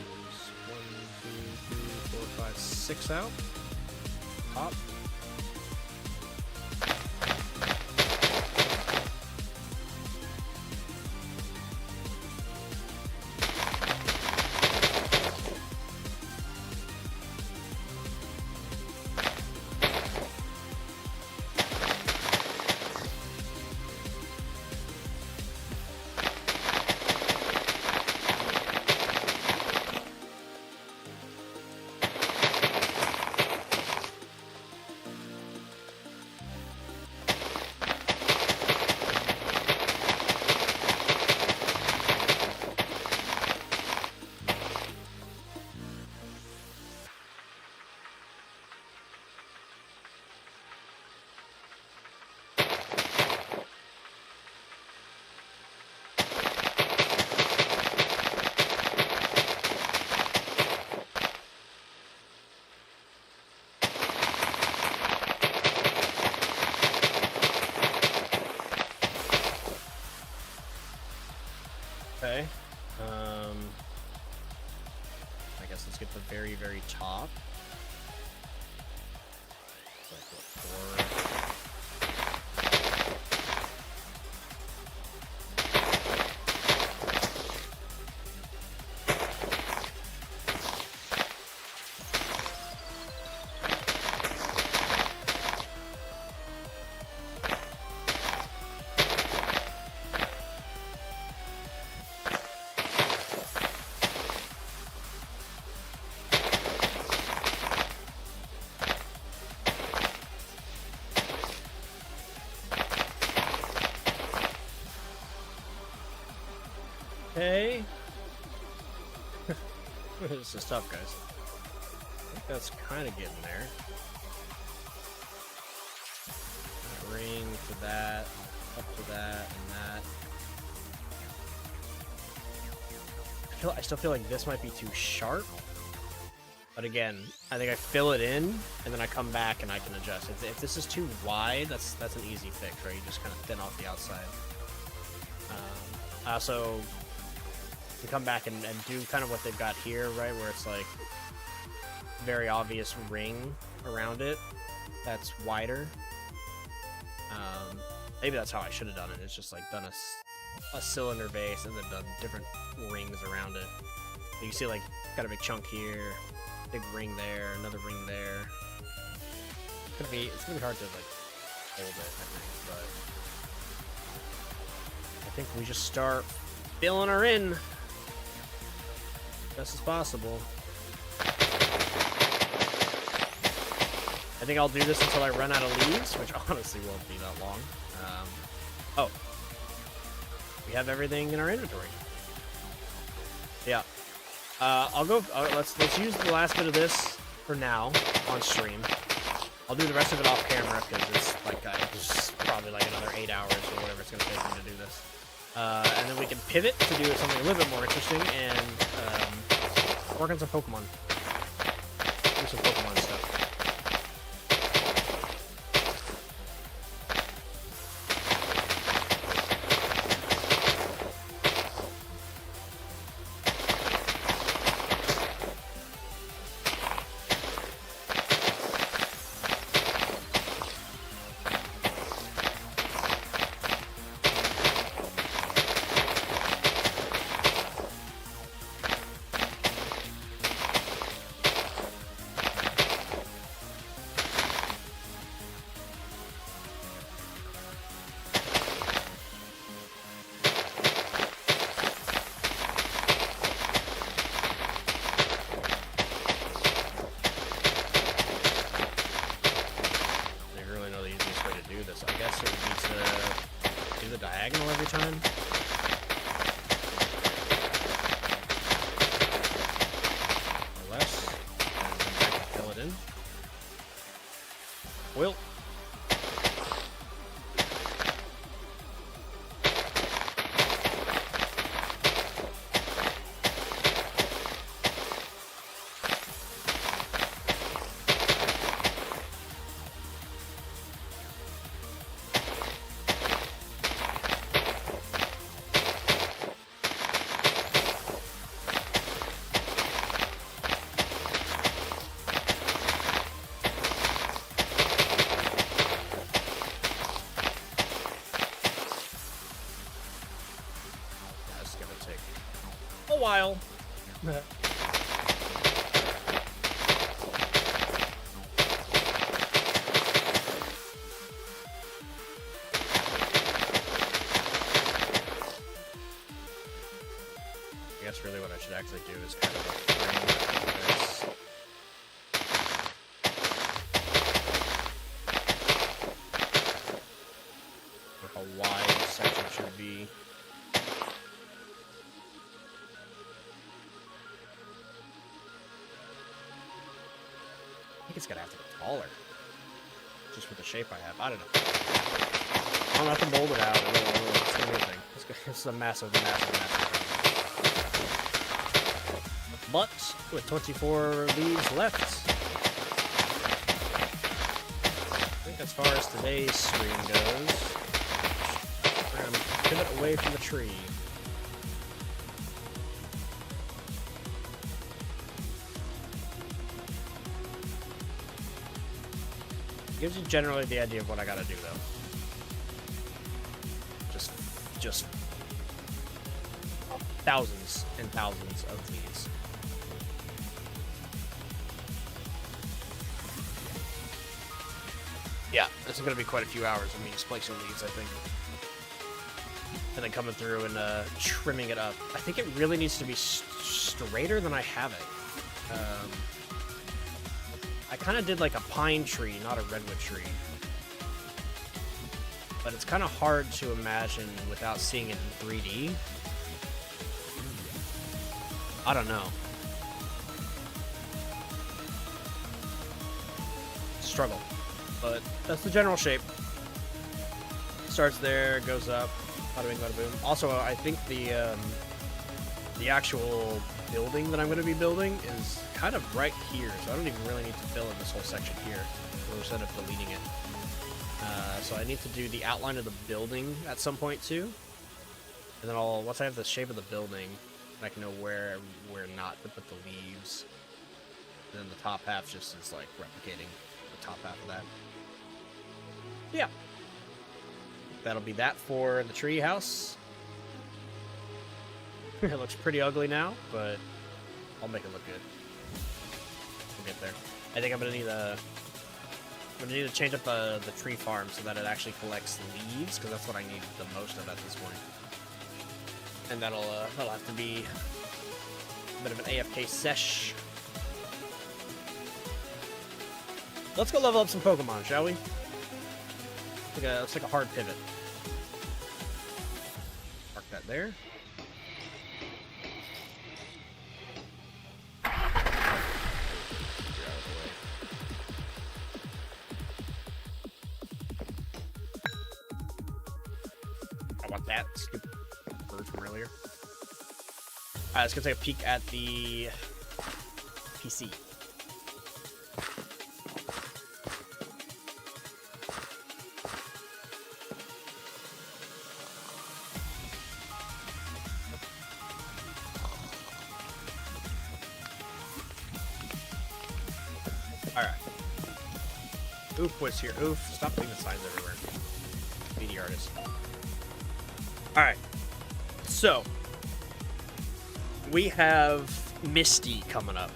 1, 2, 3, 4, 5, 6 out. Top. Okay. I guess let's get the very, very top. It's like, what, 4? Okay. This is tough, guys. I think that's kind of getting there. That ring to that, up to that, and that. I still feel like this might be too sharp. But again, I think I fill it in, and then I come back and I can adjust. If this is too wide, that's an easy fix, right? You just kind of thin off the outside. I also to come back and do kind of what they've got here, right, where it's like very obvious ring around it that's wider. Maybe that's how I should have done it. It's just like done a cylinder base and then done different rings around it. So you see, like, got a big chunk here, big ring there, another ring there. It's gonna be hard to like hold it, I think, but I think we just start filling her in best as possible. I think I'll do this until I run out of leaves, which honestly won't be that long. Oh, we have everything in our inventory. Yeah, I'll go. Let's use the last bit of this for now on stream. I'll do the rest of it off camera because it's like it's probably like another 8 hours or whatever it's gonna take me to do this. And then we can pivot to do something a little bit more interesting and work on some Pokemon. Do some Pokemon stuff. Well, while. I guess really what I should actually do is kind of frame this. Or how wide the section should be. I think it's gonna have to be taller. Just with the shape I have. I don't know. I don't have to mold it out. It's gonna be a thing. It's a massive, massive, massive. But with 24 leaves left, I think as far as today's stream goes, we're gonna pivot away from the tree. Gives you generally the idea of what I gotta do, though. Just thousands and thousands of these. Yeah, this is gonna be quite a few hours of me just placing leaves, I think. And then coming through and trimming it up. I think it really needs to be straighter than I have it. I kind of did like a pine tree, not a redwood tree. But it's kind of hard to imagine without seeing it in 3D. I don't know. Struggle. But that's the general shape. Starts there, goes up, bada bing, bada boom. Also, I think the actual building that I'm going to be building is kind of right here, so I don't even really need to fill in this whole section here. We'll just end up deleting it. So I need to do the outline of the building at some point too. And then once I have the shape of the building, I can know where not to put the leaves. And then the top half just is like replicating the top half of that. Yeah. That'll be that for the tree house. It looks pretty ugly now, but I'll make it look good. We'll get there. I think I'm gonna need to change up the tree farm so that it actually collects leaves, because that's what I need the most of at this point. And that'll have to be a bit of an AFK sesh. Let's go level up some Pokemon, shall we? Let's take a hard pivot. Mark that there. That stupid bird from earlier. Alright, let's go take a peek at the PC. Alright. Oof was here. Oof. Stop putting the signs everywhere. Be the artist. Alright, so we have Misty coming up.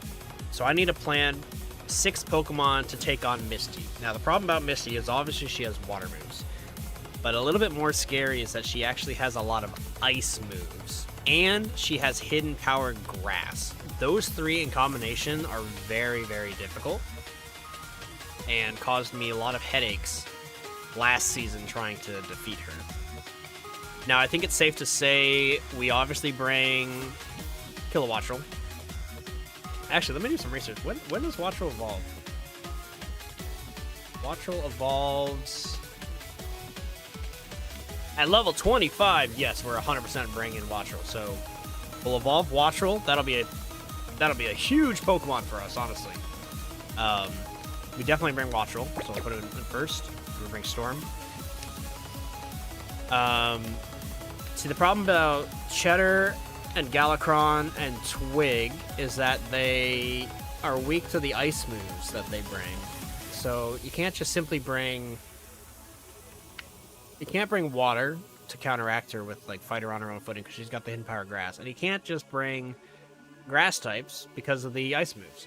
So I need to plan 6 Pokemon to take on Misty. Now the problem about Misty is obviously she has water moves. But a little bit more scary is that she actually has a lot of ice moves. And she has hidden power grass. Those 3 in combination are very, very difficult. And caused me a lot of headaches last season trying to defeat her. Now, I think it's safe to say we obviously bring Kilowattrel. Actually, let me do some research. When does Wattrel evolve? Wattrel evolves at level 25. Yes, we're 100% bringing Wattrel. So we'll evolve Wattrel. That'll be a huge Pokemon for us, honestly. We definitely bring Wattrel, so we'll put it in first. We'll bring Storm. See, the problem about Cheddar and Galakron and Twig is that they are weak to the ice moves that they bring. So you can't just simply bring... You can't bring Water to counteract her with, like, Fight Her on her own footing because she's got the hidden power Grass. And you can't just bring Grass types because of the ice moves.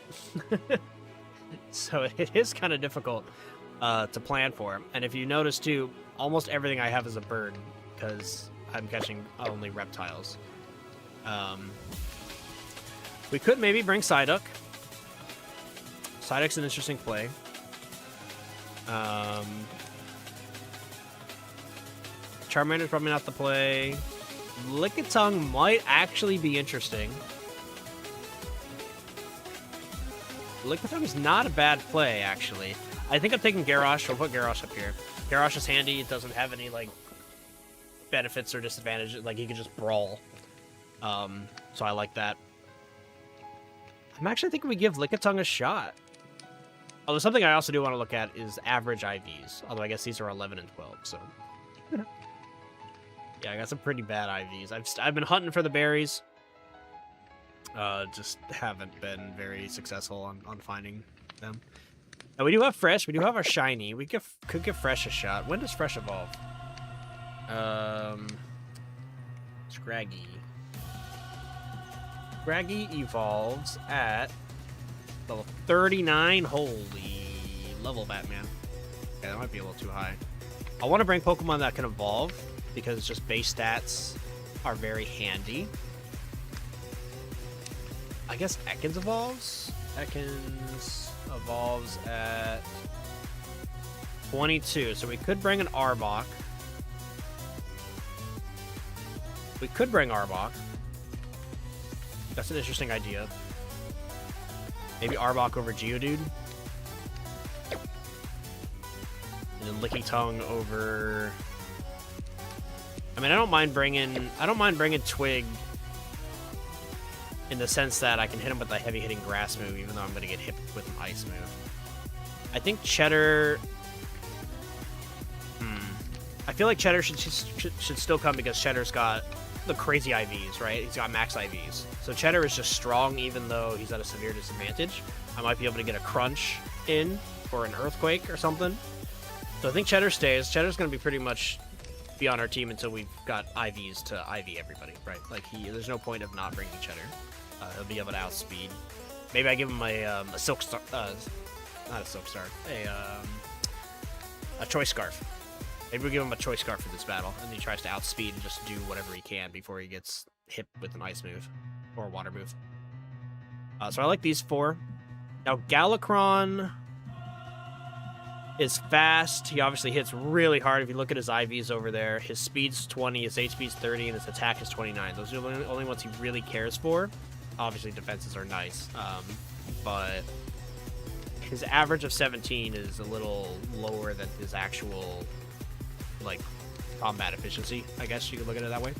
So it is kind of difficult to plan for. And if you notice, too, almost everything I have is a bird because I'm catching only reptiles. We could maybe bring Psyduck. Psyduck's an interesting play. Charmander's probably not the play. Lickitung might actually be interesting. Lickitung is not a bad play, actually. I think I'm taking Garrosh. We'll put Garrosh up here. Garrosh is handy. It doesn't have any, like, benefits or disadvantages. Like, he can just brawl. So I like that. I'm actually thinking we give Lickitung a shot. Although something I also do want to look at is average IVs. Although I guess these are 11 and 12, so... Yeah, I got some pretty bad IVs. I've been hunting for the berries. Just haven't been very successful on finding them. Now, we do have Fresh. We do have our Shiny. We could give Fresh a shot. When does Fresh evolve? Scraggy. Scraggy evolves at level 39. Holy level, Batman. Okay, that might be a little too high. I want to bring Pokemon that can evolve because just base stats are very handy. I guess Ekans evolves. Ekans evolves at 22, so we could bring an Arbok. We could bring Arbok. That's an interesting idea. Maybe Arbok over Geodude. And then Licky Tongue over... I mean, I don't mind bringing Twig in the sense that I can hit him with a heavy-hitting grass move, even though I'm going to get hit with an ice move. I think Cheddar... I feel like Cheddar should still come because Cheddar's got the crazy IVs, right? He's got max IVs. So Cheddar is just strong even though he's at a severe disadvantage. I might be able to get a Crunch in for an Earthquake or something. So I think Cheddar stays. Cheddar's going to be pretty much be on our team until we've got IVs to IV everybody, right? Like, there's no point of not bringing Cheddar. He'll be able to outspeed. Maybe I give him a Silk Star... not a Silk Star. A Choice Scarf. Maybe we give him a Choice Scarf for this battle, and he tries to outspeed and just do whatever he can before he gets hit with an ice move or a water move. So I like these four. Now, Galakron is fast. He obviously hits really hard. If you look at his IVs over there, his speed's 20, his HP's 30, and his attack is 29. Those are the only ones he really cares for. Obviously, defenses are nice, but his average of 17 is a little lower than his actual, like, combat efficiency, I guess you could look at it that way.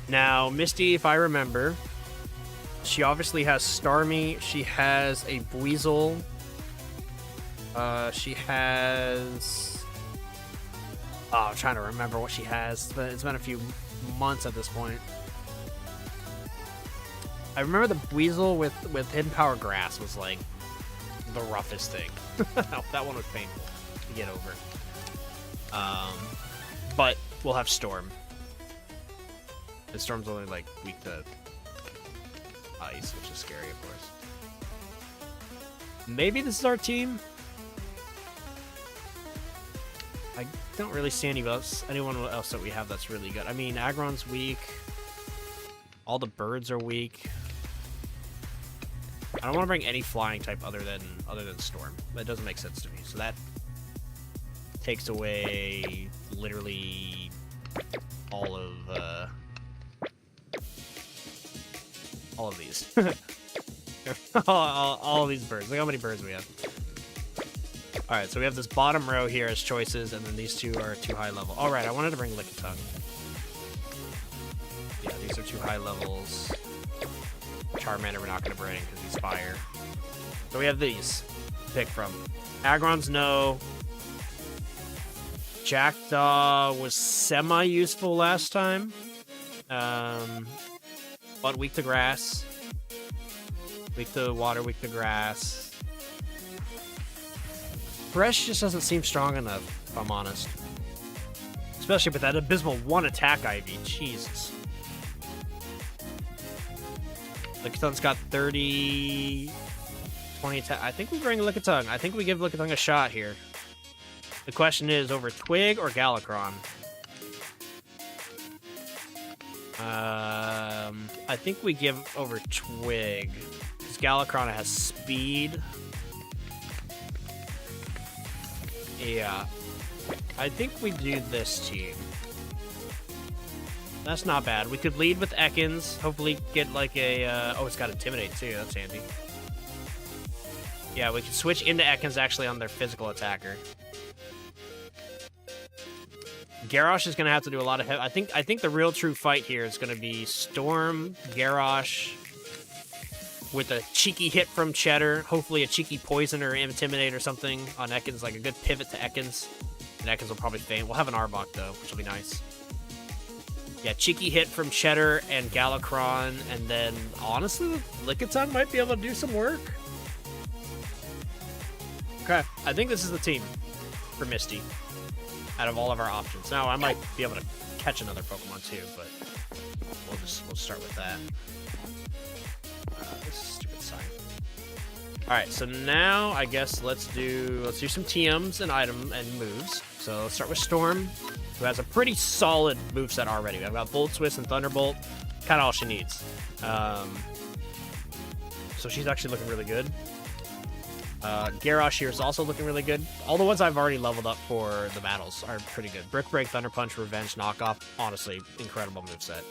Now, Misty, if I remember, she obviously has Starmie. She has a Buizel. She has... Oh, I'm trying to remember what she has. It's been a few months at this point. I remember the Buizel with Hidden Power Grass was, like, the roughest thing. That one was painful to get over. But we'll have Storm. And Storm's only, like, weak to ice, which is scary, of course. Maybe this is our team. I don't really see anyone else that we have that's really good. I mean, Aggron's weak. All the birds are weak. I don't want to bring any flying type other than Storm. That doesn't make sense to me. So that takes away literally all of these. all of these birds. Look how many birds we have. Alright, so we have this bottom row here as choices, and then these two are too high level. Alright, I wanted to bring Lickitung. Yeah, these are too high levels. Charmander we're not going to bring because he's fire. So we have these to pick from. Aggron's no. Jackdaw was semi-useful last time. But weak to grass. Weak to water, weak to grass. Fresh just doesn't seem strong enough, if I'm honest. Especially with that abysmal 1 attack IV. Jesus. Lickitun's got 30... 20 attack. I think we bring Lickitung. I think we give Lickitung a shot here. The question is, over Twig or Galakron? I think we give over Twig. Because Galakron has speed. Yeah. I think we do this team. That's not bad. We could lead with Ekans. Hopefully get like a... oh, it's got Intimidate too. That's handy. Yeah, we could switch into Ekans actually on their physical attacker. Garrosh is going to have to do a lot of... I think the real true fight here is going to be Storm, Garrosh, with a cheeky hit from Cheddar. Hopefully a cheeky Poison or Intimidate or something on Ekans, like a good pivot to Ekans. And Ekans will probably faint. We'll have an Arbok, though, which will be nice. Yeah, cheeky hit from Cheddar and Galakron, and then, honestly, Lickitung might be able to do some work. Okay, I think this is the team for Misty out of all of our options. Now, I might be able to catch another Pokemon too, but we'll start with that. This is a stupid sign. All right, so now I guess let's do some TMs and and moves. So let's start with Storm, who has a pretty solid moveset already. I've got Volt Switch and Thunderbolt, kind of all she needs. So she's actually looking really good. Garrosh here is also looking really good. All the ones I've already leveled up for the battles are pretty good. Brick Break, Thunder Punch, Revenge, Knockoff. Honestly, incredible moveset.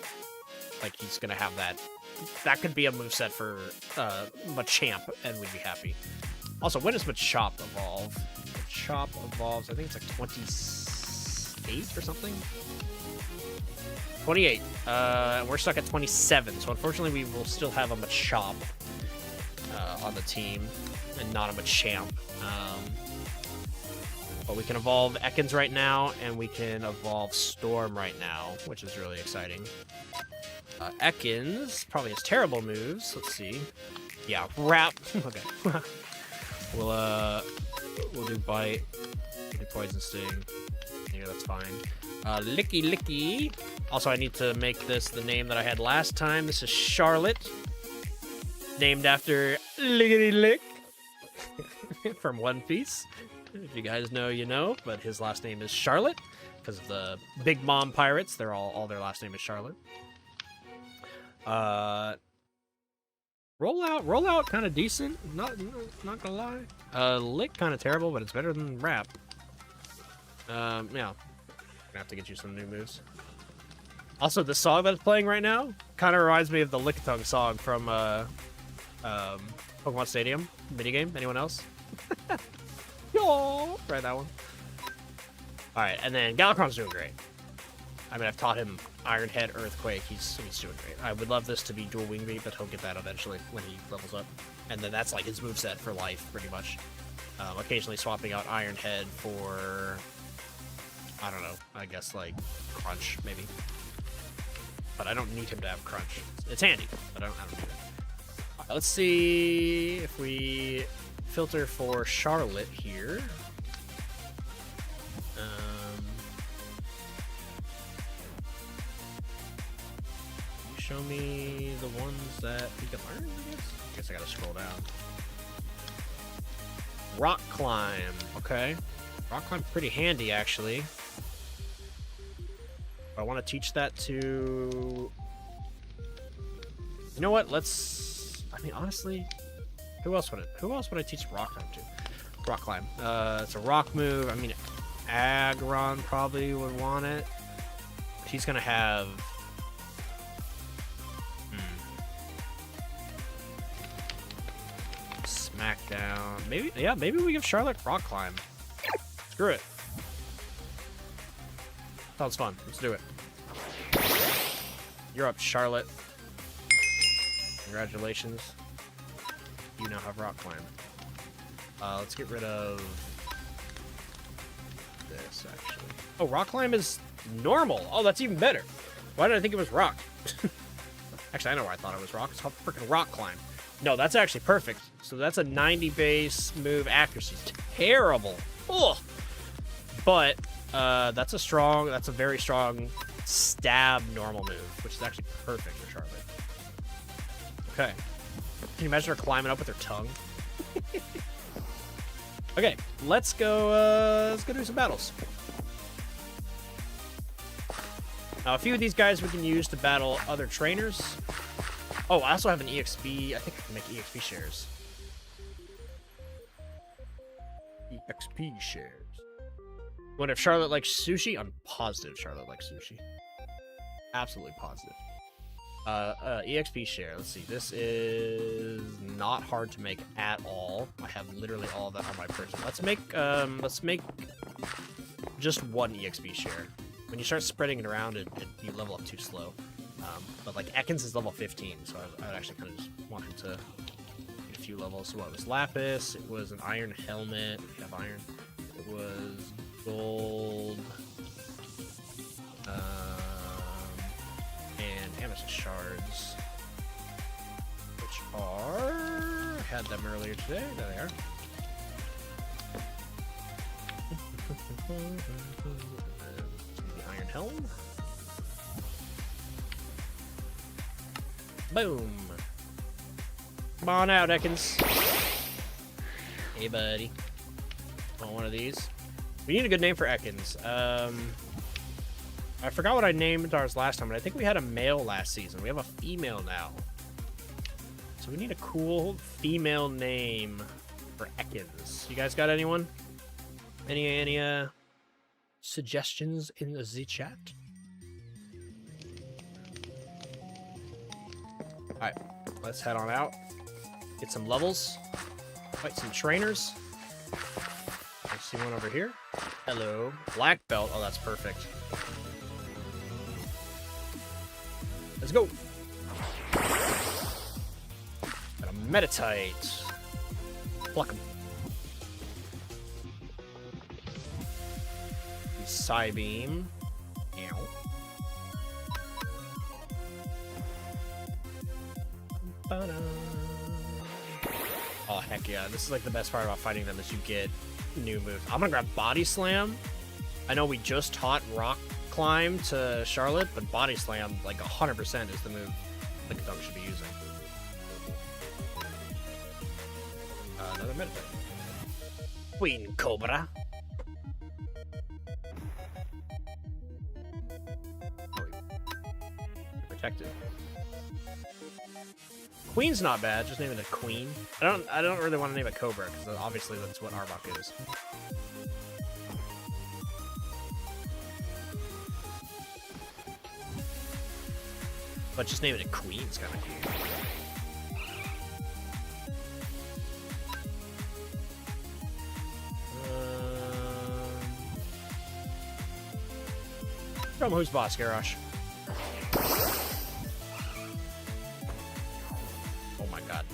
Like, he's going to have that. That could be a moveset for Machamp, and we'd be happy. Also, when does Machop evolve? Machop evolves, I think it's like 28 or something? 28. We're stuck at 27, so unfortunately we will still have a Machop on the team, and not a Machamp. But we can evolve Ekans right now, and we can evolve Storm right now, which is really exciting. Ekans probably has terrible moves. Let's see. Yeah, Wrap. Okay. We'll do Bite. We'll do Poison Sting. Yeah, that's fine. Licky Licky. Also, I need to make this the name that I had last time. This is Charlotte, named after Lickety Lick from One Piece. If you guys know, you know, but his last name is Charlotte because of the Big Mom pirates. They're all their last name is Charlotte. Rollout kind of decent, not gonna lie. Lick kind of terrible, but it's better than Wrap. Yeah, gonna have to get you some new moves. Also, the song that's playing right now kind of reminds me of the Lickitung song from Pokemon Stadium minigame. Anyone else? Yo, right, that one. All right, and then Galakrond's doing great. I mean, I've taught him Iron Head, Earthquake. He's doing great. I would love this to be dual Wing Beat, but he'll get that eventually when he levels up. And then that's like his moveset for life, pretty much. Occasionally swapping out Iron Head for, I don't know, I guess like Crunch, maybe. But I don't need him to have Crunch. It's handy, but I don't need it. All right, let's see if we filter for Charlotte here. Show me the ones that we can learn, I guess? I guess I gotta scroll down. Rock Climb. Okay. Rock Climb pretty handy, actually. I want to teach that to... You know what? Let's... I mean, honestly... Who else would I teach Rock Climb to? Rock Climb. It's a rock move. I mean, Aggron probably would want it. He's gonna have... Smackdown. Maybe we give Charlotte Rock Climb. Screw it. Sounds fun. Let's do it. You're up, Charlotte. Congratulations. You now have Rock Climb. Let's get rid of this, actually. Oh, Rock Climb is normal. Oh, that's even better. Why did I think it was Rock? Actually, I know why I thought it was Rock. It's called freaking Rock Climb. No, that's actually perfect. So that's a 90 base move accuracy. Terrible. Ugh. But that's a very strong stab normal move, which is actually perfect for Charlotte. Okay. Can you imagine her climbing up with her tongue? Okay, let's go do some battles. Now, a few of these guys we can use to battle other trainers. Oh, I also have an EXP. I think I can make EXP shares. EXP shares. What if Charlotte likes sushi? I'm positive Charlotte likes sushi. Absolutely positive. EXP share. Let's see. This is not hard to make at all. I have literally all of that on my person. Let's make just one EXP share. When you start spreading it around, you level up too slow. But like Ekans is level 15, so I'd actually kind of just want him to get a few levels. So what, it was Lapis, it was an Iron Helmet, if you have Iron, it was Gold, and Amethyst Shards, which are, I had them earlier today, there they are. The Iron Helm. Boom. Come on out, Ekans. Hey, buddy. Want one of these? We need a good name for Ekans. I forgot what I named ours last time, but I think we had a male last season. We have a female now. So we need a cool female name for Ekans. You guys got anyone? Any suggestions in the chat? Alright, let's head on out. Get some levels. Fight some trainers. I see one over here. Hello. Black belt. Oh, that's perfect. Let's go. Got a Metatite. Pluck him. Psybeam. Ow. Oh, heck yeah. This is like the best part about fighting them is you get new moves. I'm gonna grab Body Slam. I know we just taught Rock Climb to Charlotte, but Body Slam, like 100% is the move Lickitung should be using. Another Metatite. Queen Cobra. Oh, protected. Queen's not bad, just name it a Queen. I don't really want to name it Cobra, because obviously that's what Arbok is. But just name it a Queen's kind of cute. From who's boss, Garrosh? Oh my god.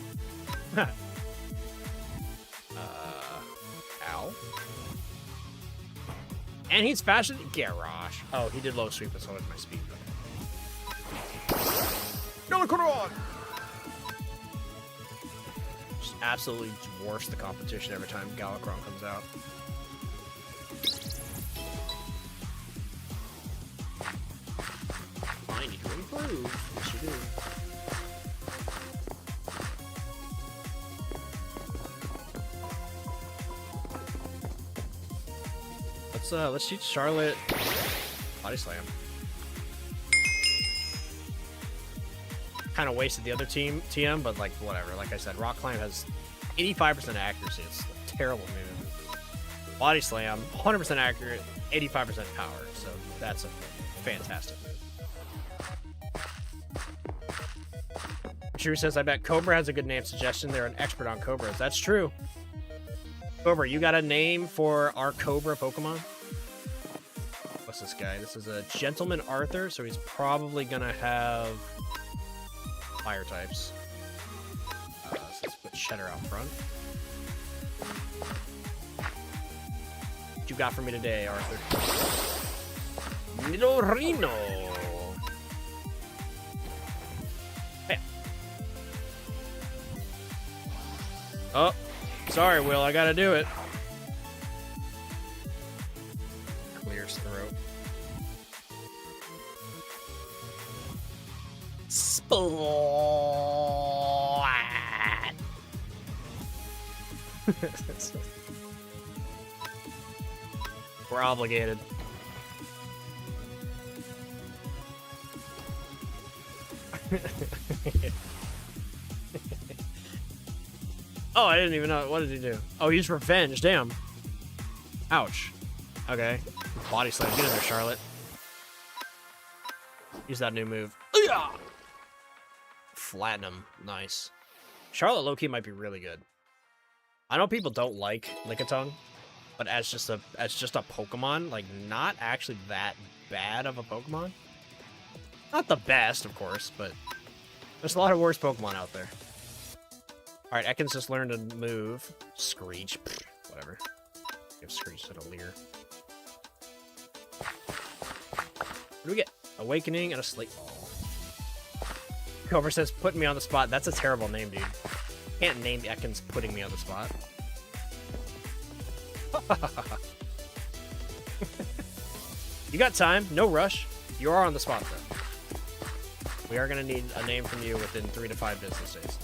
Ow. And he's faster than Garrosh. Oh, he did low sweep, but so did my speed. Galakrod! Just absolutely dwarfs the competition every time Galakrod comes out. I need to improve. Yes, you do. Let's teach Charlotte Body Slam. Kind of wasted the other TM, but like whatever. Like I said, Rock Climb has 85% accuracy. It's a terrible move. Body Slam, 100% accurate, 85% power. So that's a fantastic move. Drew says, I bet Cobra has a good name suggestion. They're an expert on Cobras. That's true. Cobra, you got a name for our Cobra Pokemon? What's this guy? This is a Gentleman Arthur, so he's probably gonna have fire types. So let's put Cheddar out front. What you got for me today, Arthur? Nidorino. Hey. Oh, sorry, Will. I gotta do it. Clears throat. Splat. We're obligated. Oh, I didn't even know. What did he do? Oh, he used revenge. Damn. Ouch. Okay. Body slam. Get in there, Charlotte. Use that new move. Flatten him. Nice. Charlotte low-key might be really good. I know people don't like Lickitung, but as just a Pokemon, like not actually that bad of a Pokemon. Not the best, of course, but there's a lot of worse Pokemon out there. All right, Ekans just learned a move. Screech. Pfft, whatever. Give Screech to the Leer. What do we get? Awakening and a Slate Ball. Cobra says, putting me on the spot. That's a terrible name, dude. Can't name Ekans putting me on the spot. You got time. No rush. You are on the spot, though. We are going to need a name from you within 3 to 5 business days.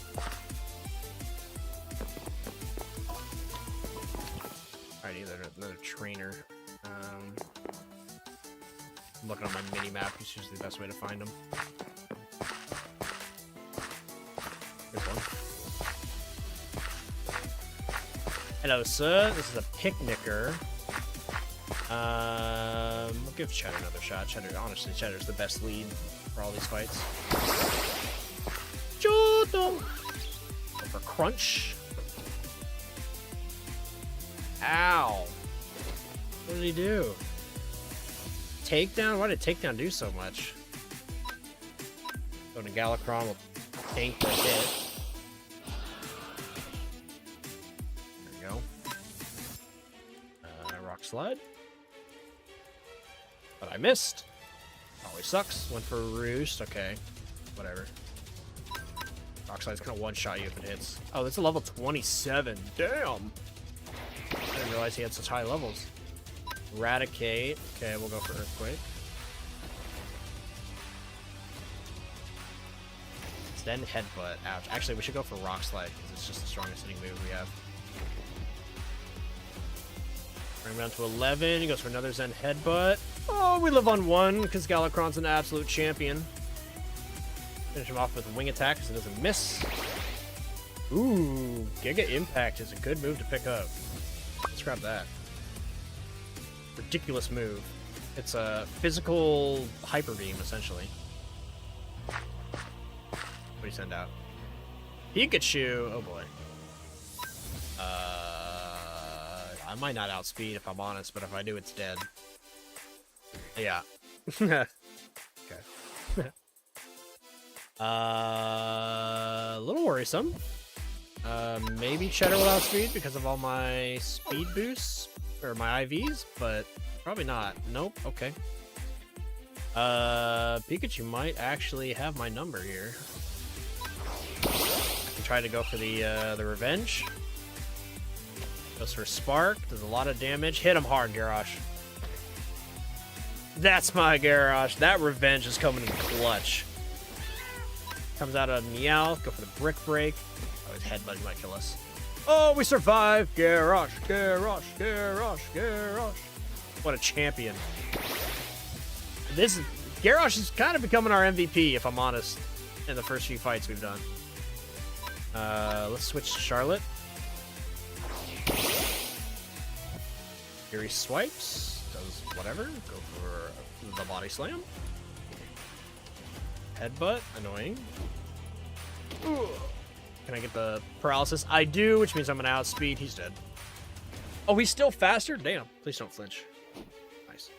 Alright, another trainer. I'm looking on my mini-map. It's usually the best way to find them. Here's one. Hello, sir. This is a picnicker. We'll give Cheddar another shot. Cheddar, honestly, Cheddar's the best lead for all these fights. Go for Crunch. Ow. What did he do? Takedown? Why did Takedown do so much? Going to Galacron will tank the hit. There we go. Rock Slide. But I missed. Always sucks. Went for Roost. Okay. Whatever. Rock Slide's gonna one-shot you if it hits. Oh, that's a level 27. Damn! I didn't realize he had such high levels. Eradicate. Okay, we'll go for Earthquake. Then Headbutt. Ouch. Actually, we should go for Rock Slide, because it's just the strongest hitting move we have. Bring him down to 11. He goes for another Zen Headbutt. Oh, we live on 1, because Galacron's an absolute champion. Finish him off with Wing Attack, because it doesn't miss. Ooh, Giga Impact is a good move to pick up. Let's grab that. Ridiculous move. It's a physical Hyper Beam, essentially. What do you send out? Pikachu! Oh boy. I might not outspeed if I'm honest, but if I do, it's dead. Yeah. Okay. A little worrisome. Maybe Cheddar will outspeed because of all my speed boosts, or my IVs, but probably not. Nope, okay. Pikachu might actually have my number here. I can try to go for the Revenge. Goes for Spark, does a lot of damage. Hit him hard, Garrosh. That's my Garrosh. That Revenge is coming in clutch. Comes out of Meowth, go for the Brick Break. Oh, his headbutt might kill us. Oh, we survived! Garrosh, Garrosh, Garrosh, Garrosh. What a champion. Garrosh is kind of becoming our MVP, if I'm honest, in the first few fights we've done. Let's switch to Charlotte. Fury swipes, does whatever. Go for the Body Slam. Headbutt, annoying. Ooh. Can I get the paralysis? I do, which means I'm gonna outspeed. He's dead. Oh, he's still faster? Damn. Please don't flinch. Nice.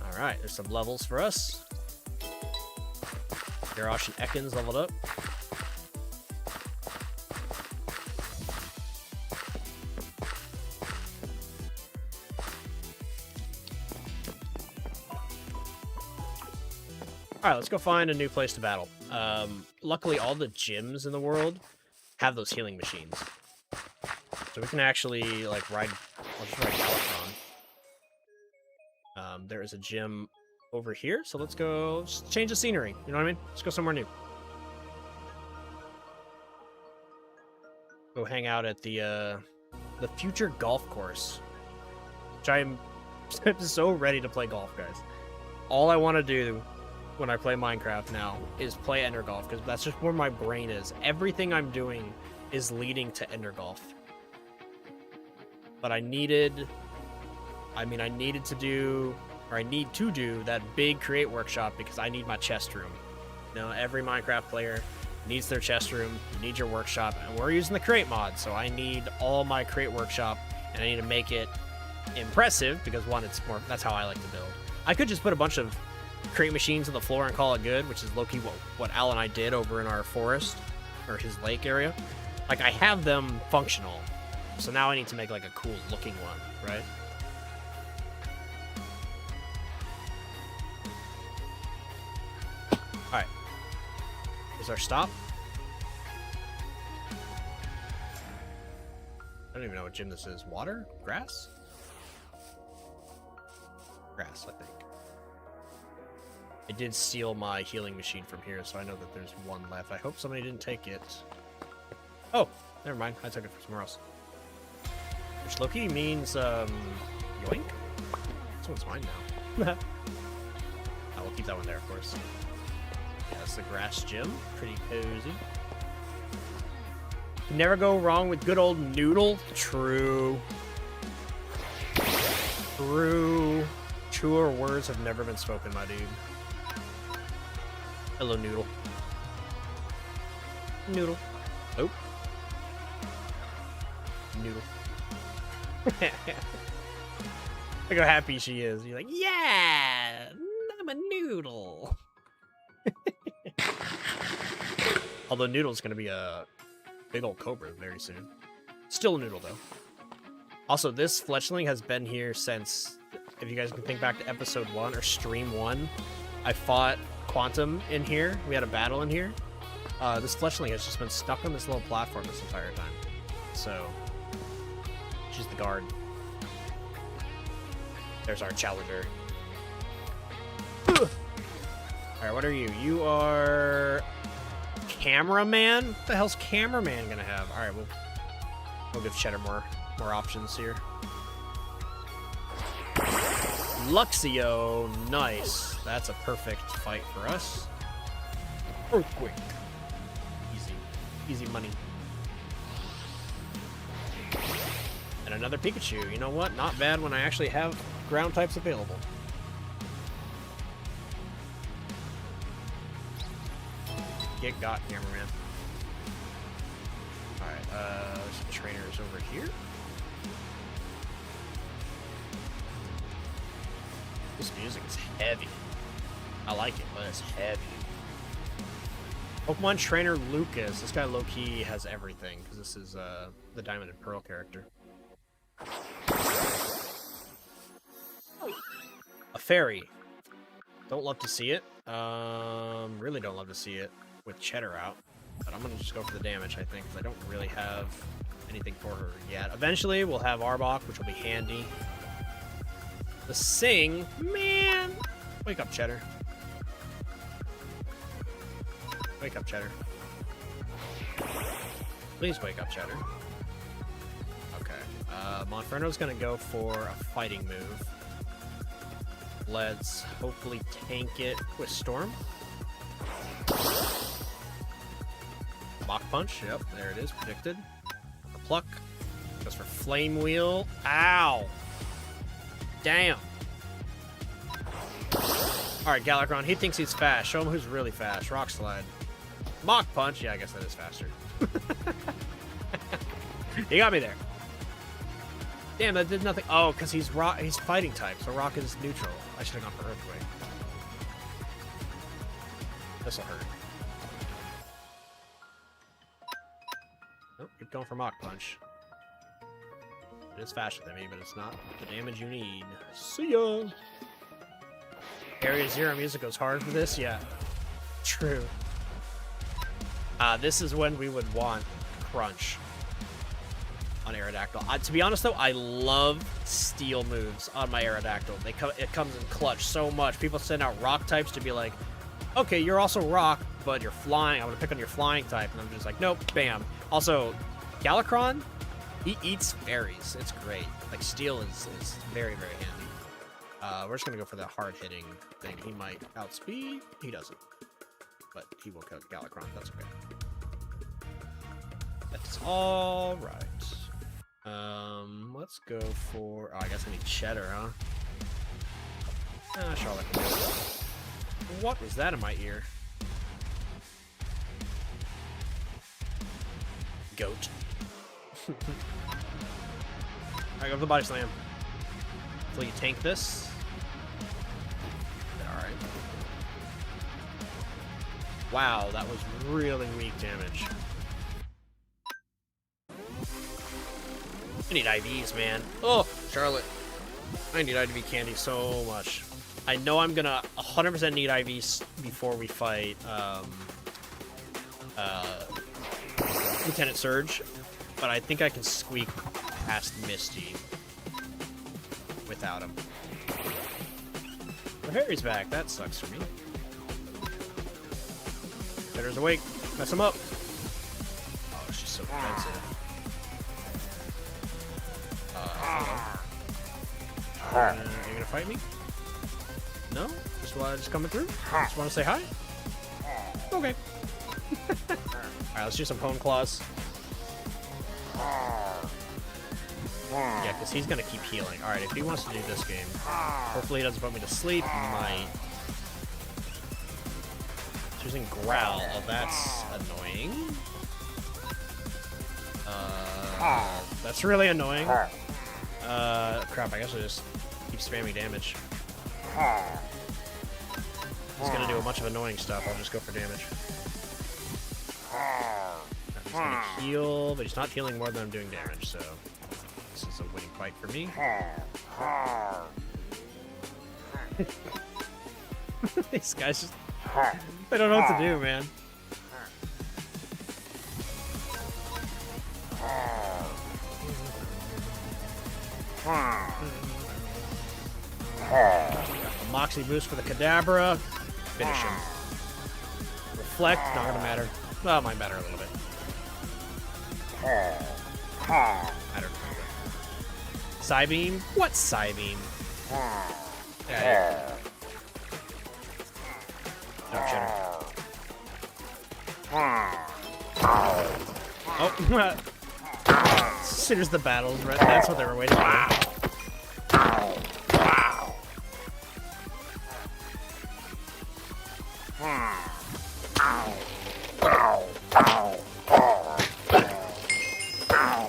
Alright, there's some levels for us. Garrosh and Ekans leveled up. Alright, let's go find a new place to battle. Luckily, all the gyms in the world have those healing machines. So we can actually, like, I'll just ride Galacron. There is a gym over here, so let's go just change the scenery. You know what I mean? Let's go somewhere new. Go hang out at the future golf course. Which I'm so ready to play golf, guys. All I want to do when I play Minecraft now is play Ender Golf, because that's just where my brain is. Everything I'm doing is leading to Ender Golf. But I need to do that big create workshop because I need my chest room. You know, every Minecraft player needs their chest room, you need your workshop, and we're using the create mod, so I need all my create workshop, and I need to make it impressive because one, that's how I like to build. I could just put a bunch of create machines on the floor and call it good, which is low-key what Al and I did over in our forest, or his lake area. Like, I have them functional, so now I need to make, like, a cool-looking one, right? Alright. Here's our stop. don't even know what gym this is. Water? Grass? Grass, I think. I did steal my healing machine from here, so I know that there's one left. I hope somebody didn't take it. Oh, never mind. I took it from somewhere else. Which Loki means, yoink? This one's mine now. Oh, we'll keep that one there, of course. Yeah, that's the grass gym. Pretty cozy. Never go wrong with good old Noodle. True. True. Truer words have never been spoken, my dude. Hello, Noodle. Noodle. Oh. Noodle. Look how happy she is. You're like, yeah, I'm a noodle. Although Noodle's gonna be a big old cobra very soon. Still a noodle, though. Also, this fletchling has been here since, if you guys can think back to episode 1 or stream 1, I fought Quantum in here. We had a battle in here. This fletchling has just been stuck on this little platform this entire time. So, she's the guard. There's our challenger. Alright, what are you? You are... Cameraman? What the hell's Cameraman gonna have? Alright, we'll give Cheddar more options here. Luxio, nice. That's a perfect fight for us. Earthquake. Easy money. And another Pikachu. You know what? Not bad when I actually have ground types available. Get got, Cameraman. Alright, there's some trainers over here. This music is heavy. I like it, but it's heavy. Pokemon Trainer Lucas. This guy low-key has everything, because this is the Diamond and Pearl character. A fairy. Don't love to see it. Really don't love to see it with Cheddar out. But I'm going to just go for the damage, I think, because I don't really have anything for her yet. Eventually, we'll have Arbok, which will be handy. The Sing, man! Wake up, Cheddar. Wake up, Cheddar. Please wake up, Cheddar. Okay. Monferno's gonna go for a fighting move. Let's hopefully tank it with Storm. Mach Punch, yep, there it is, predicted. The Pluck. Goes for Flame Wheel. Ow! Damn. Alright, Galakron, he thinks he's fast. Show him who's really fast. Rock Slide. Mach Punch. Yeah, I guess that is faster. You got me there. Damn, that did nothing. Oh, because he's rock. He's fighting type, so rock is neutral. I should have gone for Earthquake. This'll hurt. Nope, keep going for Mach Punch. It is faster than me, but it's not the damage you need. See ya! Area Zero music goes hard for this? Yeah. True. This is when we would want Crunch on Aerodactyl. To be honest, though, I love steel moves on my Aerodactyl. It comes in clutch so much. People send out rock types to be like, okay, you're also rock, but you're flying. I'm going to pick on your flying type. And I'm just like, nope, bam. Also, Galakron, he eats fairies. It's great. Like, steel is very, very handy. We're just going to go for the hard-hitting thing. He might outspeed. He doesn't. But he will kill Galakron. That's okay. That's all right. Let's go for... Oh, I guess I need Cheddar, huh? Charlotte can do it. What was that in my ear? Goat. Alright, go for the Body Slam. Until you tank this. Alright. Wow, that was really weak damage. I need IVs, man. Oh, Charlotte. I need IV candy so much. I know I'm gonna 100% need IVs before we fight Lieutenant Surge, but I think I can squeak past Misty without him. But Harry's back. That sucks for me. Better's awake. Mess him up. Oh, she's so defensive. Hello. You gonna fight me? No? Just coming through? Just want to say hi? Okay. Alright, let's do some Hone Claws. Yeah, because he's going to keep healing. Alright, if he wants to do this game, hopefully he doesn't put me to sleep. He might. Choosing Growl. Oh, that's annoying. That's really annoying. Crap, I guess I just keep spamming damage. He's going to do a bunch of annoying stuff. I'll just go for damage. He's going to heal, but he's not healing more than I'm doing damage, so this is a winning fight for me. These guys just... they don't know what to do, man. A Moxie boost for the Kadabra. Finish him. Reflect, not gonna matter. Well, it might matter a little bit. Matter. Psybeam? What Psybeam? Yeah. No cheddar. Oh, as soon as the battles, right? That's what they were waiting for.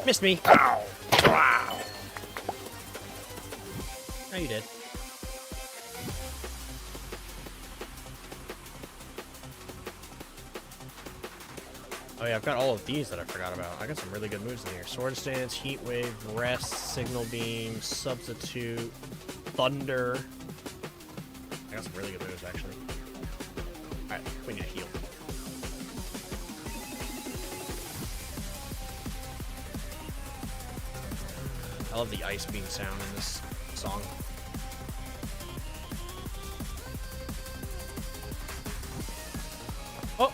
Missed me. Now you did. Oh yeah, I've got all of these that I forgot about. I got some really good moves in here. Sword Stance, Heat Wave, Rest, Signal Beam, Substitute, Thunder. I got some really good moves, actually. Alright, we need to heal. I love the ice beam sound in this song. Oh!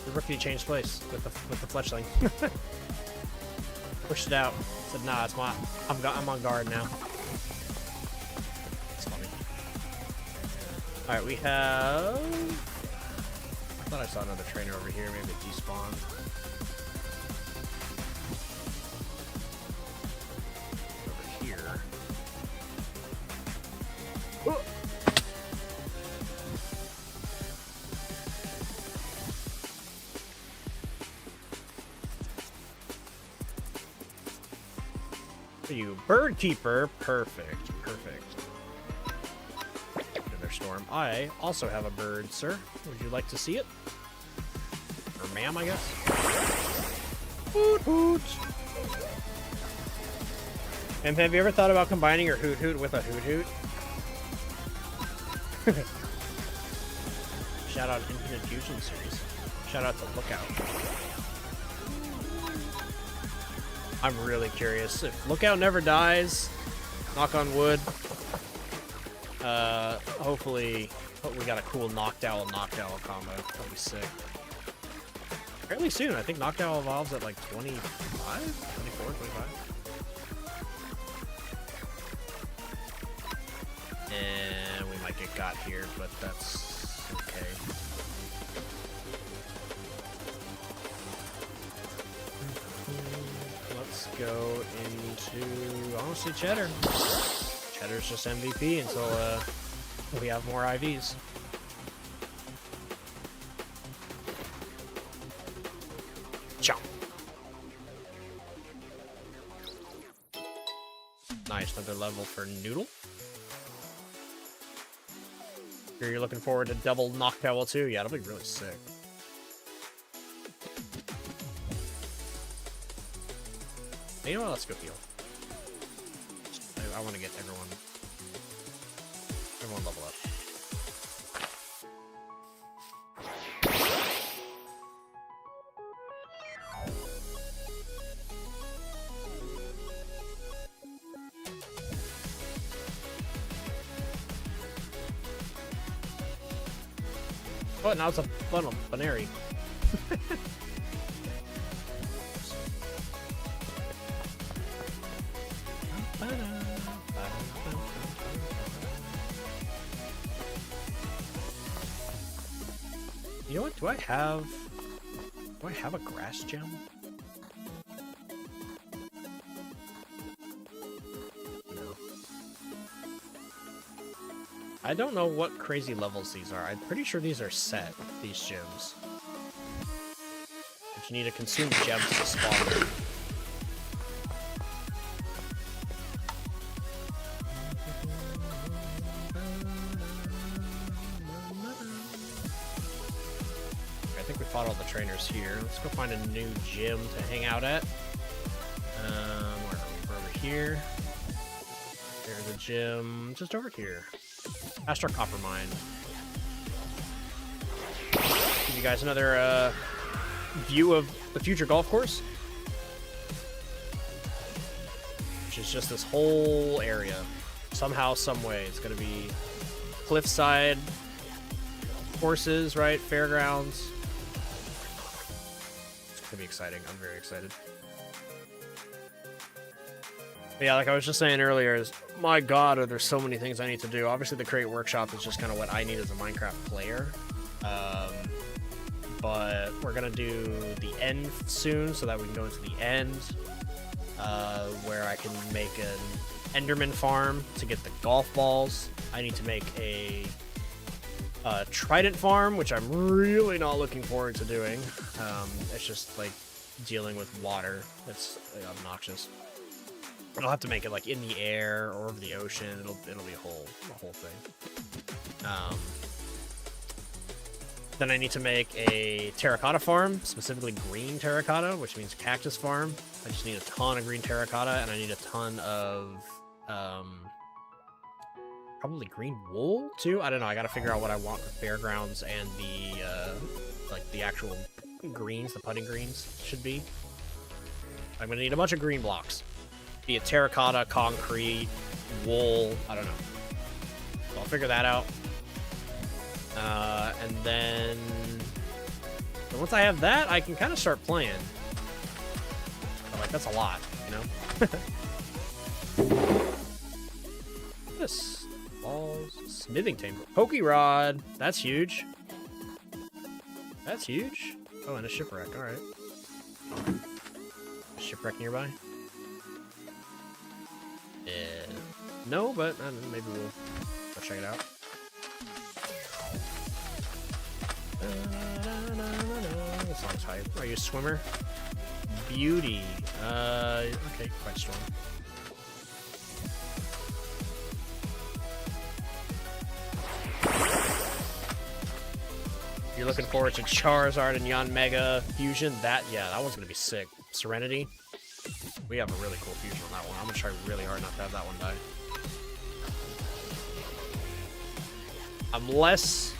The rookie changed place with the fletchling. Pushed it out. Said, nah, it's my... I'm on guard now. It's funny. Alright, we have... I thought I saw another trainer over here. Maybe it despawned. You bird keeper, perfect. Another storm. I also have a bird, sir. Would you like to see it? Or ma'am, I guess. Hoot hoot. And have you ever thought about combining your hoot hoot with a hoot hoot? Shout out Infinite Fusion series. Shout out to Lookout. I'm really curious. If Lookout never dies, knock on wood, hopefully we got a cool Noctowl combo. That'll be sick. Fairly soon. I think Noctowl evolves at like 25? 24, 25? And we might get got here, but that's okay. Let's go into, honestly, Cheddar. Cheddar's just MVP until we have more IVs. Chomp. Nice, another level for Noodle. Here you're looking forward to double Noctowl too? Yeah, that'll be really sick. You know what? Let's go heal. I want to get everyone level up. Oh, now it's a funnel, binary. You know what? Do I have a grass gem? No. I don't know what crazy levels these are. I'm pretty sure these are set, these gems. But you need to consume gems to spawn them. All the trainers here. Let's go find a new gym to hang out at. Where are we? We're over here. There's a gym just over here. Astro Copper Mine. Give you guys another view of the future golf course, which is just this whole area. Somehow, some way, it's going to be cliffside courses, right? Fairgrounds. Be exciting. I'm very excited. But yeah, like I was just saying earlier, is my god, are there so many things I need to do. Obviously the Create Workshop is just kind of what I need as a Minecraft player, but we're gonna do the end soon so that we can go into the end, where I can make an Enderman farm to get the golf balls. I need to make a Trident farm, which I'm really not looking forward to doing. It's just like dealing with water. It's like, obnoxious. I'll have to make it like in the air or over the ocean. It'll be a whole thing. Then I need to make a terracotta farm, specifically green terracotta, which means cactus farm. I just need a ton of green terracotta, and I need a ton of probably green wool too. I don't know. I gotta figure out what I want for fairgrounds and the like the actual greens, the putting greens should be. I'm gonna need a bunch of green blocks. Be it terracotta, concrete, wool. I don't know. So I'll figure that out. And then once I have that, I can kind of start playing. But like that's a lot, you know. This. Balls, smithing table, pokey rod. That's huge. That's huge. Oh, and a shipwreck. All right. A shipwreck nearby. No, but maybe we'll go check it out. This song's hype. Are you a swimmer? Beauty. Okay, quite strong. You're looking forward to Charizard and Yon Mega Fusion? That one's gonna be sick. Serenity. We have a really cool fusion on that one. I'm gonna try really hard not to have that one die. I'm less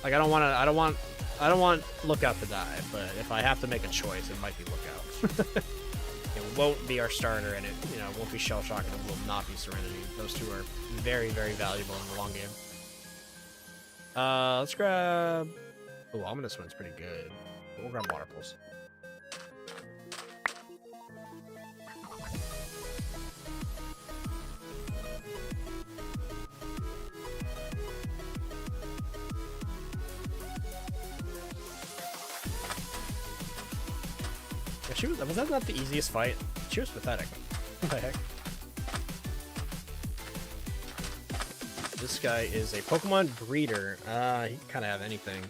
like I don't want Lookout to die, but if I have to make a choice, it might be Lookout. It won't be our starter, and it won't be Shell Shock, and it will not be Serenity. Those two are very, very valuable in the long game. Let's grab. Oh, Ominous Wind's pretty good. But we'll grab Water Pulse. Yeah, was that not the easiest fight? She was pathetic. What the heck? This guy is a Pokemon breeder. He can kind of have anything.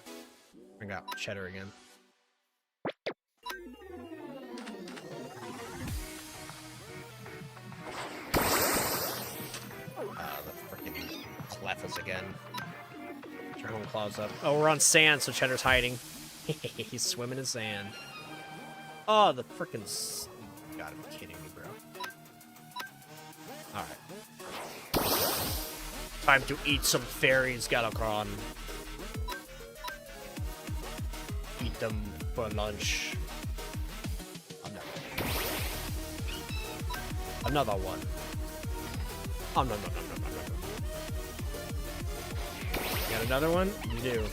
I got Cheddar again. The freaking Clefus again. Get your home claws up. Oh, we're on sand, so Cheddar's hiding. He's swimming in sand. Oh, the freaking... You gotta be kidding me, bro. Alright. Time to eat some fairies, Galacron. Eat them for lunch. Another one. Oh, no. You got another one? You do.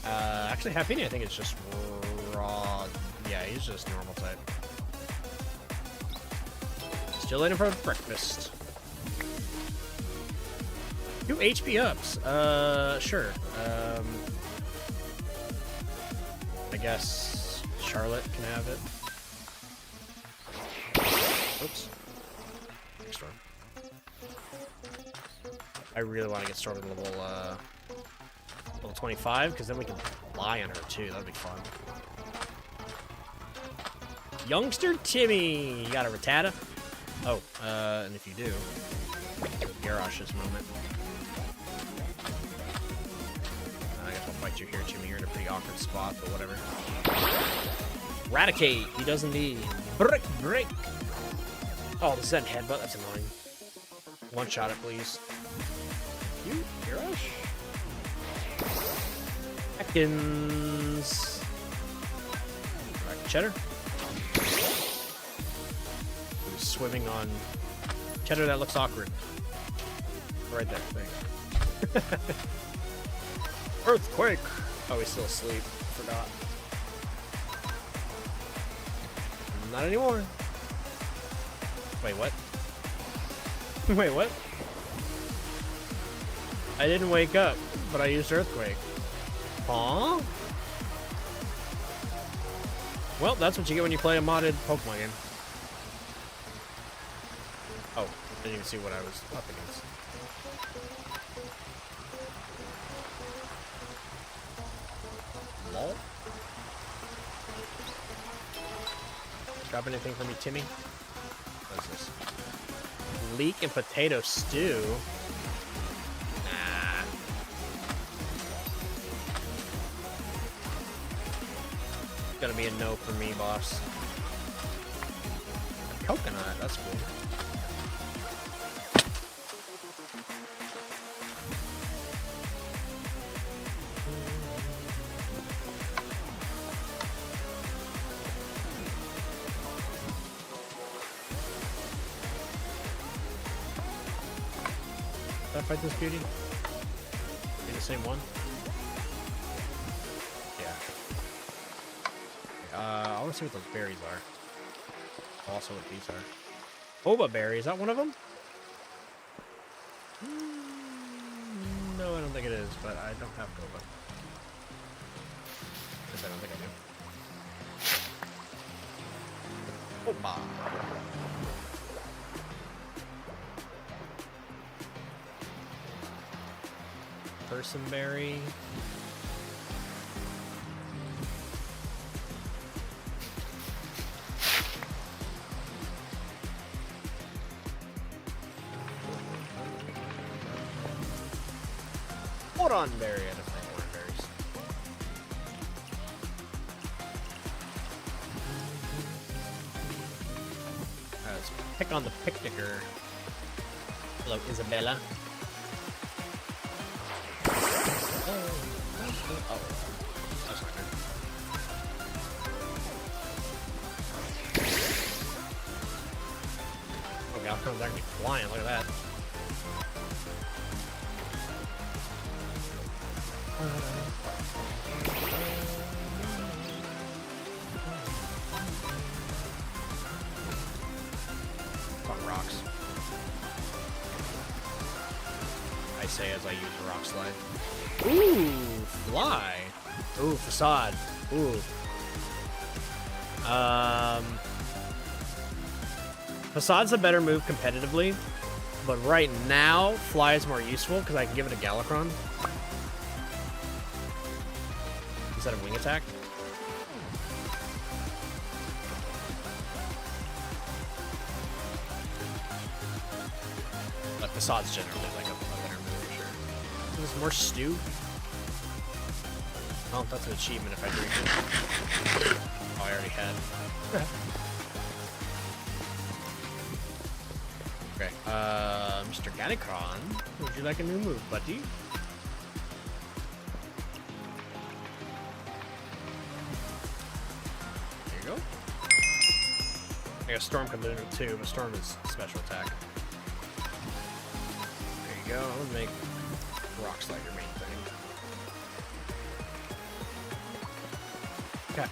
Actually, Happini, I think it's just raw. Yeah, he's just normal type. Still waiting for breakfast. 2 HP ups. Sure. I guess Charlotte can have it. Oops. Storm. I really want to get started with level 25, because then we can fly on her too. That'd be fun. Youngster Timmy! You got a Rattata? Oh, and if you do, Garrosh's moment. I guess I'll fight you here, Timmy. You're in a pretty awkward spot, but whatever. Raticate! He does indeed. Break! Oh, the Zen headbutt. That's annoying. One shot it, please. You, Garrosh? Atkins. Alright, Cheddar. Who's swimming on Cheddar that looks awkward. Right there, thanks. Earthquake! Oh, he's still asleep. Forgot. Not anymore. Wait, what? Wait, what? I didn't wake up, but I used Earthquake. Huh? Well, that's what you get when you play a modded Pokemon game. Oh, didn't even see what I was up against. Lol. Drop anything for me, Timmy? What is this? Leek and potato stew? Nah. It's gonna be a no for me, boss. Coconut, that's cool. Did I fight this beauty? Be the same one? Yeah. I want to see what those berries are. Also what these are. Boba berry, is that one of them? No, I don't think it is, but I don't have boba. Yes, I don't think I do. Boba. Personberry. Moron berry. I don't like moron berries. Let's pick on the picnicker. Hello, Isabella. Oh, that's not good. Oh, Galcron's actually flying. Look at that. Fuck rocks. I say as I use the rock slide. Ooh, fly. Ooh, facade. Ooh. Facade's a better move competitively, but right now, fly is more useful because I can give it a Galacron instead of wing attack. But facade's generally like a better move for sure. There's more stew. Oh, that's an achievement if I drink it. Oh, I already had. Okay, Mr. Ganicron, would you like a new move, buddy? There you go. I guess Storm comes in it too, but Storm is special attack. There you go. Let's make Rock Slide your main thing. Okay.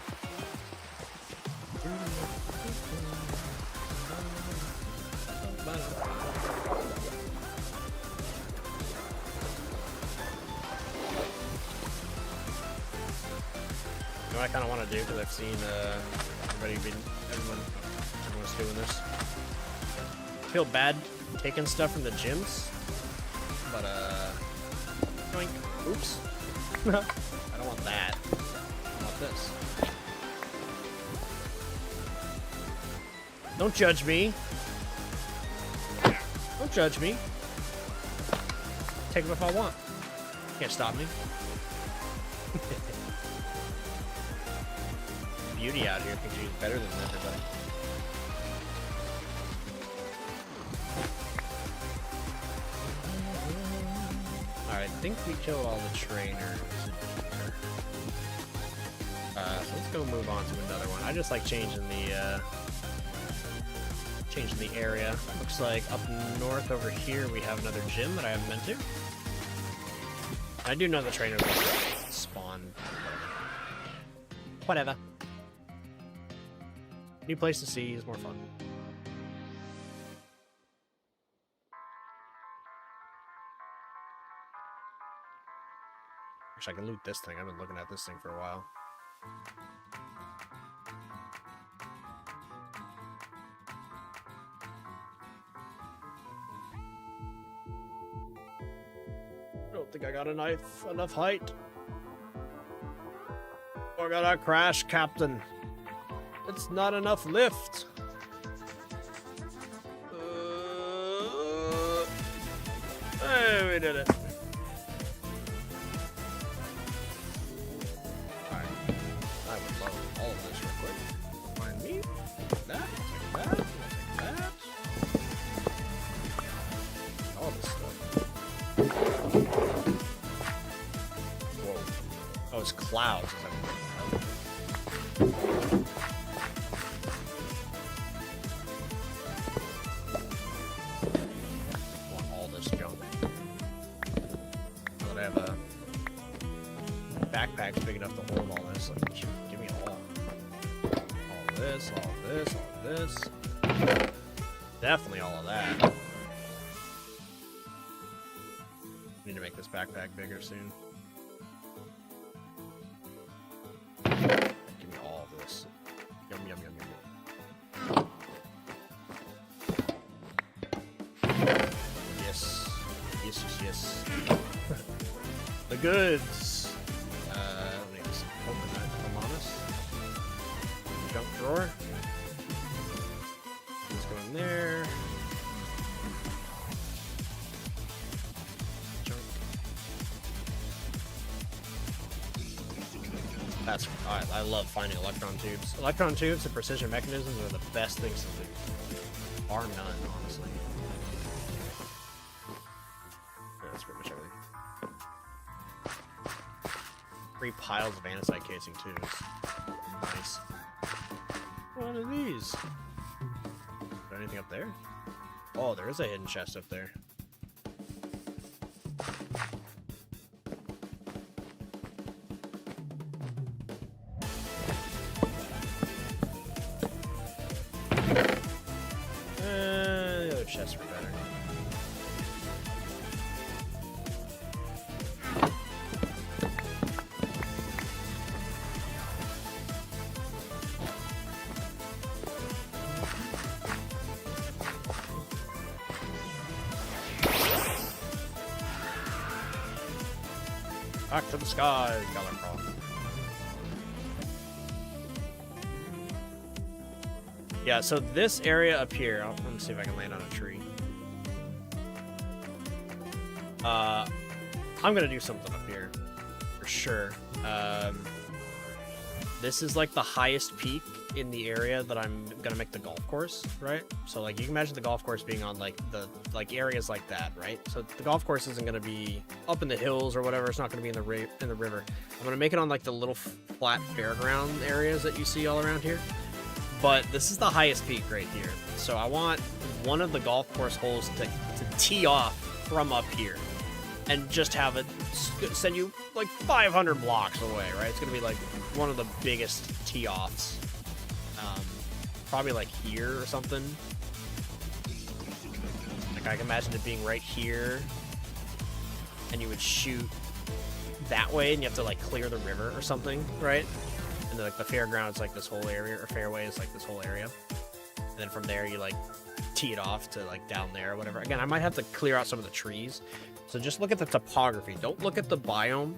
You know what I kind of want to do, because I've seen everyone's doing this. I feel bad taking stuff from the gyms, but yoink. Oops. I don't want that. I want this. Don't judge me. Don't judge me. Take them if I want. Can't stop me. Beauty out here thinks she's better than everybody. Alright, I think we killed all the trainers. So let's go move on to another one. I just like changing the area. Looks like up north over here we have another gym that I haven't been to. I do know the trainers will spawn. Whatever. New place to see is more fun. Wish I could loot this thing. I've been looking at this thing for a while. I don't think I got enough height. We're gonna crash, Captain. It's not enough lift. Hey, we did it. Alright. I would love all of this real quick. Find me. Take that. Take that. Take that. All this stuff. Whoa. Oh, it's clouds. Backpack's big enough to hold all this. Like, give me all. All this, all this, all this. Definitely all of that. Need to make this backpack bigger soon. Give me all of this. Yum, yum, yum, yum, yum. Yes. Yes, yes, yes. The goods. Junk drawer. Let's go in there. Junk. That's I love finding electron tubes. Electron tubes and precision mechanisms are the best things to do. Bar none, honestly. Yeah, that's pretty much everything. 3 piles of andesite casing tubes. Nice. What are these? Is there anything up there? Oh, there is a hidden chest up there. The other chests were better. Back to the sky, Galancroft. Yeah, so this area up here, let me see if I can land on a tree. I'm gonna do something up here, for sure. This is like the highest peak in the area that I'm gonna make the golf course, right? So like you can imagine the golf course being on like the areas like that, right? So the golf course isn't gonna be up in the hills or whatever. It's not gonna be in the river. I'm gonna make it on like the little flat fairground areas that you see all around here. But this is the highest peak right here. So I want one of the golf course holes to tee off from up here. and just have it send you like 500 blocks away, right? It's gonna be like one of the biggest tee-offs. Probably like here or something. Like I can imagine it being right here, and you would shoot that way, and you have to like clear the river or something, right? And then, like the fairground is like this whole area, or fairway is like this whole area. And then from there you like tee it off to like down there or whatever. Again, I might have to clear out some of the trees. So just look at the topography. Don't look at the biome.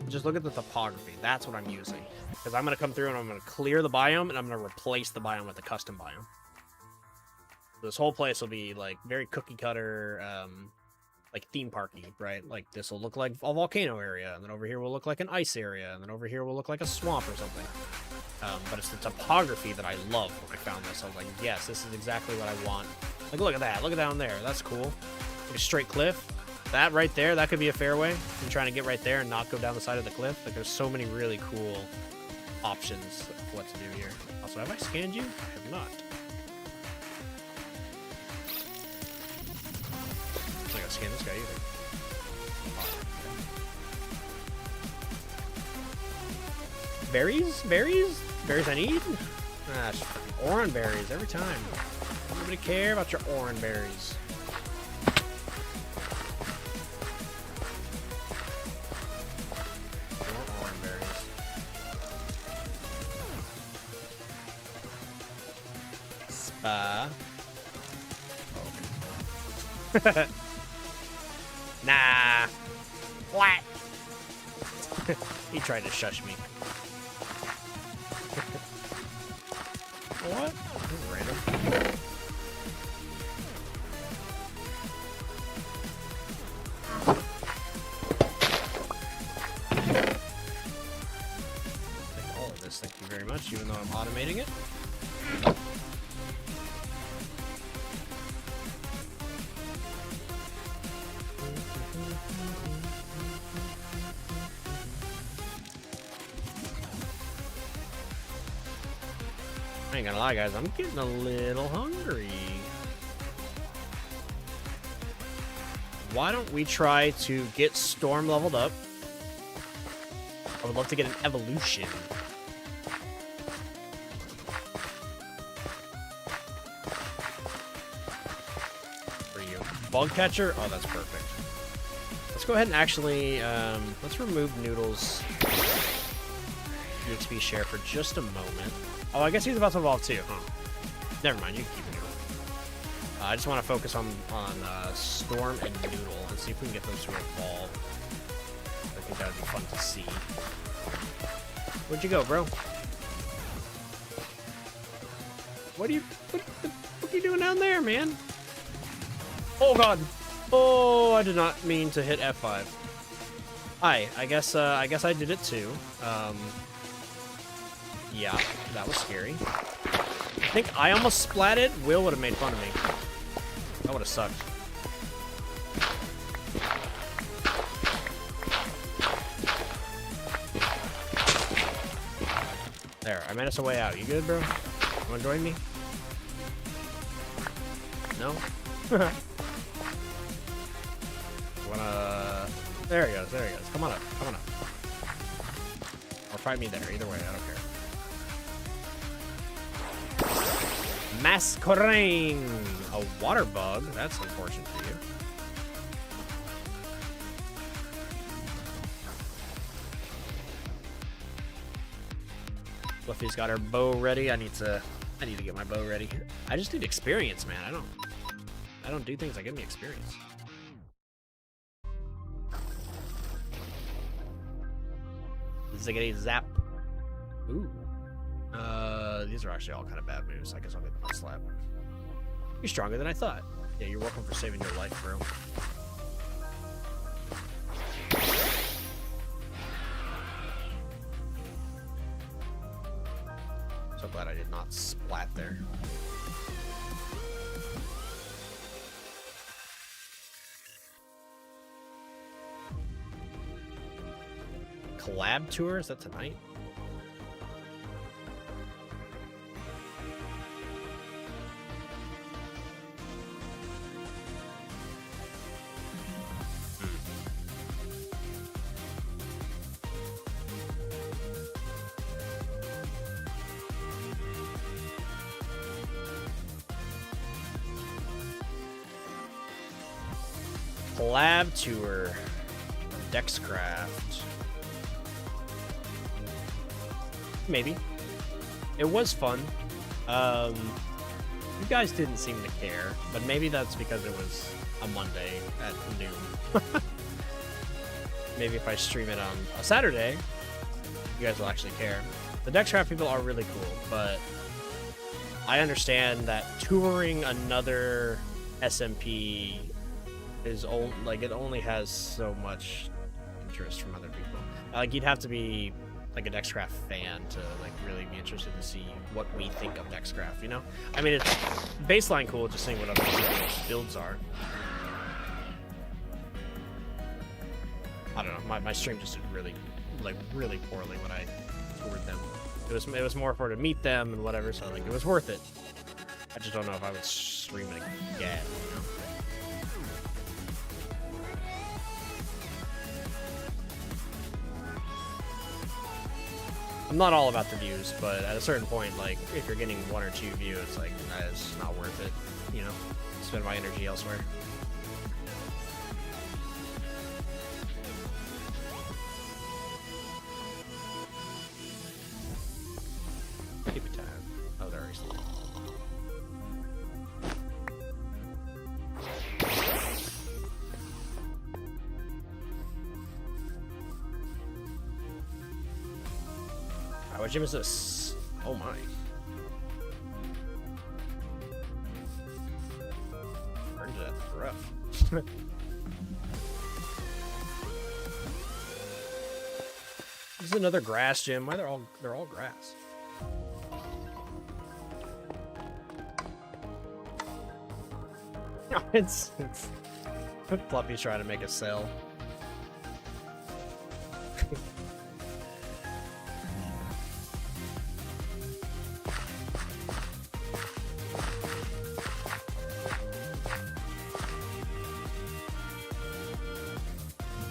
Just look at the topography. That's what I'm using. Because I'm going to come through and I'm going to clear the biome, and I'm going to replace the biome with a custom biome. This whole place will be like very cookie cutter, like theme parky, right? Like this will look like a volcano area, and then over here will look like an ice area, and then over here will look like a swamp or something. But it's the topography that I love when I found this. I was like, yes, this is exactly what I want. Like, look at that. Look at down there. That's cool. Like a straight cliff. That right there, that could be a fairway. I'm trying to get right there and not go down the side of the cliff. Like, there's so many really cool options of what to do here. Also, have I scanned you? I have not. I'm not gonna scan this guy either. Berries? Berries? Berries I need? Ah, oran berries every time. Nobody care about your oran berries. Nah. What? He tried to shush me. What? This is random. Take all of this, thank you very much, even though I'm automating it. I ain't gonna lie, guys, I'm getting a little hungry. Why don't we try to get Storm leveled up? I would love to get an evolution. For you. Bug catcher? Oh, that's perfect. Let's go ahead and actually, let's remove Noodle's EXP share for just a moment. Oh, I guess he's about to evolve too, huh? Never mind, you can keep Noodle. I just want to focus on Storm and Noodle and see if we can get those to evolve. I think that would be fun to see. Where'd you go, bro? What are you doing down there, man? Oh god! Oh, I did not mean to hit F5. Hi, I guess I did it too. Yeah, that was scary. I think I almost splatted. Will would have made fun of me. That would have sucked. There, I made us a way out. You good, bro? You wanna join me? No? Wanna... There he goes, there he goes. Come on up, come on up. Or fight me there, either way, I don't care. Masquerain! A water bug? That's unfortunate for you. Fluffy's got her bow ready. I need to get my bow ready. I just need experience, man. I don't do things that give me experience. Ziggity zap. Ooh. These are actually all kind of bad moves. I guess I'll get the slap. You're stronger than I thought. Yeah, you're welcome for saving your life, bro. So glad I did not splat there. Collab tour? Is that tonight? collab tour. Dexcraft. Maybe. It was fun. You guys didn't seem to care, but maybe that's because it was a Monday at noon. Maybe if I stream it on a Saturday, you guys will actually care. The Dexcraft people are really cool, but I understand that touring another SMP is like it only has so much interest from other people. Like you'd have to be like a Dexcraft fan to like really be interested to see what we think of Dexcraft, you know? I mean, it's baseline cool, just seeing what other people's builds are. I don't know, my stream just did really poorly when I toured them. It was more for to meet them and whatever, so like it was worth it. I just don't know if I would stream it again, you know? I'm not all about the views, but at a certain point, like, if you're getting 1 or 2 views, it's like, it's not worth it, you know? Spend my energy elsewhere. Keep it time. Oh, there he is. What gym is this? Oh my. Burned to death. Rough. This is another grass gym. Why they're all grass? it's Fluffy's trying to make a sale.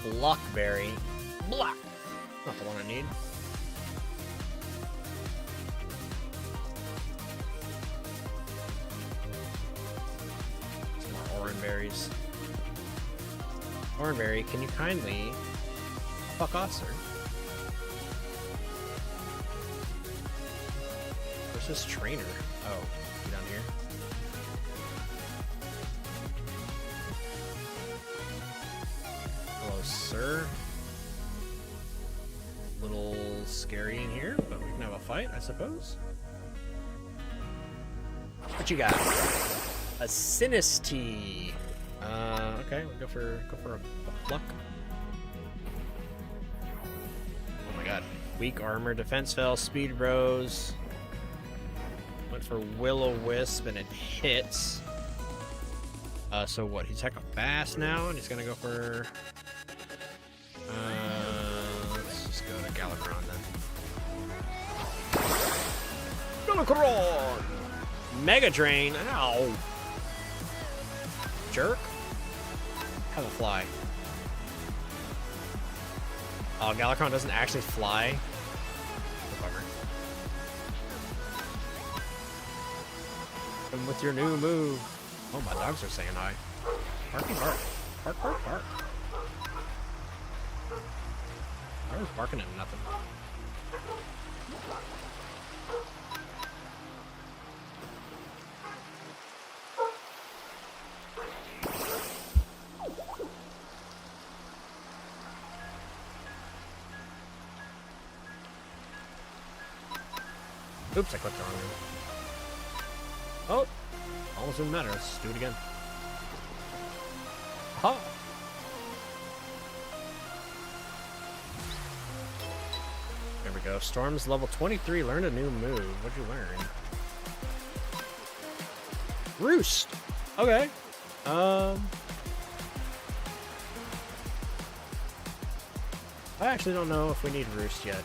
Blockberry. Block! Not the one I need. Some more oranberries. Oranberry, can you kindly fuck off, sir? Where's this trainer? Oh, down here. Hello, sir. A little scary in here, but we can have a fight, I suppose. What you got? A Sinisty. Okay, we'll go for a pluck. Oh my god. Weak armor, defense fell, speed rose. Went for Will-O-Wisp and it hits. So what? He's heck of fast now, and he's gonna go for. Let's just go to Galakron then. Galakron! Mega Drain! Ow! Jerk? Have a fly. Oh, Galakron doesn't actually fly. Bummer. And with your new move. Oh, my dogs are saying hi. Barky bark. Bark, bark, bark. I was barking at nothing. Oops, I clicked the wrong one. Oh! Almost didn't matter. Let's do it again. Ha! There we go. Storm's level 23. Learned a new move. What'd you learn? Roost! Okay. I actually don't know if we need Roost yet.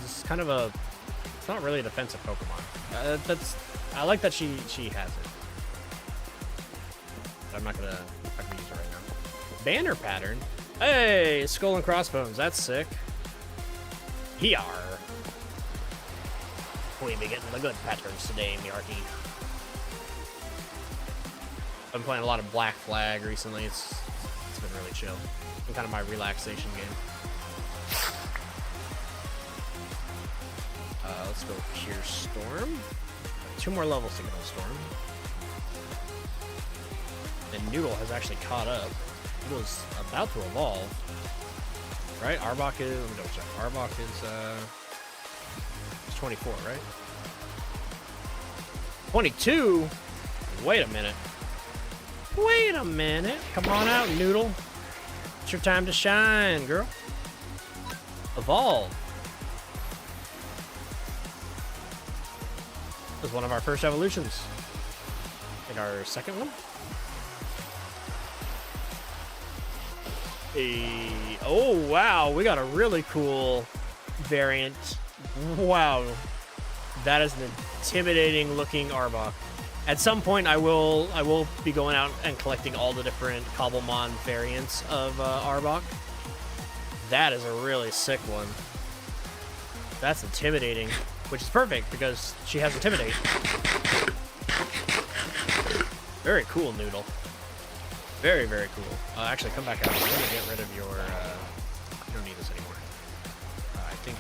It's kind of a... It's not really a defensive Pokemon. I like that she has it. But I'm not gonna use it right now. Banner pattern? Hey! Skull and Crossbones. That's sick. Here. We be getting the good patterns today, Miyarki. I've been playing a lot of Black Flag recently. It's been really chill. It's kind of my relaxation game. Let's go Pure Storm. 2 more levels to get on Storm. And Noodle has actually caught up. Noodle's about to evolve. Right? Arbok is... Let me double check. Arbok is 24, right? 22? Wait a minute. Wait a minute. Come on out, Noodle. It's your time to shine, girl. Evolve. This was one of our first evolutions. And our second one. Oh, wow. We got a really cool variant. Wow. That is an intimidating looking Arbok. At some point, I will be going out and collecting all the different Cobblemon variants of Arbok. That is a really sick one. That's intimidating, which is perfect because she has Intimidate. Very cool, Noodle. Very, very cool. Actually, come back out. I'm gonna get rid of your... you don't need this anymore. I think...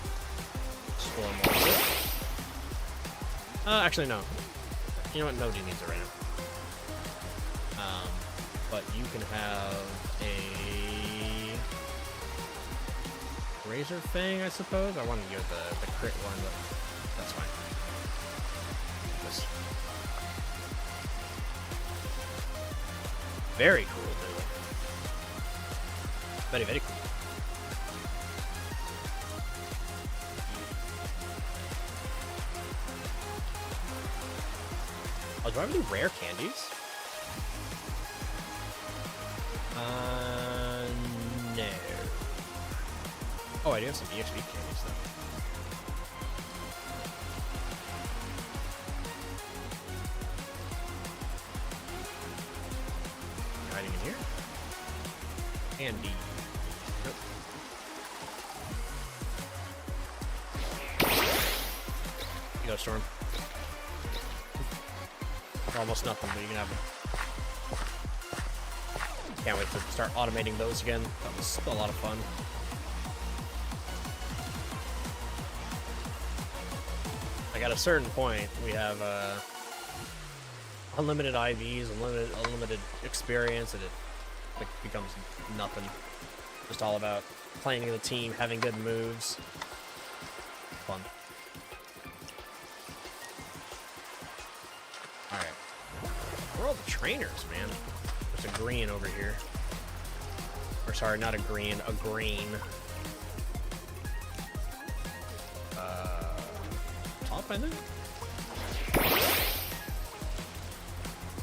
Storm also. Actually, no. You know what? Nobody needs it right now. But you can have a... Razor Fang, I suppose? I wanted to go with the crit one, but that's fine. This. Very cool, dude. Very, very cool. Oh, do I have any rare candies? No. Oh, I do have some EXP candies, though. Hiding in here? Candy. Nope. You go, Storm. Almost nothing, but you can have them. Can't wait to start automating those again. That was a lot of fun. Like at a certain point, we have unlimited IVs, unlimited experience, and it becomes nothing. Just all about playing in the team, having good moves. Fun. Alright. Where are all the trainers, man? There's a green over here. Or sorry, not a green, a green. Top, I think?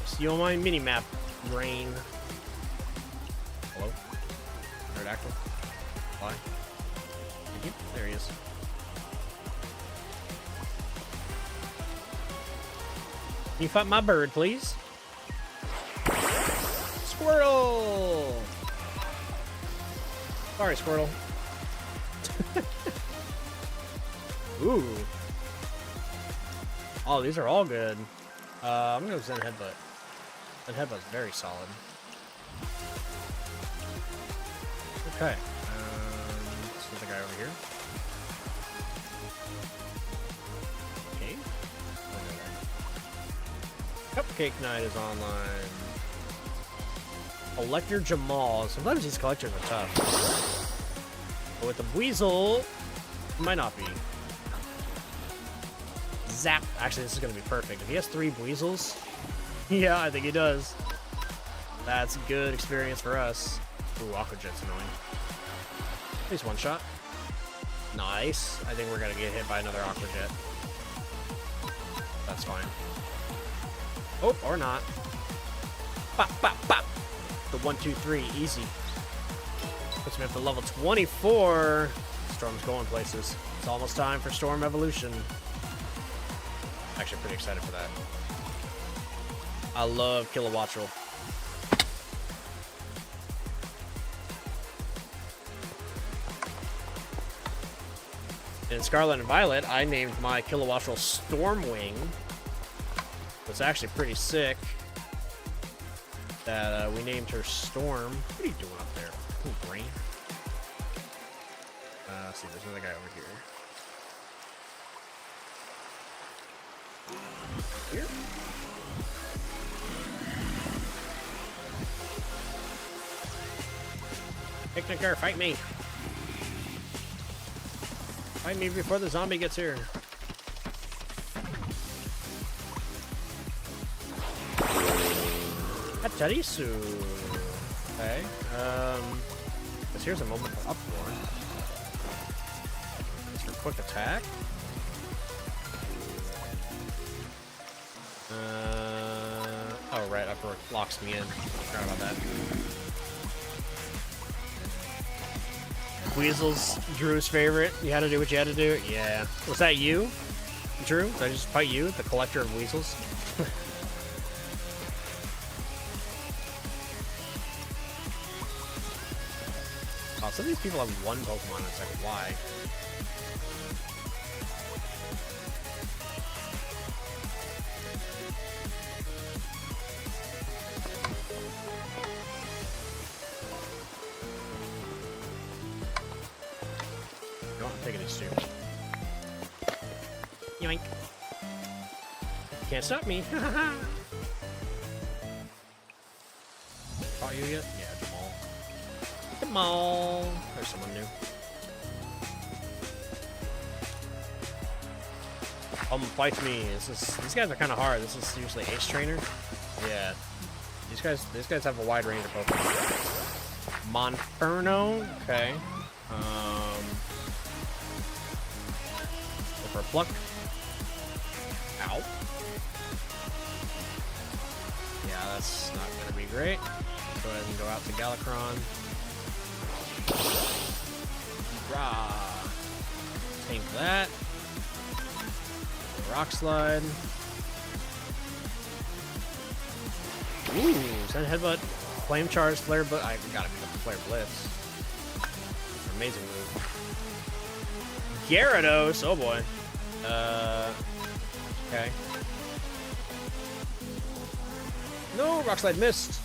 Steal my mini-map, Rain. Hello? Pterodactyl? Fly? Thank you. There he is. Can you find my bird, please? Squirtle! Sorry, Squirtle. Ooh. Oh, these are all good. I'm gonna go Zen Headbutt. Zen Headbutt's very solid. Okay. This is the guy over here. Okay. Cupcake Knight is online. Collector Jamal. Sometimes these collectors are tough. But with the Weasel, it might not be. Zap. Actually, this is going to be perfect. If he has 3 Weasels, yeah, I think he does. That's good experience for us. Ooh, Aqua Jet's annoying. At least one shot. Nice. I think we're going to get hit by another Aqua Jet. That's fine. Oh, or not. Pop, pop, pop. The 1, 2, 3, easy. Puts me up to level 24. Storm's going places. It's almost time for Storm Evolution. Actually, pretty excited for that. I love Kilowattrel. In Scarlet and Violet, I named my Kilowattrel Stormwing. It's actually pretty sick. that we named her Storm. What are you doing up there? Ooh, brain. Let's see, there's another guy over here. Here? Picnicker, fight me! Fight me before the zombie gets here. Hatarisu. Okay. Because here's a moment for uproar. It's for quick attack. Oh right, uproar locks me in. Forgot about that. Weasel's Drew's favorite. You had to do what you had to do. Yeah. Was that you, Drew? Did I just fight you, the collector of weasels? Oh, some of these people have one Pokemon. It's like, why? Taking it soon. Yoink. Can't stop me. Caught you yet? Yeah, Jamal. Jamal. There's someone new. Fight me. These guys are kind of hard. This is usually Ace Trainer. Yeah. These guys have a wide range of Pokemon. Monferno. Okay. For a pluck. Ow. Yeah, that's not gonna be great. Go ahead and go out to Galakron. Rah! Tank that. Rock Slide. Ooh, Send Headbutt. Flame Charge, Flare Blitz. I gotta pick up the Flare Blitz. Amazing move. Gyarados, oh boy. Okay. No, Rock Slide missed.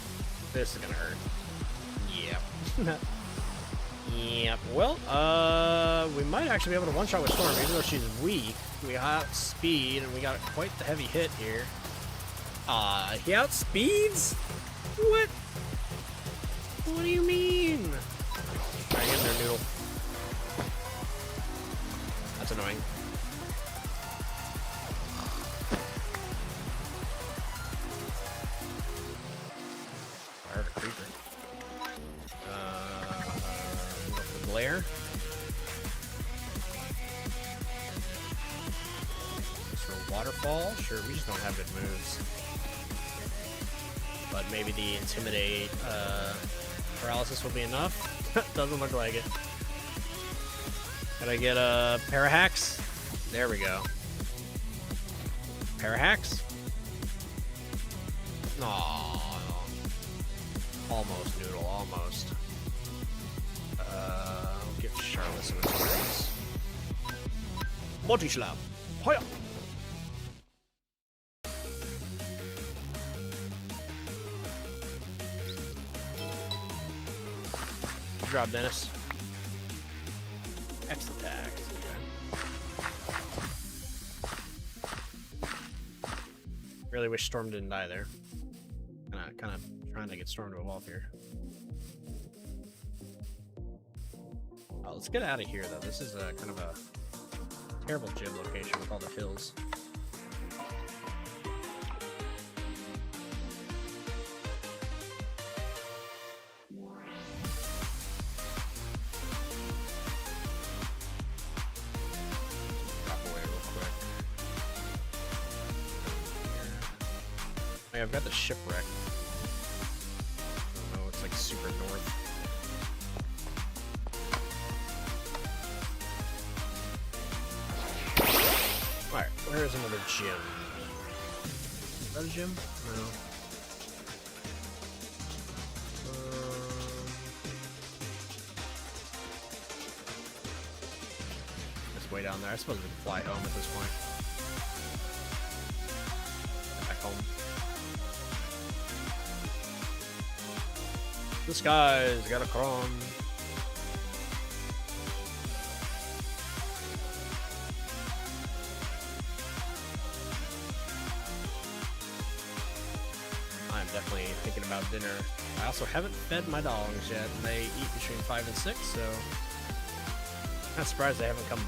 This is gonna hurt. Yep. Yep. Well, we might actually be able to one-shot with Storm, even though she's weak. We outspeed, and we got quite the heavy hit here. He outspeeds? What? What do you mean? Alright, get in there, Noodle. That's annoying. Fire a creeper. Glare. Just for Waterfall? Sure, we just don't have good moves. But maybe the Intimidate Paralysis will be enough. Doesn't look like it. Can I get a Parahax? There we go. Parahax? Aww. Almost, Noodle, almost. I'll give Charlotte some experience. Body Slam! Hiya! Good job, Dennis. X attack. Okay. Really wish Storm didn't die there. Kind of trying to get Storm to evolve here. Oh, let's get out of here though. This is a kind of a terrible gym location with all the hills. I've got the shipwreck. Oh no, it's like super north. Alright, where is another gym? Is that a gym? No. It's way down there. I suppose we can fly home at this point. Back home. This guy's got a cron. I'm definitely thinking about dinner. I also haven't fed my dogs yet, and they eat between 5 and 6, so I'm not surprised they haven't come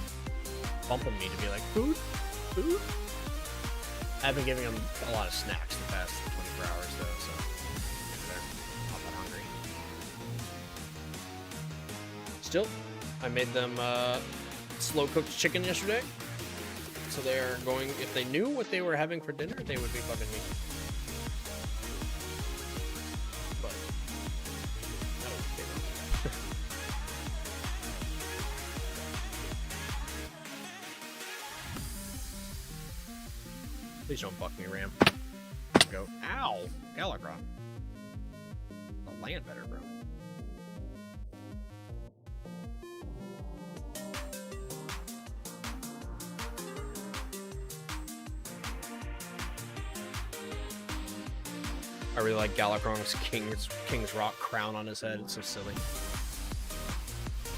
bumping me to be like, food? Food? I've been giving them a lot of snacks the past 24 hours, though, so they're not that hungry. Still, I made them slow-cooked chicken yesterday, so they're going, if they knew what they were having for dinner, they would be bugging me. But, I don't think they will. Please don't buck me, Ram. Go. Ow! Galagron. I'll land better, bro. I really like Galagron's King's Rock crown on his head. It's so silly.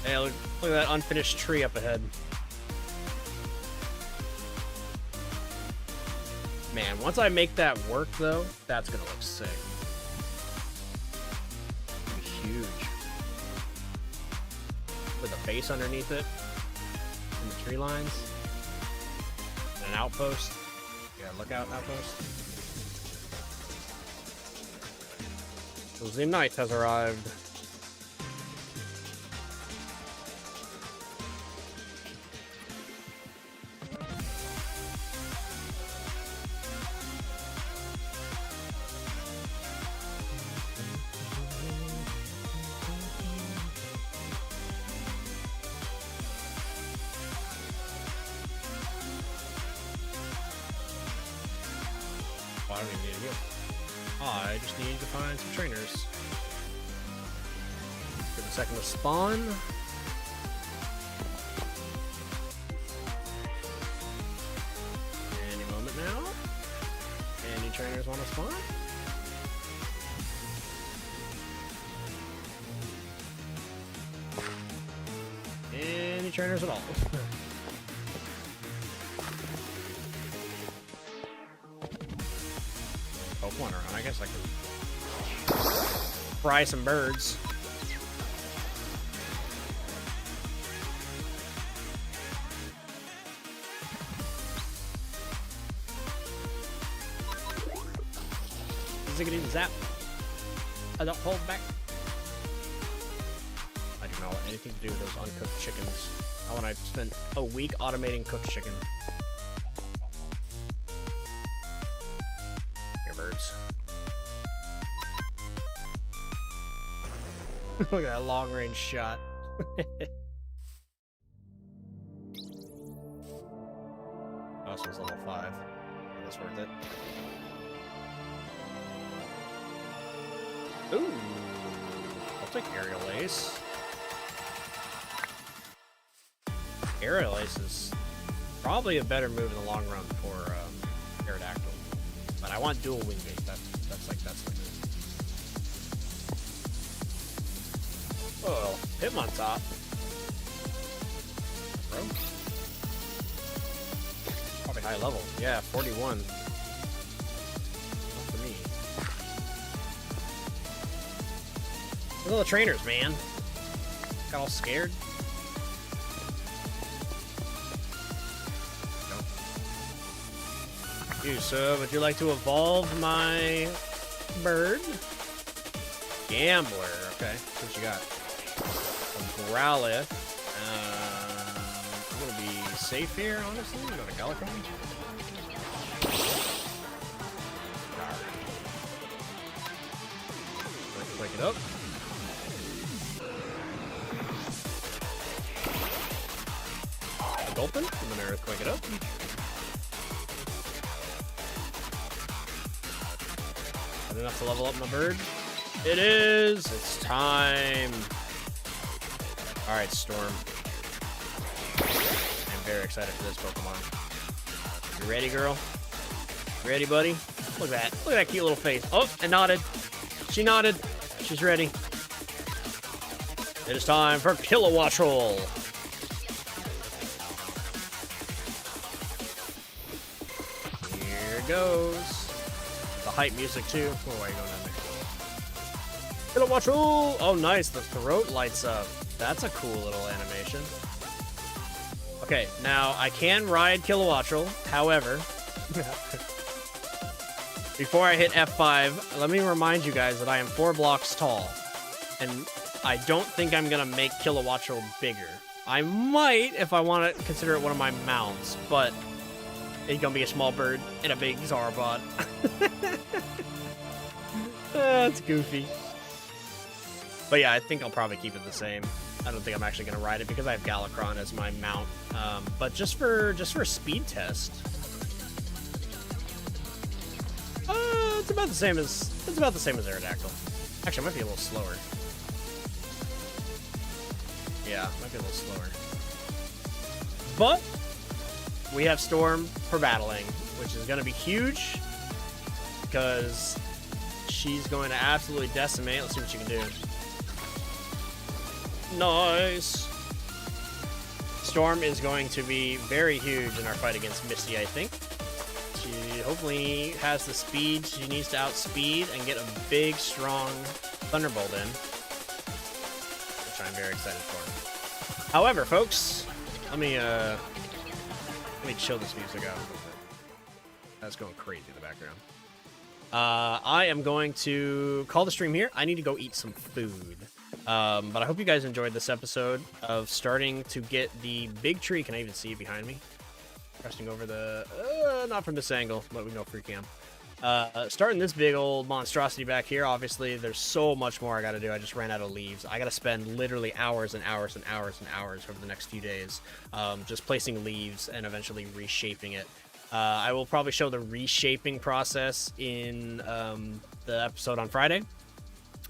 Hey, look at that unfinished tree up ahead. Man, once I make that work, though, that's gonna look sick. It'll be huge. With a base underneath it. And the tree lines. And an outpost. Yeah, lookout outpost. The night has arrived. I don't even need to go. I just need to find some trainers. Give a second to spawn. Any moment now. Any trainers want to spawn? Any trainers at all? One around. I guess I could fry some birds. Ziggity zap. I don't hold back. I do not want anything to do with those uncooked chickens. I want to spend a week automating cooked chicken. Birds. Look at that long range shot. Oh, this one's level 5. That's worth it. Ooh, I'll take Aerial Ace. Aerial Ace is probably a better move in the long run for Aerodactyl. But I want dual wing bait. That's the move. Oh, him on top. Bro. Probably high level. Yeah, 41. Not for me. Look at all the trainers, man. Got all scared. So, would you like to evolve my bird? Gambler. Okay, what you got? A Growlithe. I'm gonna be safe here, honestly. Go to Galacron. Wake it up. A Dolphin. I'm gonna Earthquake it up. Enough to level up my bird. It is. It's time. All right, Storm. I'm very excited for this Pokemon. You ready, girl? You ready, buddy? Look at that. Look at that cute little face. Oh, and nodded. She nodded. She's ready. It is time for Kilowatt Roll. Here goes. The hype music too. Oh, why are you going down there? Kilowatt Roll! Oh, nice. The throat lights up. That's a cool little animation. Okay, now I can ride Kilowatt Roll. However, before I hit F5, let me remind you guys that I am 4 blocks tall. And I don't think I'm going to make Kilowatt Roll bigger. I might if I want to consider it one of my mounts, but it's going to be a small bird and a big Zarbot. That's goofy. But yeah, I think I'll probably keep it the same. I don't think I'm actually going to ride it because I have Galakron as my mount. But just for a speed test, it's about the same as Aerodactyl. Actually, it might be a little slower. Yeah, it might be a little slower. But we have Storm for battling, which is going to be huge because she's going to absolutely decimate. Let's see what she can do. Nice. Storm is going to be very huge in our fight against Misty, I think. She hopefully has the speed she needs to outspeed and get a big, strong Thunderbolt in, which I'm very excited for. However, folks, let me chill this music out a little bit. That's going crazy in the background. I am going to call the stream here. I need to go eat some food. But I hope you guys enjoyed this episode of starting to get the big tree. Can I even see it behind me? Resting over the... not from this angle, but we know free cam. Starting this big old monstrosity back here. Obviously, there's so much more I got to do. I just ran out of leaves. I got to spend literally hours and hours and hours and hours over the next few days just placing leaves and eventually reshaping it. I will probably show the reshaping process in the episode on Friday.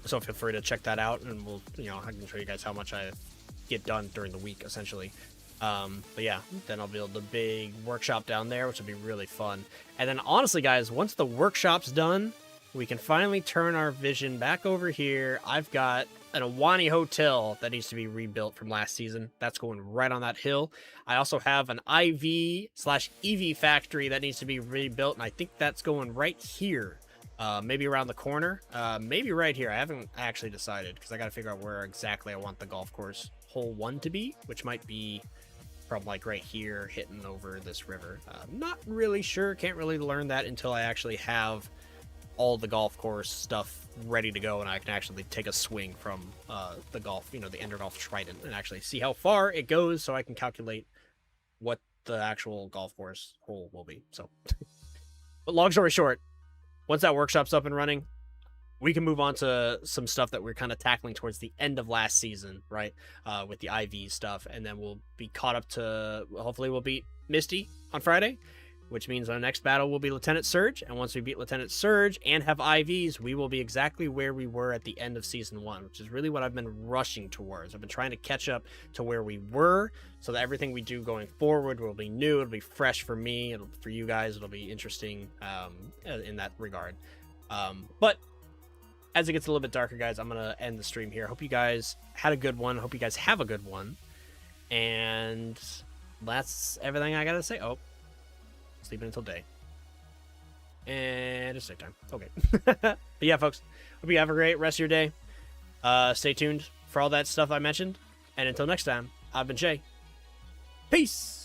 So feel free to check that out, and we'll, I can show you guys how much I get done during the week, essentially. But yeah, then I'll build the big workshop down there, which will be really fun. And then honestly, guys, once the workshop's done, we can finally turn our vision back over here. I've got an Awani hotel that needs to be rebuilt from last season. That's going right on that hill. I also have an IV/EV factory that needs to be rebuilt, and I think that's going right here. Maybe around the corner, maybe right here. I haven't actually decided because I got to figure out where exactly I want the golf course hole 1 to be, which might be from like right here hitting over this river. Not really sure. Can't really learn that until I actually have all the golf course stuff ready to go and I can actually take a swing from the golf, the Ender Golf Trident, and actually see how far it goes so I can calculate what the actual golf course hole will be. So, but long story short, once that workshop's up and running, we can move on to some stuff that we're kind of tackling towards the end of last season, right? With the IV stuff, and then we'll be caught up to, hopefully we'll beat Misty on Friday, which means our next battle will be Lieutenant Surge, and once we beat Lieutenant Surge and have IVs, we will be exactly where we were at the end of Season 1, which is really what I've been rushing towards. I've been trying to catch up to where we were, so that everything we do going forward will be new, it'll be fresh for me, for you guys, it'll be interesting in that regard. But as it gets a little bit darker, guys, I'm going to end the stream here. Hope you guys had a good one. Hope you guys have a good one. And that's everything I got to say. Oh. Sleeping until day. And it's night time. Okay. But yeah, folks, hope you have a great rest of your day. Stay tuned for all that stuff I mentioned. And until next time, I've been Jay. Peace!